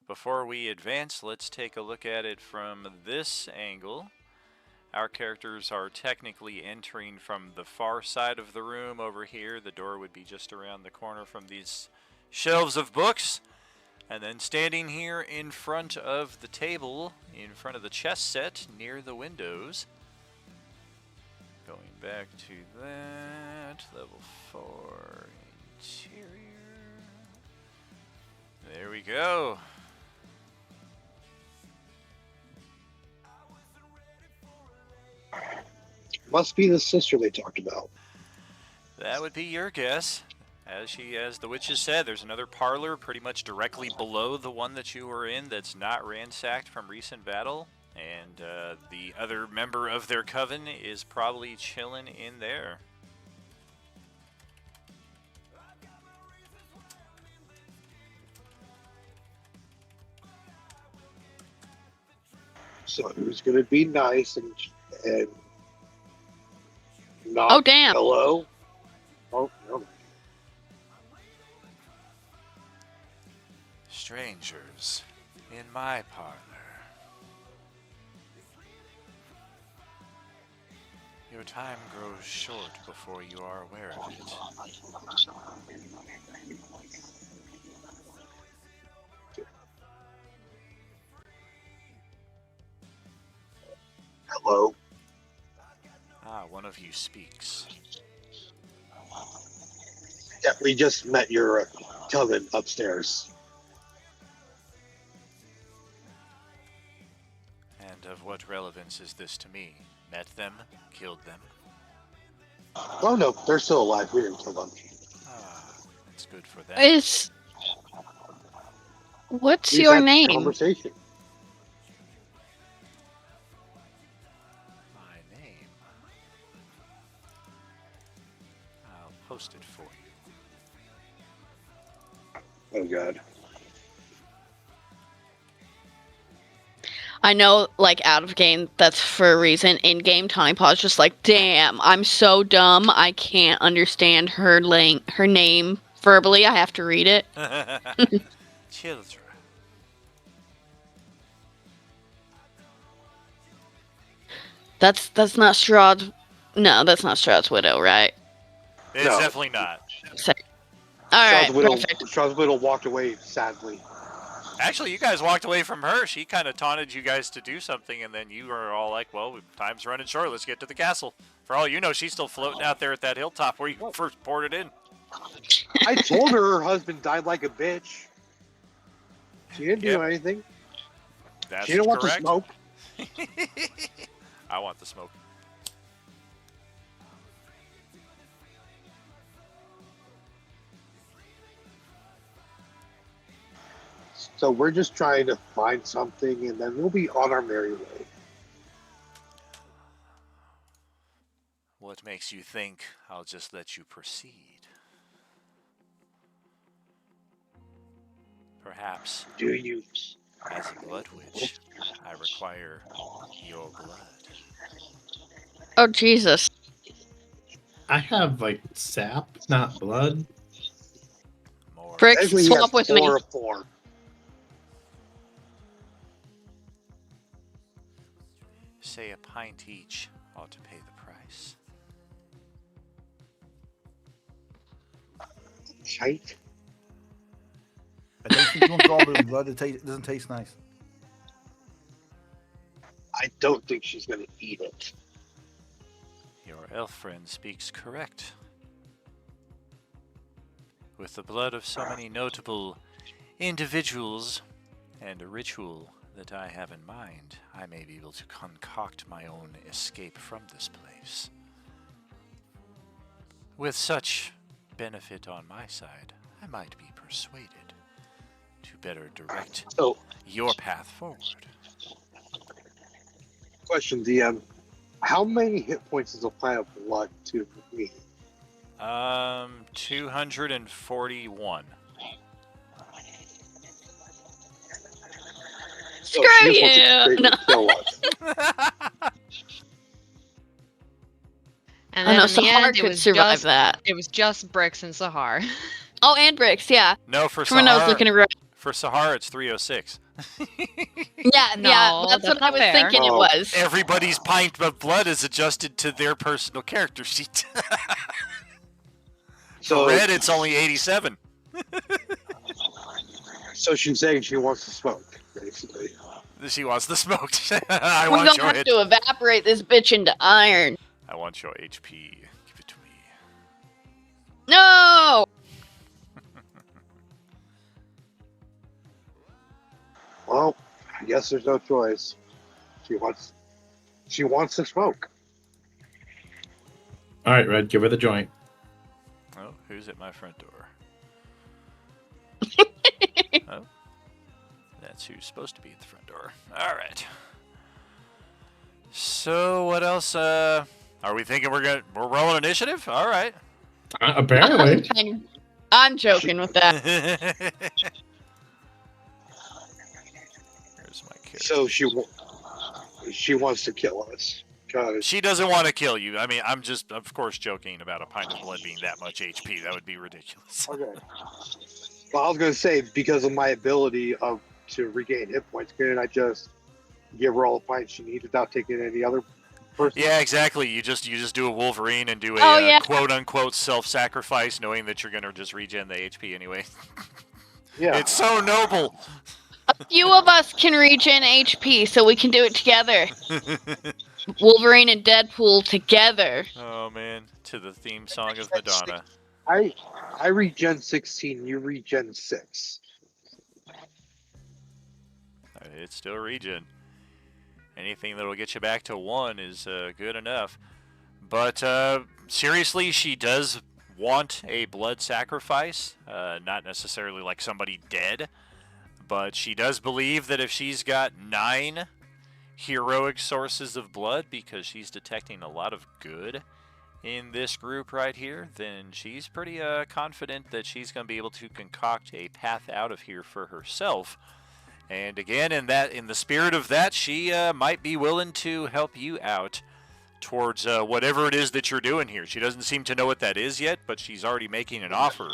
Before we advance, let's take a look at it from this angle. Our characters are technically entering from the far side of the room over here. The door would be just around the corner from these shelves of books. And then standing here in front of the table, in front of the chess set, near the windows. Going back to that, level 4, interior. There we go. Must be the sister they talked about. That would be your guess. As the witches said, there's another parlor pretty much directly below the one that you were in that's not ransacked from recent battle. And the other member of their coven is probably chilling in there. So who's going to be nice and not hello? Oh, no. Strangers in my parlor. Your time grows short before you are aware of it. Hello? Ah, one of you speaks. Yeah, we just met your cousin upstairs. And of what relevance is this to me? Met them? Killed them? Oh no, they're still alive. We didn't kill them. Ah, it's good for them. What's We your had name? Conversation. My name. I'll post it for you. Oh god. I know, like, out of game, that's for a reason. In game, Tawny Paw's just like, damn, I'm so dumb, I can't understand her name verbally. I have to read it. Children. That's not Strahd's. No, that's not Strahd's widow, right? It's No. definitely not. All right, Strahd's widow walked away sadly. Actually, you guys walked away from her. She kind of taunted you guys to do something, and then you were all like, well, time's running short. Let's get to the castle. For all you know, she's still floating out there at that hilltop where you first poured it in. I told her husband died like a bitch. She didn't do anything. That's She didn't want correct. the smoke. I want the smoke. So we're just trying to find something, and then we'll be on our merry way. What makes you think I'll just let you proceed? Perhaps. Do you? As a blood witch, I require your blood. Oh, Jesus. I have, like, sap, not blood. More. Bricks, Actually, he swap has with me. 4 of 4. Say a pint each ought to pay the price. Shite. I don't think once all the blood, it doesn't taste nice. I don't think she's going to eat it. Your elf friend speaks correct. With the blood of so many notable individuals and a ritual that I have in mind, I may be able to concoct my own escape from this place. With such benefit on my side, I might be persuaded to better direct your path forward. Question, DM. How many hit points is a plant of blood to me? 241. Screw she just you! wants to kill us. And Oh, then no, in the Sahar end, could survive that. It was just Bricks and Sahar. Oh, and Bricks, yeah. No, for From when I was Sahar, looking around. for Sahar, it's 306. Yeah, No, yeah, that's that's what I not was fair. thinking it was. Everybody's pint of blood is adjusted to their personal character sheet. So For red, it's only 87. So she's saying she wants to smoke, basically. She wants the smoke. I We're want gonna your have hit. to evaporate this bitch into iron. I want your HP. Give it to me. No! Well, I guess there's no choice. She wants to smoke. All right, Red, give her the joint. Oh, who's at my front door? Oh, that's who's supposed to be at the front door. All right. So what else? Are we thinking we're rolling initiative? All right. Apparently. I'm joking with that. Here's my character. So she wants to kill us. She doesn't want to kill you. I mean, I'm just, of course, joking about a pint of blood being that much HP. That would be ridiculous. Okay. Well, I was gonna say because of my ability to regain hit points, couldn't I just give her all the pints she needs without taking any other person? Yeah, exactly. You just do a Wolverine and do a quote unquote self-sacrifice, knowing that you're gonna just regen the HP anyway. Yeah. It's so noble. A few of us can regen HP, so we can do it together. Wolverine and Deadpool together. Oh man, to the theme song of Madonna. I regen 16. You regen 6. It's still regen. Anything that'll get you back to 1 is good enough. But seriously, she does want a blood sacrifice. Not necessarily like somebody dead, but she does believe that if she's got 9 heroic sources of blood, because she's detecting a lot of good in this group right here, then she's pretty confident that she's going to be able to concoct a path out of here for herself. And again, in the spirit of that, she might be willing to help you out towards whatever it is that you're doing here. She doesn't seem to know what that is yet, but she's already making an offer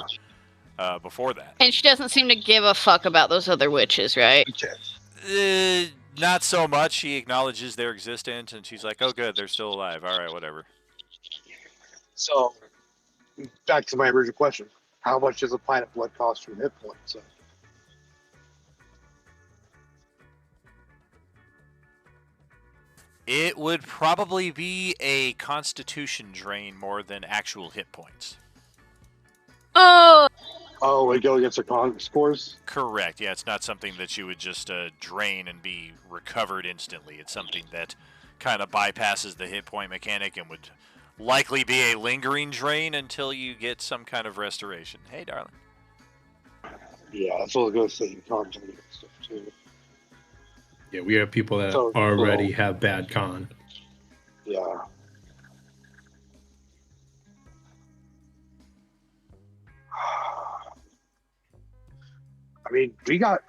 before that. And she doesn't seem to give a fuck about those other witches, right? Not so much. She acknowledges their existence, and she's like, oh, good, they're still alive. All right, whatever. So, back to my original question. How much does a pint of blood cost from hit points? So, It would probably be a constitution drain more than actual hit points. Oh! Oh, we go against our con scores? Correct. Yeah, it's not something that you would just drain and be recovered instantly. It's something that kind of bypasses the hit point mechanic and would likely be a lingering drain until you get some kind of restoration. Hey, darling. Yeah, that's what I was going to say. Cons and stuff too. Yeah, we have people that So, already have bad con. Yeah. I mean, we got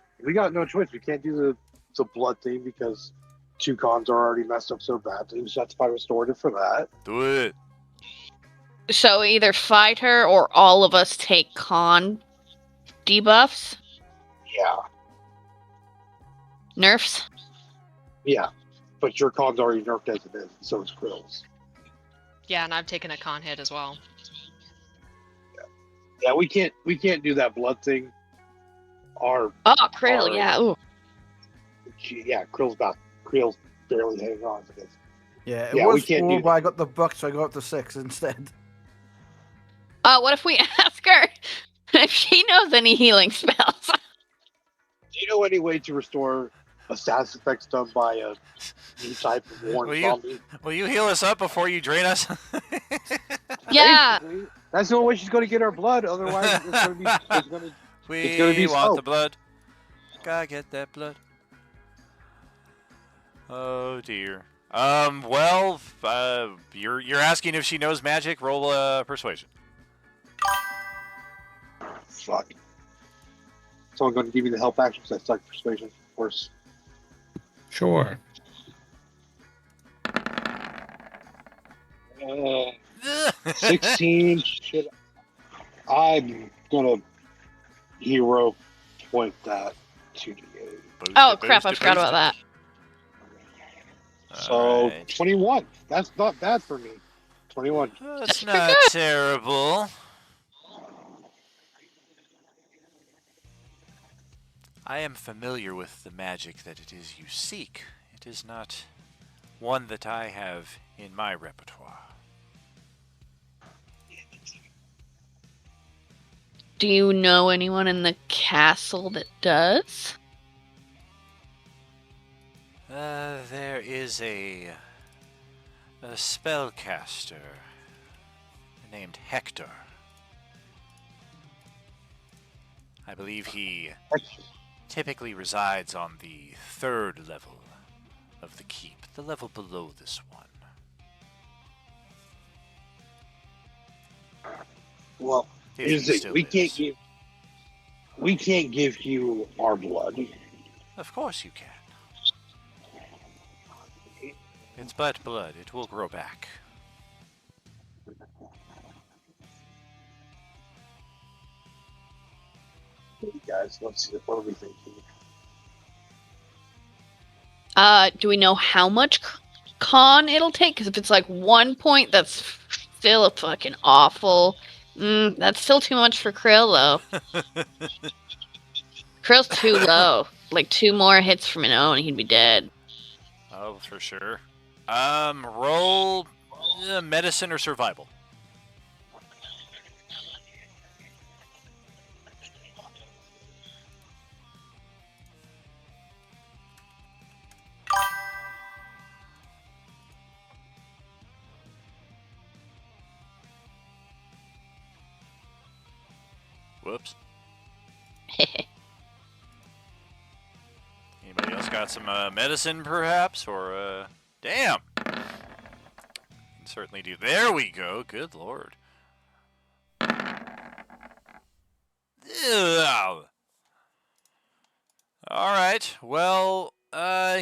no choice. We can't do the blood thing because 2 cons are already messed up so badly. We just have to find restorative for that. Do it. So either fight her or all of us take con debuffs? Yeah. Nerfs? Yeah. But your con's already nerfed as it is, and so is Krill's. Yeah, and I've taken a con hit as well. Yeah, we can't do that blood thing. Oh, Krill, yeah. Ooh. Yeah, Krill's barely hanging on to this. Yeah, it Yeah, was we can't 4, do but I got the buck, so I got up to 6 instead. What if we ask her if she knows any healing spells? Do you know any way to restore a status effects done by a new type of worn zombie? Will you heal us up before you drain us? Yeah. Basically, that's the only way she's going to get our blood. Otherwise, it's going to be We want slow. the blood. Gotta get that blood. Oh dear. Well, you're asking if she knows magic. Roll persuasion. Fuck. Someone going to give me the help action because I suck persuasion, of course. Sure. 16. Shit. I'm gonna hero point that 2d8. Oh crap! I forgot about that. So 21. That's not bad for me. 21. That's not terrible. I am familiar with the magic that it is you seek. It is not one that I have in my repertoire. Do you know anyone in the castle that does? There is a spellcaster named Hector. I believe he typically resides on the 3rd level of the keep, the level below this one. Well, If he still we lives. can't give you our blood. Of course you can. It's but blood. It will grow back. Hey guys, let's see what are we thinking. Do we know how much con it'll take? Because if it's like 1 point, that's still a fucking awful. That's still too much for Krill, though. Krill's too low. Like 2 more hits from an O and he'd be dead. Oh, for sure. Roll medicine or survival. Whoops. Anybody else got some medicine, perhaps? Or, damn! Can certainly do. There we go. Good lord. Ugh. All right. Well,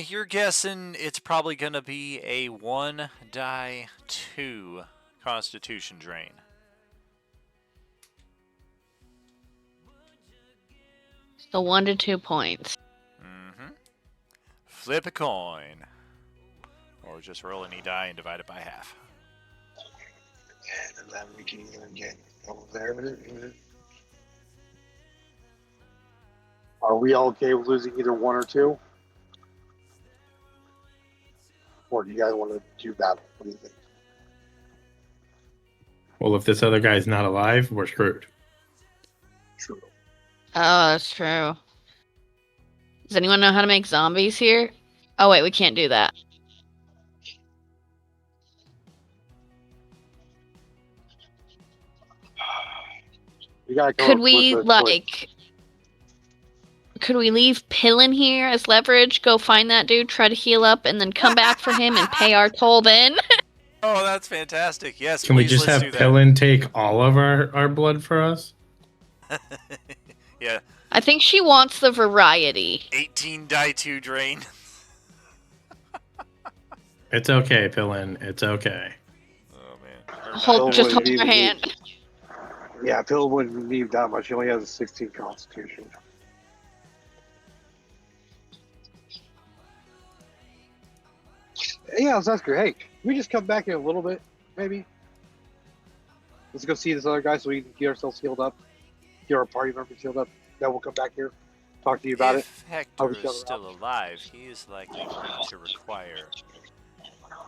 you're guessing it's probably going to be a 1 die 2 Constitution drain. So 1 to 2 points. Mm-hmm. Flip a coin. Or just roll any die and divide it by half. And then we can either get over there. Are we all okay with losing either 1 or 2? Or do you guys want to do battle? What do you think? Well, if this other guy's not alive, we're screwed. True. Oh, that's true. Does anyone know how to make zombies here? Oh, wait, we can't do that. We gotta come Could up we, with a choice. could we leave Pillin here as leverage, go find that dude, try to heal up, and then come back for him and pay our toll then? Oh, that's fantastic. Yes, Can we please, just let's have do Pillin take all of our blood for us? that. Yeah. I think she wants the variety. 18 die 2 drain. It's okay, Pillin. It's okay. Oh, man. Hold wouldn't her even hand. need- Yeah, Pill wouldn't need that much. He only has a 16 Constitution. Yeah, let's ask her. Hey, can we just come back in a little bit, maybe? Let's go see this other guy so we can get ourselves healed up, get our party members healed up. Then we'll come back here, talk to you about If it. Hector is still alive, he is likely going to require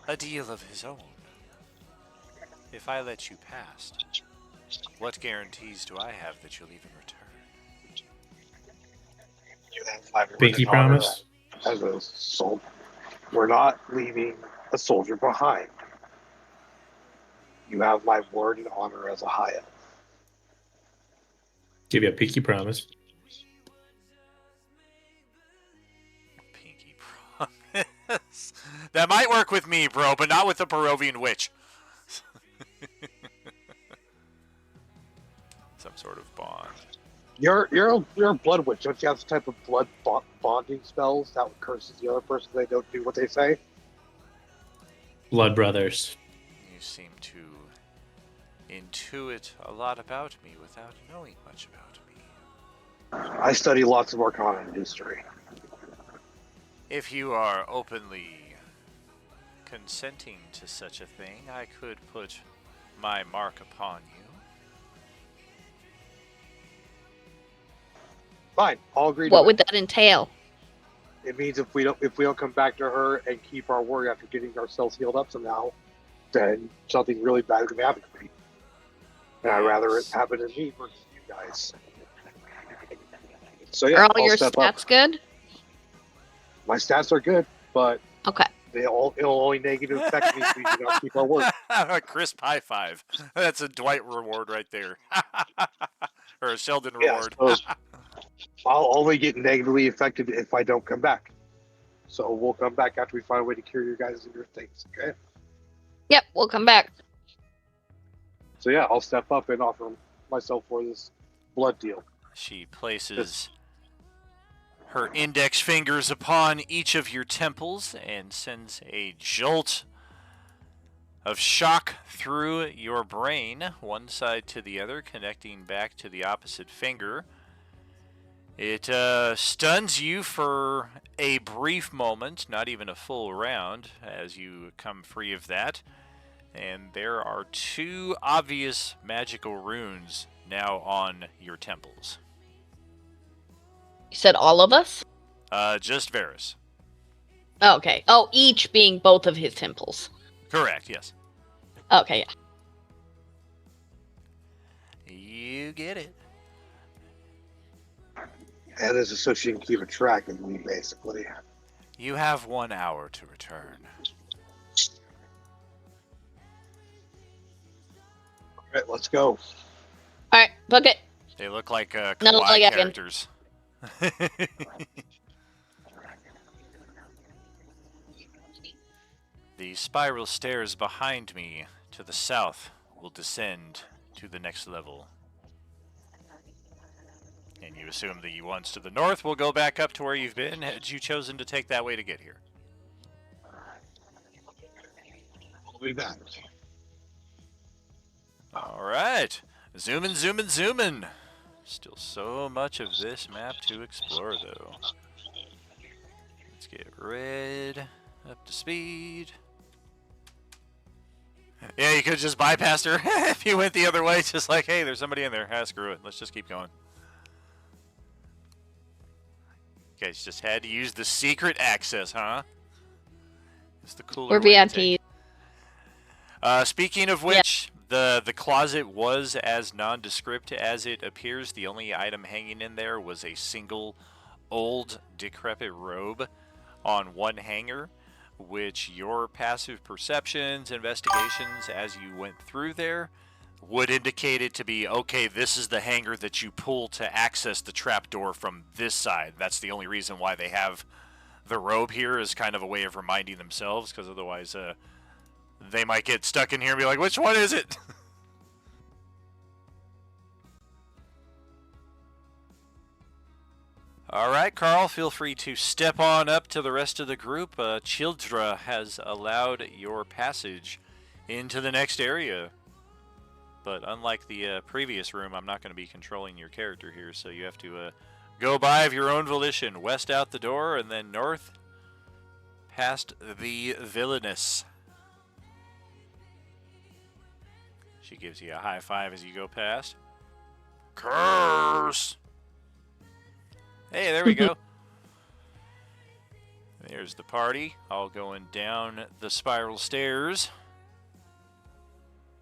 a deal of his own. If I let you past, what guarantees do I have that you'll even return? You have my Pinky written honor promise? as a soul. We're not leaving a soldier behind. You have my word and honor as a high elf. Give you a pinky promise. Pinky promise. That might work with me, bro, but not with the Barovian witch. Some sort of bond. You're a blood witch. Don't you have some type of blood bonding spells that curses the other person? They don't do what they say. Blood brothers. You seem to intuit a lot about me without knowing much about me. I study lots of arcana and history. If you are openly consenting to such a thing, I could put my mark upon you. Fine, I'll agree. What would that entail? It means if we don't come back to her and keep our word after getting ourselves healed up somehow, then something really bad is gonna happen to me. And I'd rather it happen to me versus you guys. So yeah, Are all I'll your step stats up. good? My stats are good, but Okay. it'll only negative affect me if we do not keep our word. A crisp high five. That's a Dwight reward right there. Or a Sheldon Yeah, I reward. suppose. I'll only get negatively affected if I don't come back. So we'll come back after we find a way to cure your guys and your things, okay? Yep, we'll come back. So yeah, I'll step up and offer myself for this blood deal. She places her index fingers upon each of your temples and sends a jolt of shock through your brain, one side to the other, connecting back to the opposite finger. It stuns you for a brief moment, not even a full round, as you come free of that. And there are 2 obvious magical runes now on your temples. You said all of us? Just Varys. Okay. Oh, each being both of his temples. Correct, yes. Okay, yeah. You get it. And his associate can keep a track of me, basically. You have 1 hour to return. All right, let's go. Alright, book it. They look like No, kawaii like I can. characters. The spiral stairs behind me to the south will descend to the next level. And you assume the ones to the north will go back up to where you've been, had you chosen to take that way to get here. I'll be back. Alright. Zooming, zooming, zooming. Still so much of this map to explore, though. Let's get Red up to speed. Yeah, you could have just bypassed her if you went the other way, just like, hey, there's somebody in there. Ah, screw it. Let's just keep going. Okay, she just had to use the secret access, huh? It's the cooler We're way to VIP. take. Speaking of which, the closet was as nondescript as it appears. The only item hanging in there was a single old decrepit robe on one hanger, which your passive perceptions, investigations as you went through there would indicate it to be, okay, this is the hanger that you pull to access the trapdoor from this side. That's the only reason why they have the robe here, is kind of a way of reminding themselves, because otherwise they might get stuck in here and be like, which one is it? All right, Carl, feel free to step on up to the rest of the group. Childra has allowed your passage into the next area. But unlike the previous room, I'm not going to be controlling your character here, so you have to go by of your own volition. West out the door, and then north past the villainess. She gives you a high five as you go past. Curse! Hey, there we go. There's the party, all going down the spiral stairs.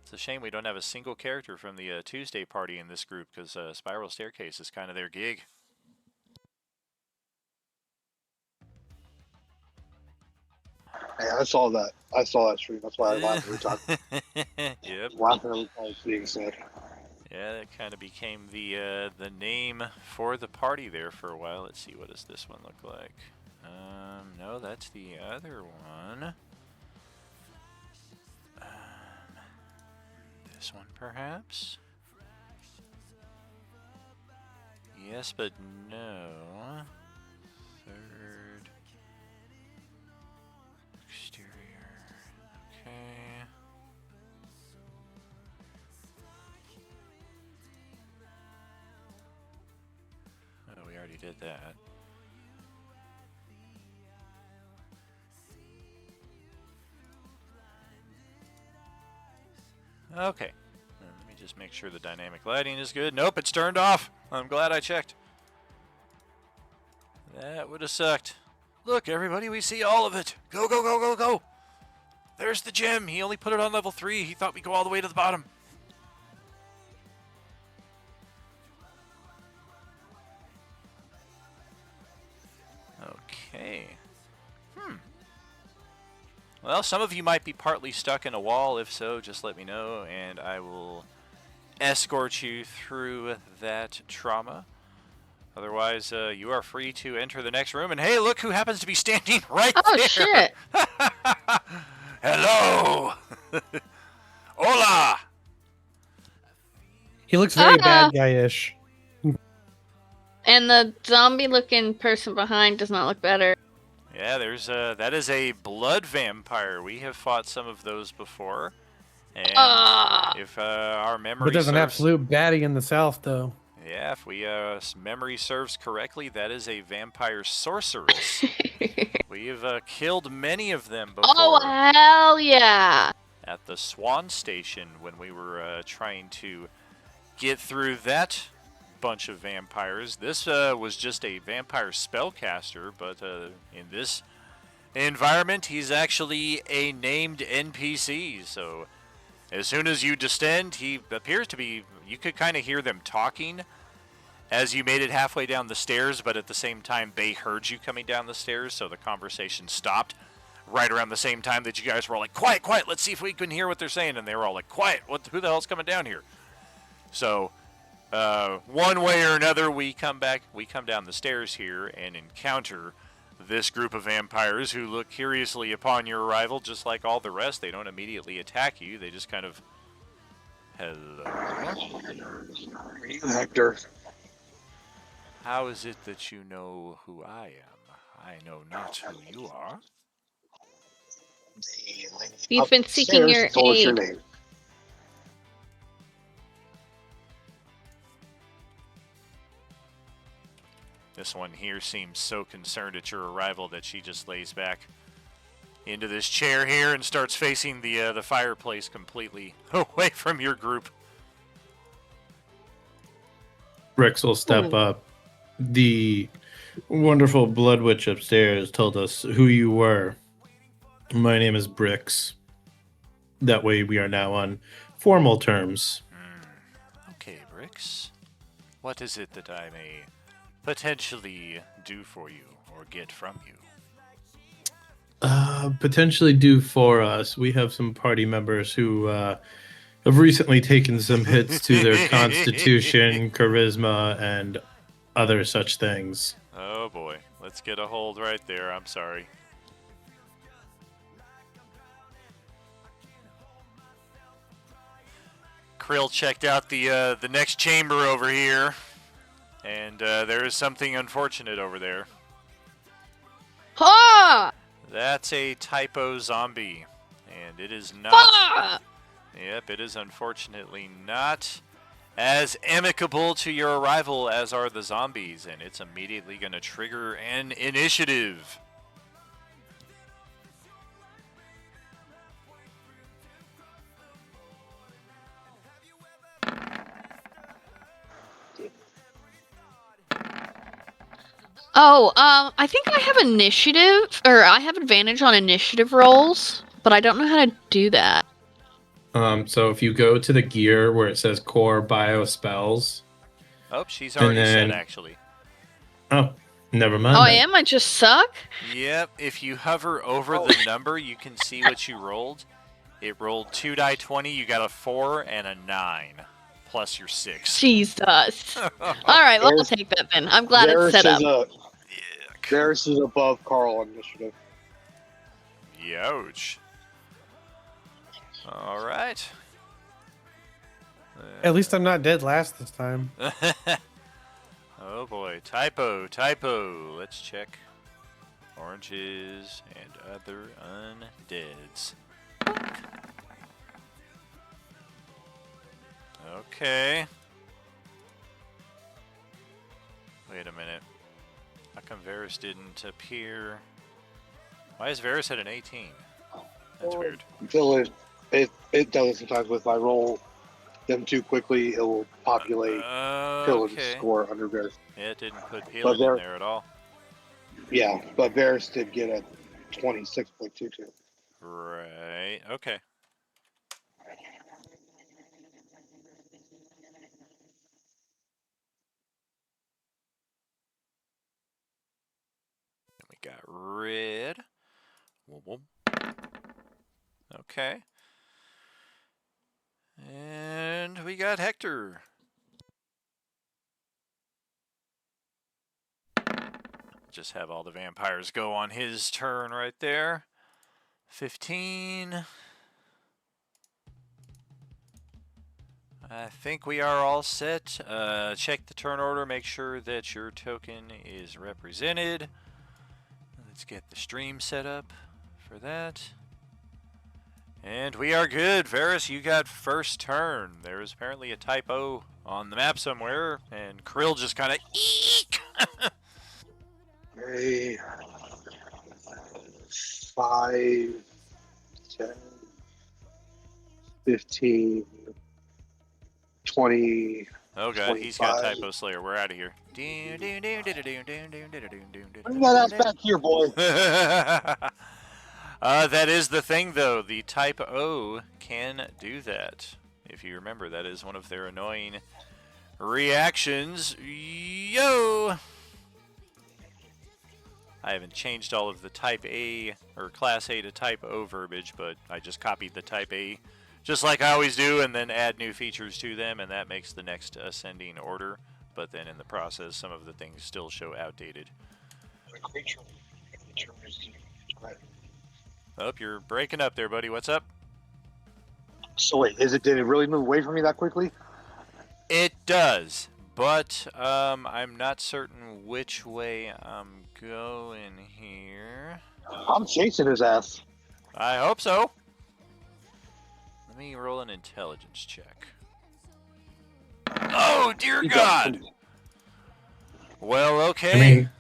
It's a shame we don't have a single character from the Tuesday party in this group, because Spiral Staircase is kind of their gig. Hey, I saw that. I saw that stream. That's why I laughed every time. Yep. Laughing every time it's being said. Yeah, that kind of became the name for the party there for a while. Let's see, what does this one look like? No, that's the other one. This one, perhaps? Yes, but no. Third. Exterior. Okay. Oh, we already did that. Okay. Let me just make sure the dynamic lighting is good. Nope, it's turned off. I'm glad I checked. That would have sucked. Look, everybody, we see all of it. Go, go, go, go, go. There's the gem. He only put it on level 3. He thought we'd go all the way to the bottom. Okay. Well, some of you might be partly stuck in a wall. If so, just let me know, and I will escort you through that trauma. Otherwise, you are free to enter the next room. And hey, look who happens to be standing right there. Oh, shit. Hello. Hola. He looks very bad guy-ish. And the zombie-looking person behind does not look better. Yeah, there's that is a blood vampire. We have fought some of those before. And if our memory But there's an serves, absolute baddie in the south, though. yeah, if we memory serves correctly, that is a vampire sorceress. We've killed many of them before. Oh, hell yeah. At the Swan Station when we were trying to get through that bunch of vampires. This was just a vampire spellcaster, but in environment, he's actually a named NPC. So as soon as you descend, he appears to be, you could kind of hear them talking as you made it halfway down the stairs, but at the same time, they heard you coming down the stairs, so the conversation stopped right around the same time that you guys were all like, quiet, quiet, let's see if we can hear what they're saying. And they were all like, quiet, who the hell's coming down here? So one way or another, we come down the stairs here and encounter this group of vampires who look curiously upon your arrival, just like all the rest. They don't immediately attack you. They just kind of, hello. Are you Hector? How is it that you know who I am? I know not who you are. We've been seeking your Told us your aid. name. This one here seems so concerned at your arrival that she just lays back into this chair here and starts facing the fireplace completely away from your group. Rex will step up. The wonderful Blood Witch upstairs told us who you were. My name is Brix. That way we are now on formal terms. Okay, Brix. What is it that I may potentially do for you or get from you? Potentially do for us. We have some party members who have recently taken some hits to their constitution, charisma, and other such things. Oh boy, let's get a hold right there. I'm sorry. Krill checked out the next chamber over here, and there is something unfortunate over there. Ha! That's a typo zombie, and it is not. Ha! Yep, it is unfortunately not as amicable to your arrival as are the zombies, and it's immediately going to trigger an initiative. Oh, I think I have initiative, or I have advantage on initiative rolls, but I don't know how to do that. So if you go to the gear where it says core bio spells. Oh, she's already set, actually. Oh, never mind. Oh, I then. am? I just suck? Yep, if you hover over the number, you can see what you rolled. It rolled 2 die 20, you got a 4 and a 9, plus your 6. Jesus. Alright, well, I'll take that then. I'm glad it's set up. Varys is above Carl on initiative. Youch. All right. At least I'm not dead last this time. Oh boy, typo. Let's check. Oranges and other undeads. Okay. Wait a minute. How come Varys didn't appear? Why is Varys at an 18? That's weird. Until it does it sometimes if I roll them too quickly, it will populate Pillar's score under Varys. Yeah, it didn't put Pillar in there at all. Yeah, but Varys did get a 26.22. Right, okay. We got red. Okay. And we got Hector. Just have all the vampires go on his turn right there. 15. I think we are all set. Check the turn order, make sure that your token is represented. Let's get the stream set up for that. And we are good. Varys, you got first turn. There is apparently a typo on the map somewhere, and Krill just kind of eek. 5, 10, 15, 20. Oh god, he's got 25. Typo Slayer. We're out of here. Bring that ass back here, boy. That is the thing, though. The Type O can do that. If you remember, that is one of their annoying reactions. Yo! I haven't changed all of the Type A or Class A to Type O verbiage, but I just copied the Type A just like I always do and then add new features to them, and that makes the next ascending order. But then in the process, some of the things still show outdated. Oh, you're breaking up there, buddy. What's up? So wait, did it really move away from me that quickly? It does, but I'm not certain which way I'm going here. I'm chasing his ass. I hope so. Let me roll an intelligence check. Oh, dear God! Well, okay. I mean,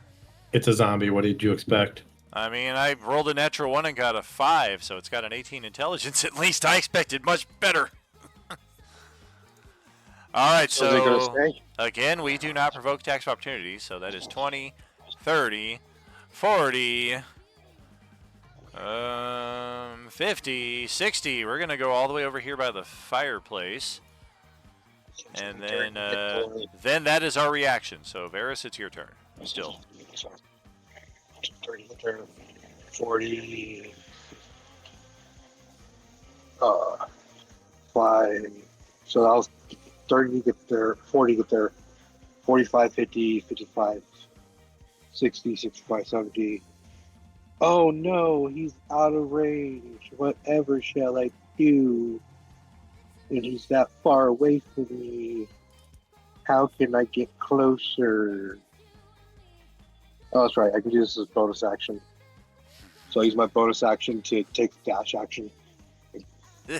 it's a zombie. What did you expect? I mean, I rolled a natural 1 and got a 5, so it's got an 18 intelligence at least. I expected much better. Alright, so again, we do not provoke tax opportunities, so that is 20, 30, 40, 50, 60. We're going to go all the way over here by the fireplace. And then that is our reaction. So, Varys, it's your turn. Still. 40. 5. So that was 30 get there, 40 get there, 45, 50, 55, 60, 65, 70. Oh no, he's out of range. Whatever shall I do? And he's that far away from me. How can I get closer? Oh, that's right. I can do this as a bonus action. So I use my bonus action to take the dash action and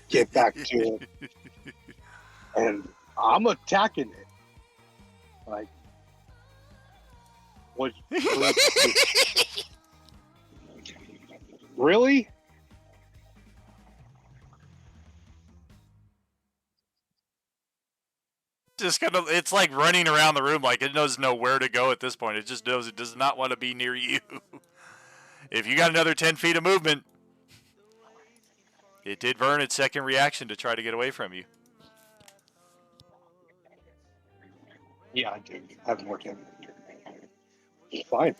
get back to it. And I'm attacking it. Like, what? Really? Just kind of, it's like running around the room like it doesn't know where to go at this point. It just knows it does not want to be near you. If you got another 10 feet of movement, it did burn its second reaction to try to get away from you. Yeah, I do. I have more time. It's fine.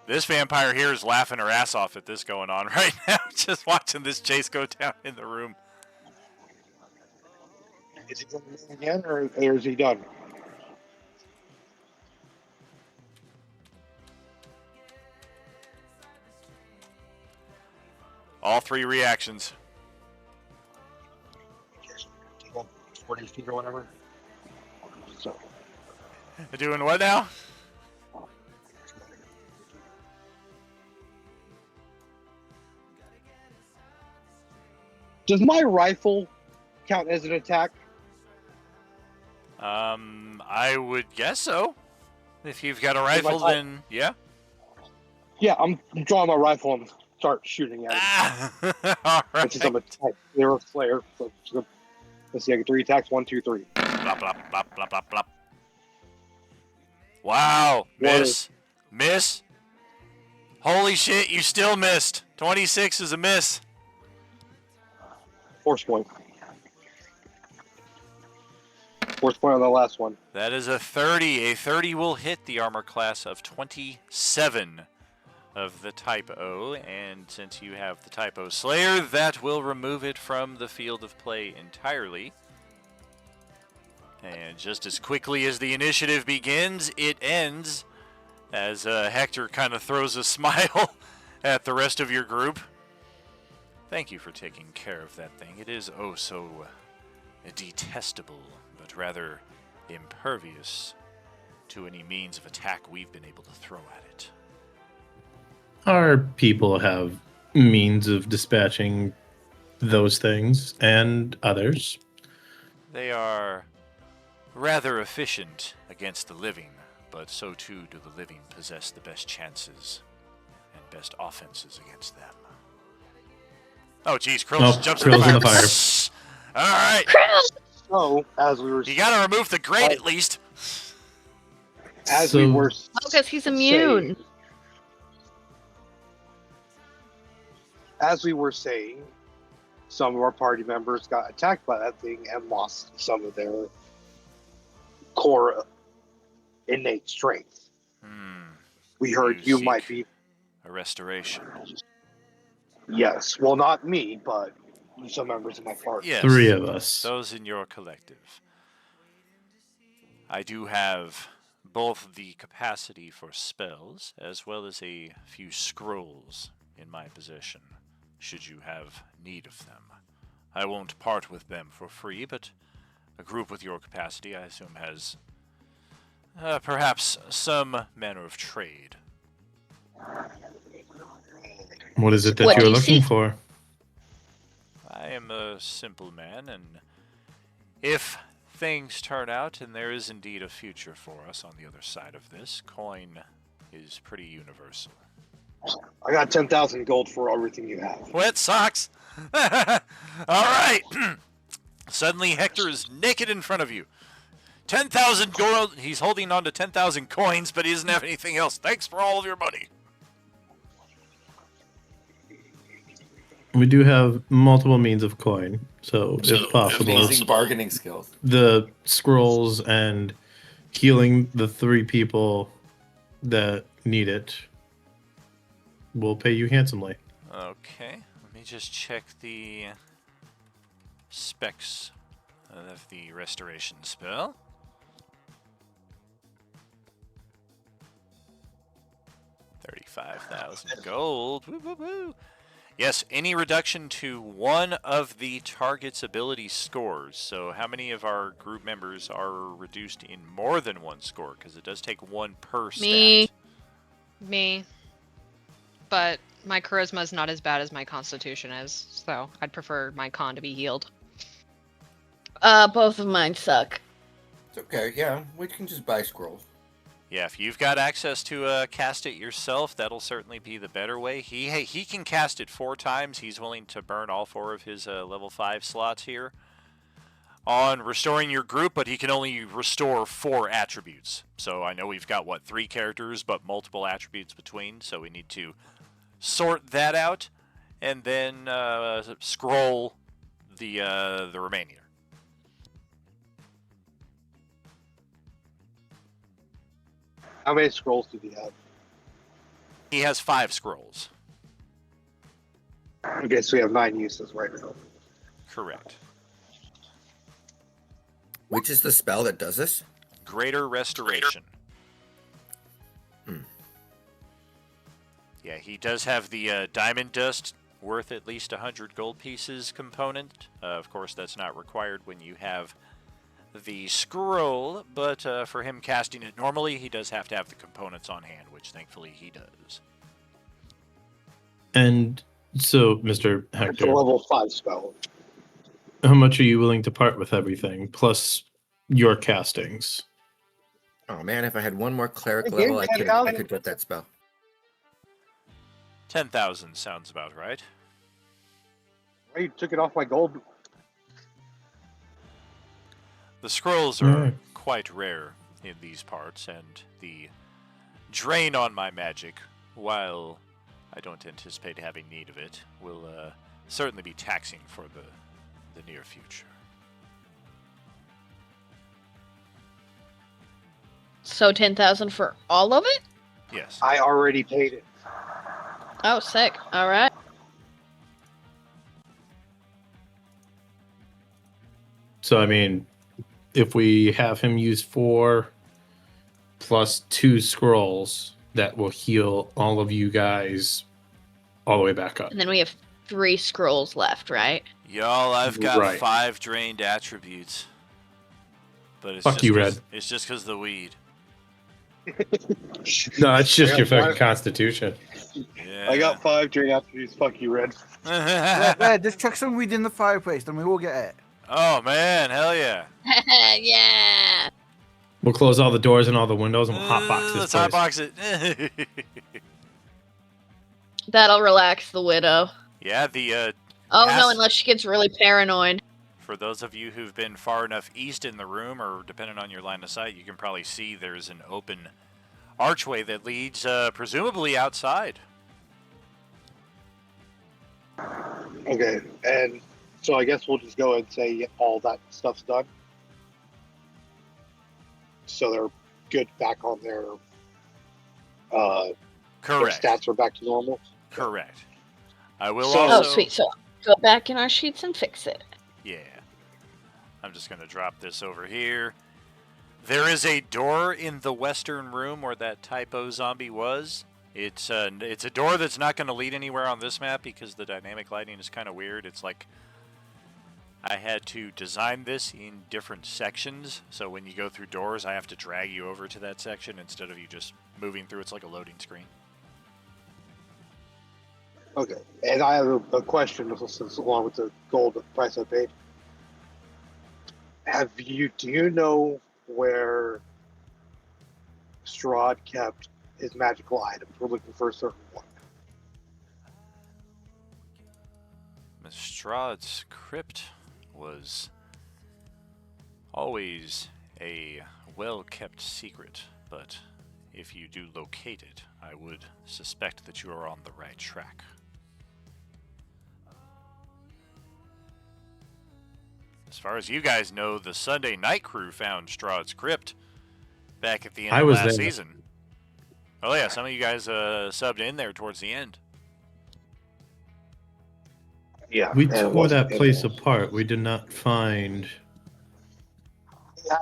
This vampire here is laughing her ass off at this going on right now, just watching this chase go down in the room. Is he going to move again, or is he done? All 3 reactions. 40 feet or whatever. So. Doing what now? Does my rifle count as an attack? I would guess so. If you've got a rifle, then yeah. Yeah, I'm drawing my rifle and start shooting at it. All right. Since I'm a type 0 slayer, so let's see, I get 3 attacks. 1, 2, 3. Blop, blop, blop, blop, blop, blop. Wow, miss. Miss. Holy shit, you still missed. 26 is a miss. Force point. Force point on the last one. That is a 30. A 30 will hit the armor class of 27 of the Type O. And since you have the Type O Slayer, that will remove it from the field of play entirely. And just as quickly as the initiative begins, it ends as Hector kind of throws a smile at the rest of your group. Thank you for taking care of that thing. It is oh so detestable, but rather impervious to any means of attack we've been able to throw at it. Our people have means of dispatching those things and others. They are rather efficient against the living, but so too do the living possess the best chances and best offenses against them. Oh, geez, Krill just jumps Krill's in the fire. All right. So, as we were You gotta remove the grate at least. as we were because he's immune. As we were saying, some of our party members got attacked by that thing and lost some of their core innate strength. We heard you might be a restoration. Yes, well, not me, but some members of my party. Yes, 3 of us. Those in your collective. I do have both the capacity for spells as well as a few scrolls in my possession, should you have need of them. I won't part with them for free, but a group with your capacity, I assume, has perhaps some manner of trade. What is it that you're looking for? I am a simple man, and if things turn out and there is indeed a future for us on the other side of this, coin is pretty universal. I got 10,000 gold for everything you have. Wet socks! All right! Suddenly Hector is naked in front of you. 10,000 gold. He's holding on to 10,000 coins, but he doesn't have anything else. Thanks for all of your money. We do have multiple means of coin, so if possible, amazing bargaining skills. The scrolls and healing the 3 people that need it will pay you handsomely. Okay, let me just check the specs of the restoration spell. $35,000 gold. Woo, woo, woo. Yes, any reduction to one of the target's ability scores. So how many of our group members are reduced in more than one score? Because it does take 1 per stat. Me. But my charisma is not as bad as my constitution is, so I'd prefer my con to be healed. Both of mine suck. It's okay, yeah. We can just buy scrolls. Yeah, if you've got access to cast it yourself, that'll certainly be the better way. He can cast it 4 times. He's willing to burn all 4 of his level 5 slots here on restoring your group, but he can only restore 4 attributes. So I know we've got, 3 characters, but multiple attributes between, so we need to sort that out and then scroll the remainder. How many scrolls do you have? He has 5 scrolls. Okay, so we have 9 uses right now. Correct. Which is the spell that does this? Greater Restoration. Yeah, he does have the Diamond Dust worth at least 100 gold pieces component. Of course, that's not required when you have the scroll, but for him casting it normally, he does have to have the components on hand, which thankfully he does. And so, Mr. Hector, it's a level 5 spell. How much are you willing to part with everything, plus your castings? Oh man, if I had one more cleric level, I could get that spell. 10,000 sounds about right. Well, you took it off my gold. The scrolls are quite rare in these parts, and the drain on my magic, while I don't anticipate having need of it, will certainly be taxing for the near future. So 10,000 for all of it? Yes. I already paid it. Oh, sick. All right. So, I mean, if we have him use 4 plus 2 scrolls, that will heal all of you guys all the way back up. And then we have 3 scrolls left, right? Y'all, I've got Right. 5 drained attributes. But it's Fuck you, Red. It's just because of the weed. No, it's just your fucking constitution. Yeah. I got 5 during attributes. Fuck you, Red. Red, just chuck some weed in the fireplace, then we all get it. Oh, man. Hell yeah. Yeah. We'll close all the doors and all the windows and we'll hotbox this Let's place. hotbox it. That'll relax the widow. Yeah, the Oh no, unless she gets really paranoid. For those of you who've been far enough east in the room, or depending on your line of sight, you can probably see there's an open archway that leads presumably outside. Okay, and so I guess we'll just go ahead and say all that stuff's done. So they're good back on their Correct. Their stats are back to normal. Correct. I will So- also... Oh, sweet. So go back in our sheets and fix it. Yeah. I'm just going to drop this over here. There is a door in the western room where that typo zombie was. It's a door that's not going to lead anywhere on this map because the dynamic lighting is kind of weird. It's like I had to design this in different sections, so when you go through doors, I have to drag you over to that section instead of you just moving through. It's like a loading screen. Okay, and I have a question since along with the gold price I paid. Do you know where Strahd kept his magical items? We're looking for a certain one. Strahd's crypt was always a well-kept secret, but if you do locate it, I would suspect that you are on the right track. As far as you guys know, the Sunday Night Crew found Strahd's crypt back at the end of last season. Oh yeah, some of you guys subbed in there towards the end. Yeah, We tore that place apart. We did not find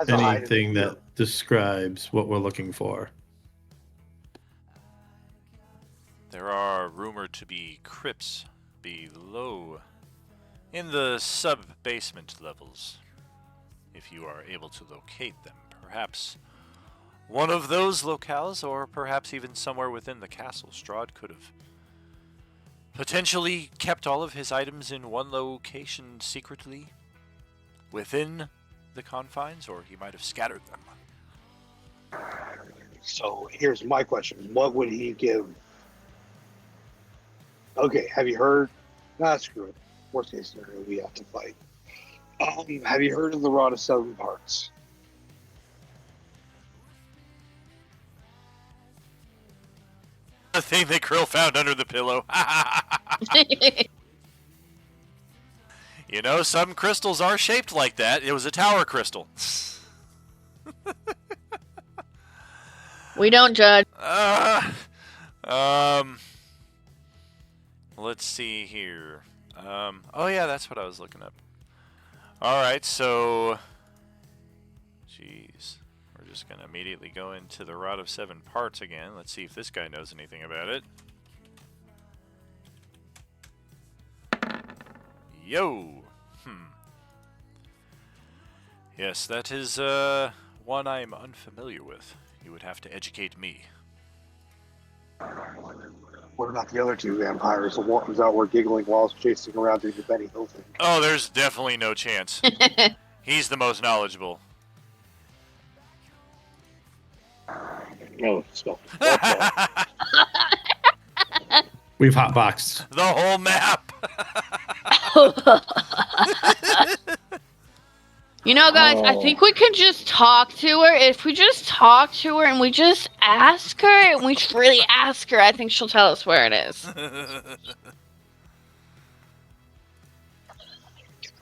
anything that describes what we're looking for. There are rumored to be crypts below in the sub-basement levels, if you are able to locate them. Perhaps one of those locales, or perhaps even somewhere within the castle. Strahd could have potentially kept all of his items in one location secretly within the confines, or he might have scattered them. So here's my question. What would he give? Okay, have you heard? Nah, screw it. Worst case scenario, we have to fight. Have you heard of the Rod of Seven Parts? The thing that Krill found under the pillow. You know, some crystals are shaped like that. It was a tower crystal. We don't judge. Let's see here. Oh yeah, that's what I was looking up. Alright, so... Jeez. We're just going to immediately go into the Rod of Seven Parts again. Let's see if this guy knows anything about it. Yo! Yes, that is one I'm unfamiliar with. You would have to educate me. What about the other two vampires? The one who's out there giggling while chasing around doing the Benny Hill thing. Oh, there's definitely no chance. He's the most knowledgeable. No, stop. We've hotboxed. The whole map! You know, guys, I think we could just talk to her. If we just talk to her and we just ask her, and we just really ask her, I think she'll tell us where it is.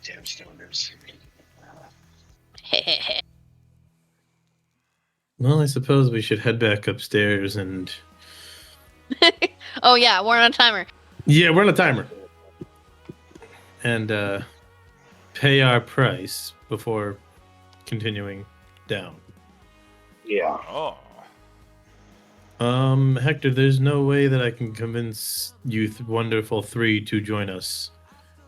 Damn stoners. Well, I suppose we should head back upstairs and... Oh, yeah, we're on a timer. Yeah, we're on a timer. And pay our price before continuing down. Yeah. Oh. Hector, there's no way that I can convince you wonderful three to join us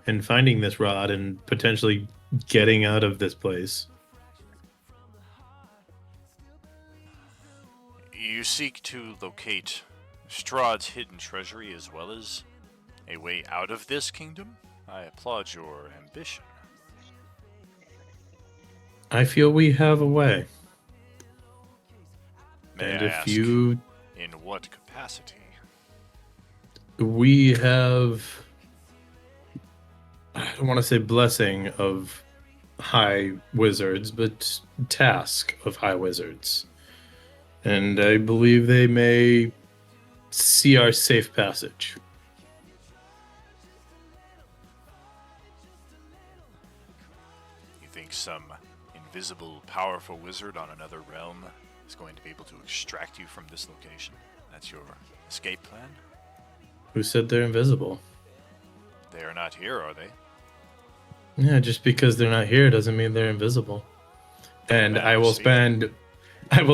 in finding this rod and potentially getting out of this place. You seek to locate Strahd's hidden treasury as well as a way out of this kingdom? I applaud your ambition. I feel we have a way. May And I if ask, you... in what capacity? We have... I don't want to say blessing of high wizards, but task of high wizards. And I believe they may see our safe passage. You think some invisible, powerful wizard on another realm is going to be able to extract you from this location? That's your escape plan? Who said they're invisible? They are not here, are they? Yeah, just because they're not here doesn't mean they're invisible. And I will speaking.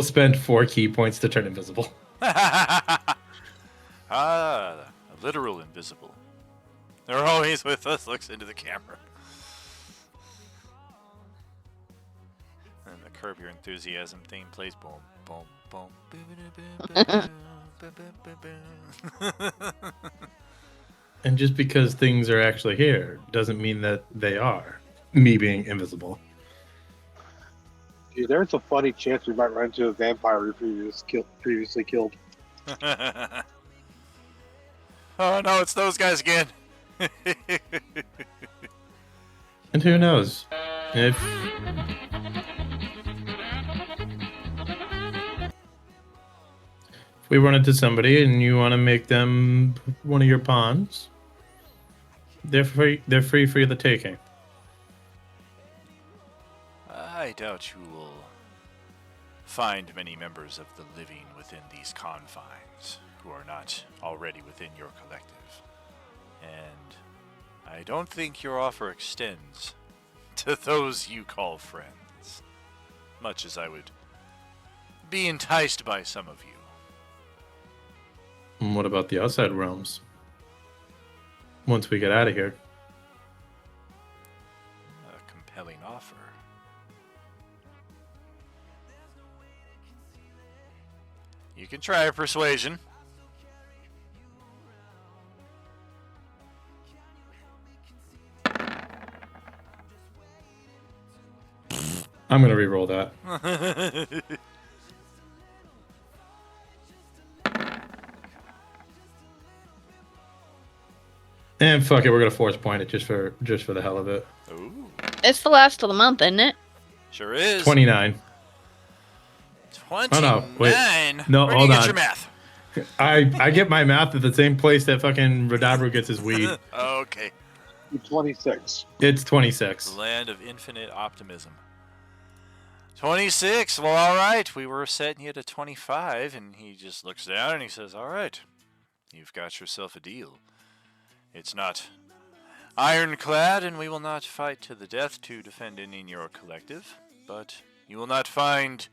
spend 4 key points to turn invisible. Ah, a literal invisible. They're always with us, looks into the camera. And the Curb Your Enthusiasm theme plays boom, boom, boom. And just because things are actually here doesn't mean that they are. Me being invisible. Dude, there's a funny chance we might run into a vampire we previously killed. Oh no, it's those guys again. And who knows? If we run into somebody and you want to make them one of your pawns, they're free. They're free for the taking. I doubt you will find many members of the living within these confines who are not already within your collective. And I don't think your offer extends to those you call friends, much as I would be enticed by some of you. And what about the outside realms? Once we get out of here. A compelling offer. You can try a persuasion. I'm gonna re-roll that. And fuck it, we're gonna force point it just for the hell of it. Ooh, It's the last of the month, isn't it? sure is. 29. 29? Oh, no, wait. No, Where do you hold get on. your math? I get my math at the same place that fucking Radabru gets his weed. Okay. 26. It's 26. Land of infinite optimism. 26. Well, all right. We were setting you to 25, and he just looks down and he says, all right, you've got yourself a deal. It's not ironclad, and we will not fight to the death to defend any in your collective, but you will not find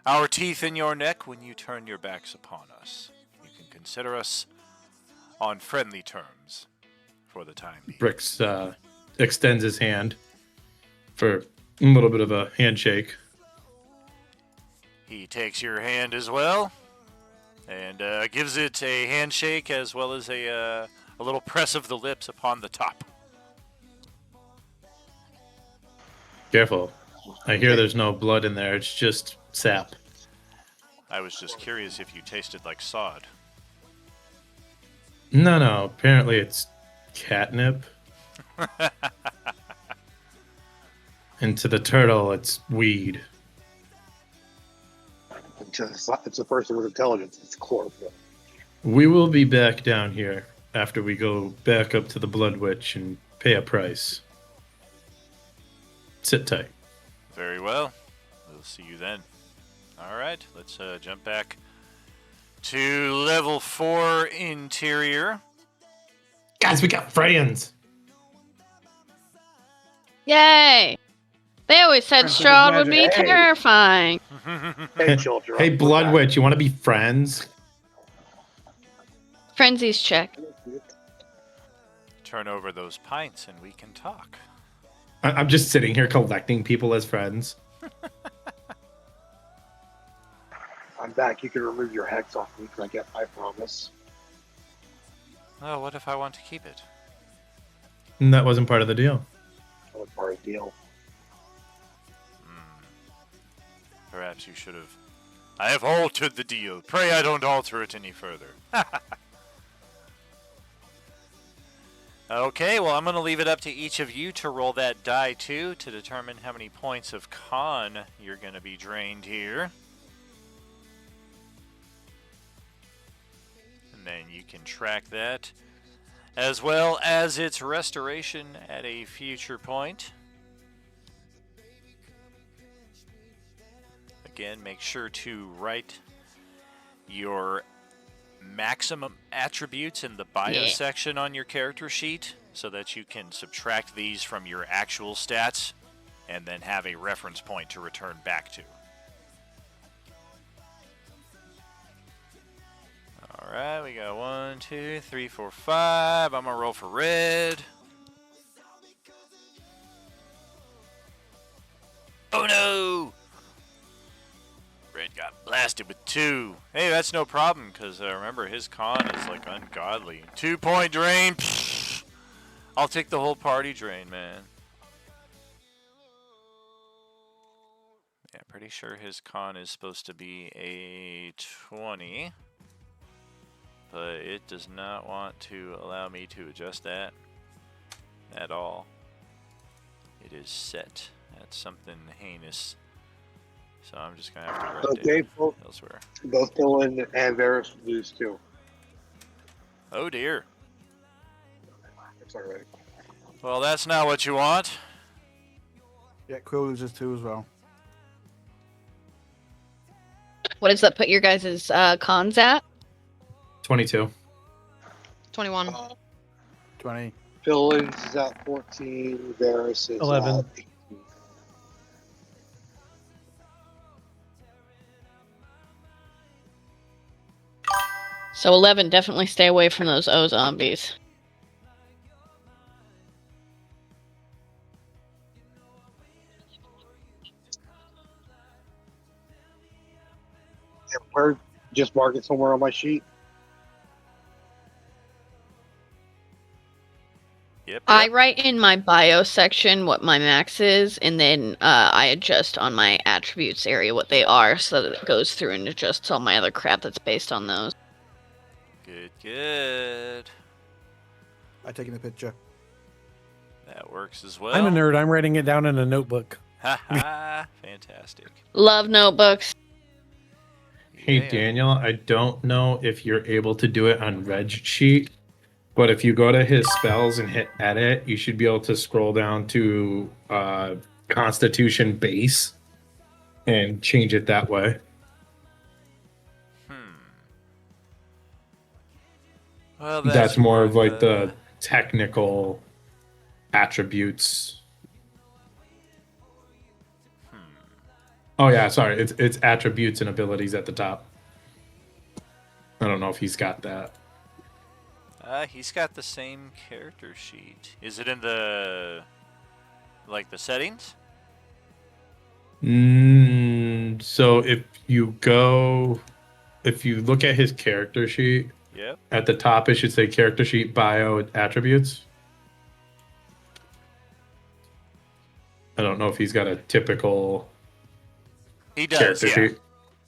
our teeth in your neck when you turn your backs upon us. You can consider us on friendly terms for the time being. Brix extends his hand for a little bit of a handshake. He takes your hand as well, and gives it a handshake as well as a little press of the lips upon the top. Careful. I hear there's no blood in there. It's just sap. I was just curious if you tasted like sod. No. Apparently it's catnip. And to the turtle, it's weed. It's a person with intelligence. It's chlorophyll. We will be back down here after we go back up to the Blood Witch and pay a price. Sit tight. Very well. We'll see you then. All right, let's jump back to level 4 interior. Guys, we got friends. Yay! They always said Strahd would be Hey. terrifying. Hey, children. Hey, Blood Witch, you want to be friends? Frenzies check. Turn over those pints and we can talk. I'm just sitting here collecting people as friends. I'm back. You can remove your hex off me, I promise. Oh, what if I want to keep it? And that wasn't part of the deal. That was part of the deal. Perhaps you should have. I have altered the deal. Pray I don't alter it any further. Okay, well, I'm going to leave it up to each of you to roll that die, too, to determine how many points of con you're going to be drained here. And then you can track that, as well as its restoration at a future point. Again, make sure to write your maximum attributes in the bio section on your character sheet so that you can subtract these from your actual stats and then have a reference point to return back to. Alright, we got 1, 2, 3, 4, 5. I'm gonna roll for red. Oh no! Red got blasted with 2. Hey, that's no problem, because remember, his con is like ungodly. 2-point drain. Pfft. I'll take the whole party drain, man. Yeah, pretty sure his con is supposed to be a 20. But it does not want to allow me to adjust that at all. It is set at something heinous. So I'm just going to have to write it elsewhere. Both Dylan and Varys lose too. Oh dear. It's alright. Well, that's not what you want. Yeah, Quill loses 2 as well. What does that put your guys' cons at? 22. 21. 20. Dylan's is at 14. Varys is 11. at 18. So 11, definitely stay away from those O zombies. And where? Just mark it somewhere on my sheet. Yep. I write in my bio section what my max is, and then I adjust on my attributes area what they are, so that it goes through and adjusts all my other crap that's based on those. Good, good. I taking a picture. That works as well. I'm a nerd. I'm writing it down in a notebook. Ha ha. Fantastic. Love notebooks. Hey, Yeah. Daniel, I don't know if you're able to do it on Reg Sheet, but if you go to his spells and hit edit, you should be able to scroll down to Constitution base and change it that way. Well, That's more of like the technical attributes. Oh yeah, sorry. It's attributes and abilities at the top. I don't know if he's got that. He's got the same character sheet. Is it in the the settings? So if you look at his character sheet, Yep. at the top it should say character sheet bio attributes. I don't know if he's got a typical He does, character yeah. sheet.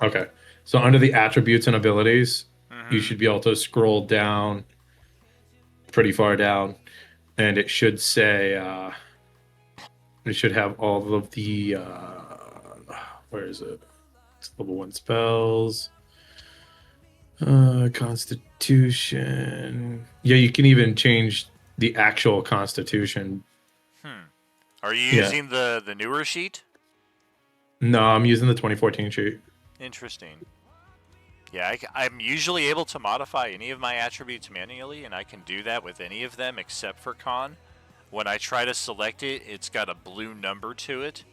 Okay. So under the attributes and abilities, you should be able to scroll down pretty far down, and it should say it should have all of the where is it? It's level 1 spells. Constitution. Yeah, you can even change the actual constitution. Are you using the newer sheet? No, I'm using the 2014 sheet. Interesting. Yeah, I'm usually able to modify any of my attributes manually, and I can do that with any of them except for con. When I try to select it, it's got a blue number to it,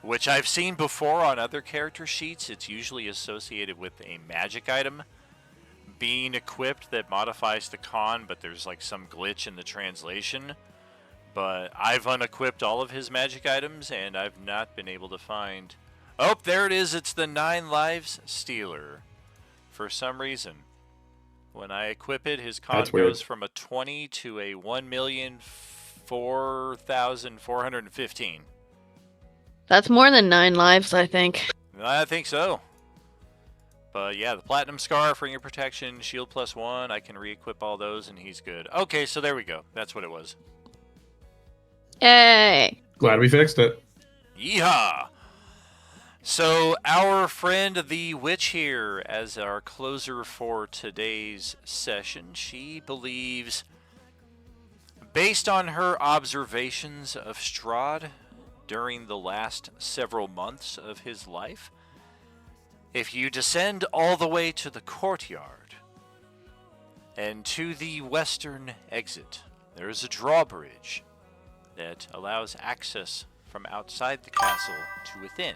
which I've seen before on other character sheets. It's usually associated with a magic item being equipped that modifies the con, but there's like some glitch in the translation. But I've unequipped all of his magic items, and I've not been able to find... Oh, there it is. It's the 9 lives stealer. For some reason, when I equip it, his con goes from a 20 to a 1,004,415. That's more than 9 lives, I think. I think so. But yeah, the Platinum Scar for your protection, Shield +1, I can re-equip all those and he's good. Okay, so there we go. That's what it was. Yay! Glad we fixed it. Yeehaw! So our friend the witch here, as our closer for today's session, she believes, based on her observations of Strahd during the last several months of his life, if you descend all the way to the courtyard and to the western exit, there is a drawbridge that allows access from outside the castle to within.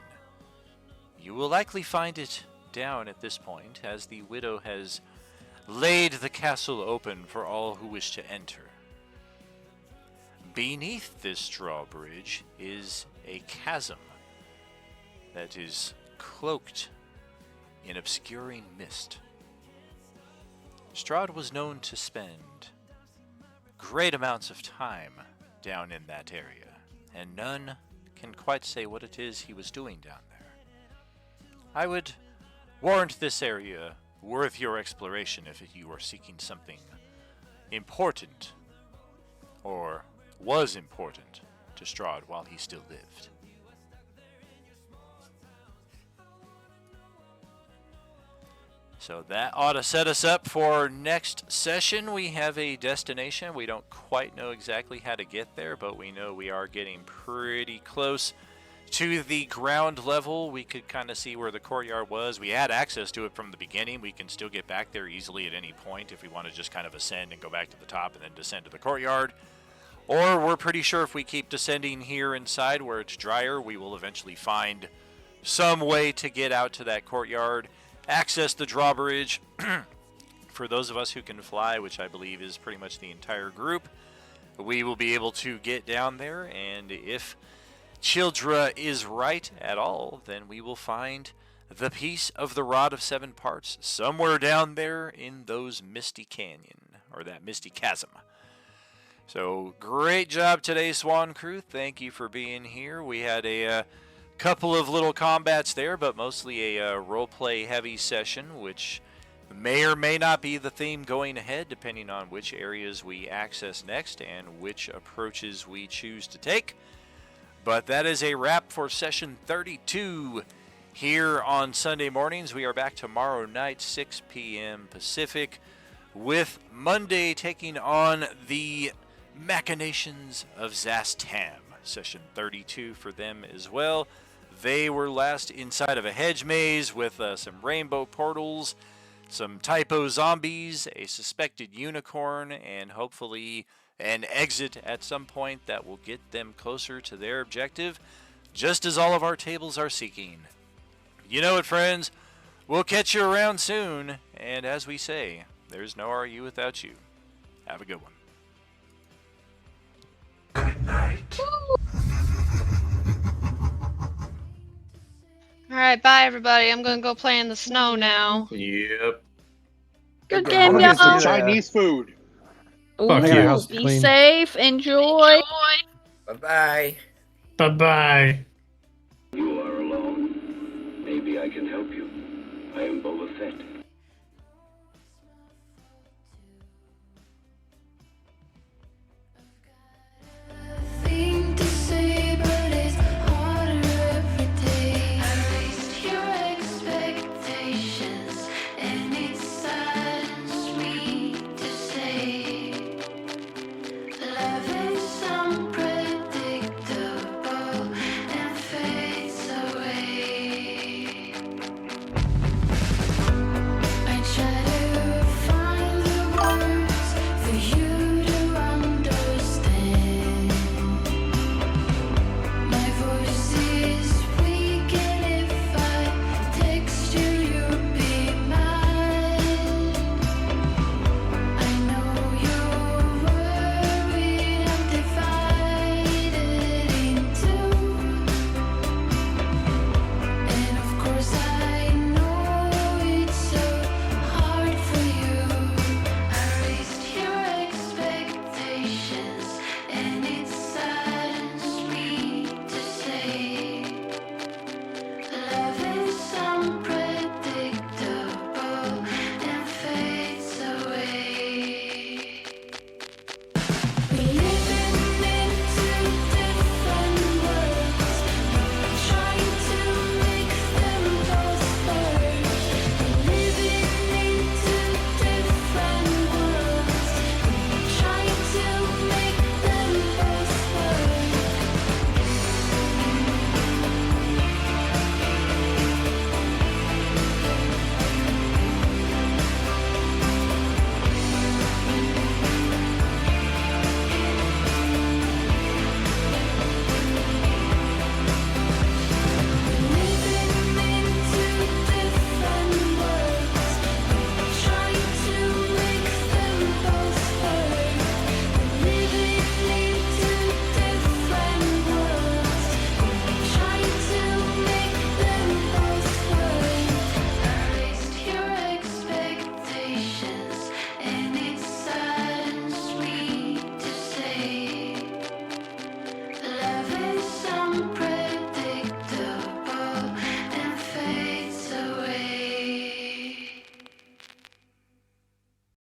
You will likely find it down at this point, as the widow has laid the castle open for all who wish to enter. Beneath this drawbridge is a chasm that is cloaked in obscuring mist. Strahd was known to spend great amounts of time down in that area, and none can quite say what it is he was doing down there. I would warrant this area worth your exploration if you are seeking something important, or was important, to Strahd while he still lived. So that ought to set us up for next session. We have a destination. We don't quite know exactly how to get there, but we know we are getting pretty close to the ground level. We could kind of see where the courtyard was. We had access to it from the beginning. We can still get back there easily at any point if we want to just kind of ascend and go back to the top and then descend to the courtyard. Or we're pretty sure if we keep descending here inside where it's drier, we will eventually find some way to get out to that courtyard, access the drawbridge. For those of us who can fly, which I believe is pretty much the entire group, we will be able to get down there, and if Childra is right at all, then we will find the piece of the Rod of Seven Parts somewhere down there in those misty canyon, or that misty chasm. So, great job today, Swan Crew. Thank you for being here. We had a couple of little combats there, but mostly a roleplay heavy session, which may or may not be the theme going ahead, depending on which areas we access next and which approaches we choose to take. But that is a wrap for session 32 here on Sunday mornings. We are back tomorrow night, 6 p.m. Pacific, with Monday taking on the Machinations of Zastam. Session 32 for them as well. They were last inside of a hedge maze with some rainbow portals, some typo zombies, a suspected unicorn, and hopefully an exit at some point that will get them closer to their objective, just as all of our tables are seeking. You know it, friends. We'll catch you around soon, and as we say, there's no RU without you. Have a good one. Good night. Alright, bye everybody. I'm gonna go play in the snow now. Yep. Good game. game, I'll Get some y'all. see you Chinese food. Fuck Ooh, you. House be clean. safe. Enjoy. Bye-bye. Bye-bye. You are alone. Maybe I can help you. I am Boba Fett.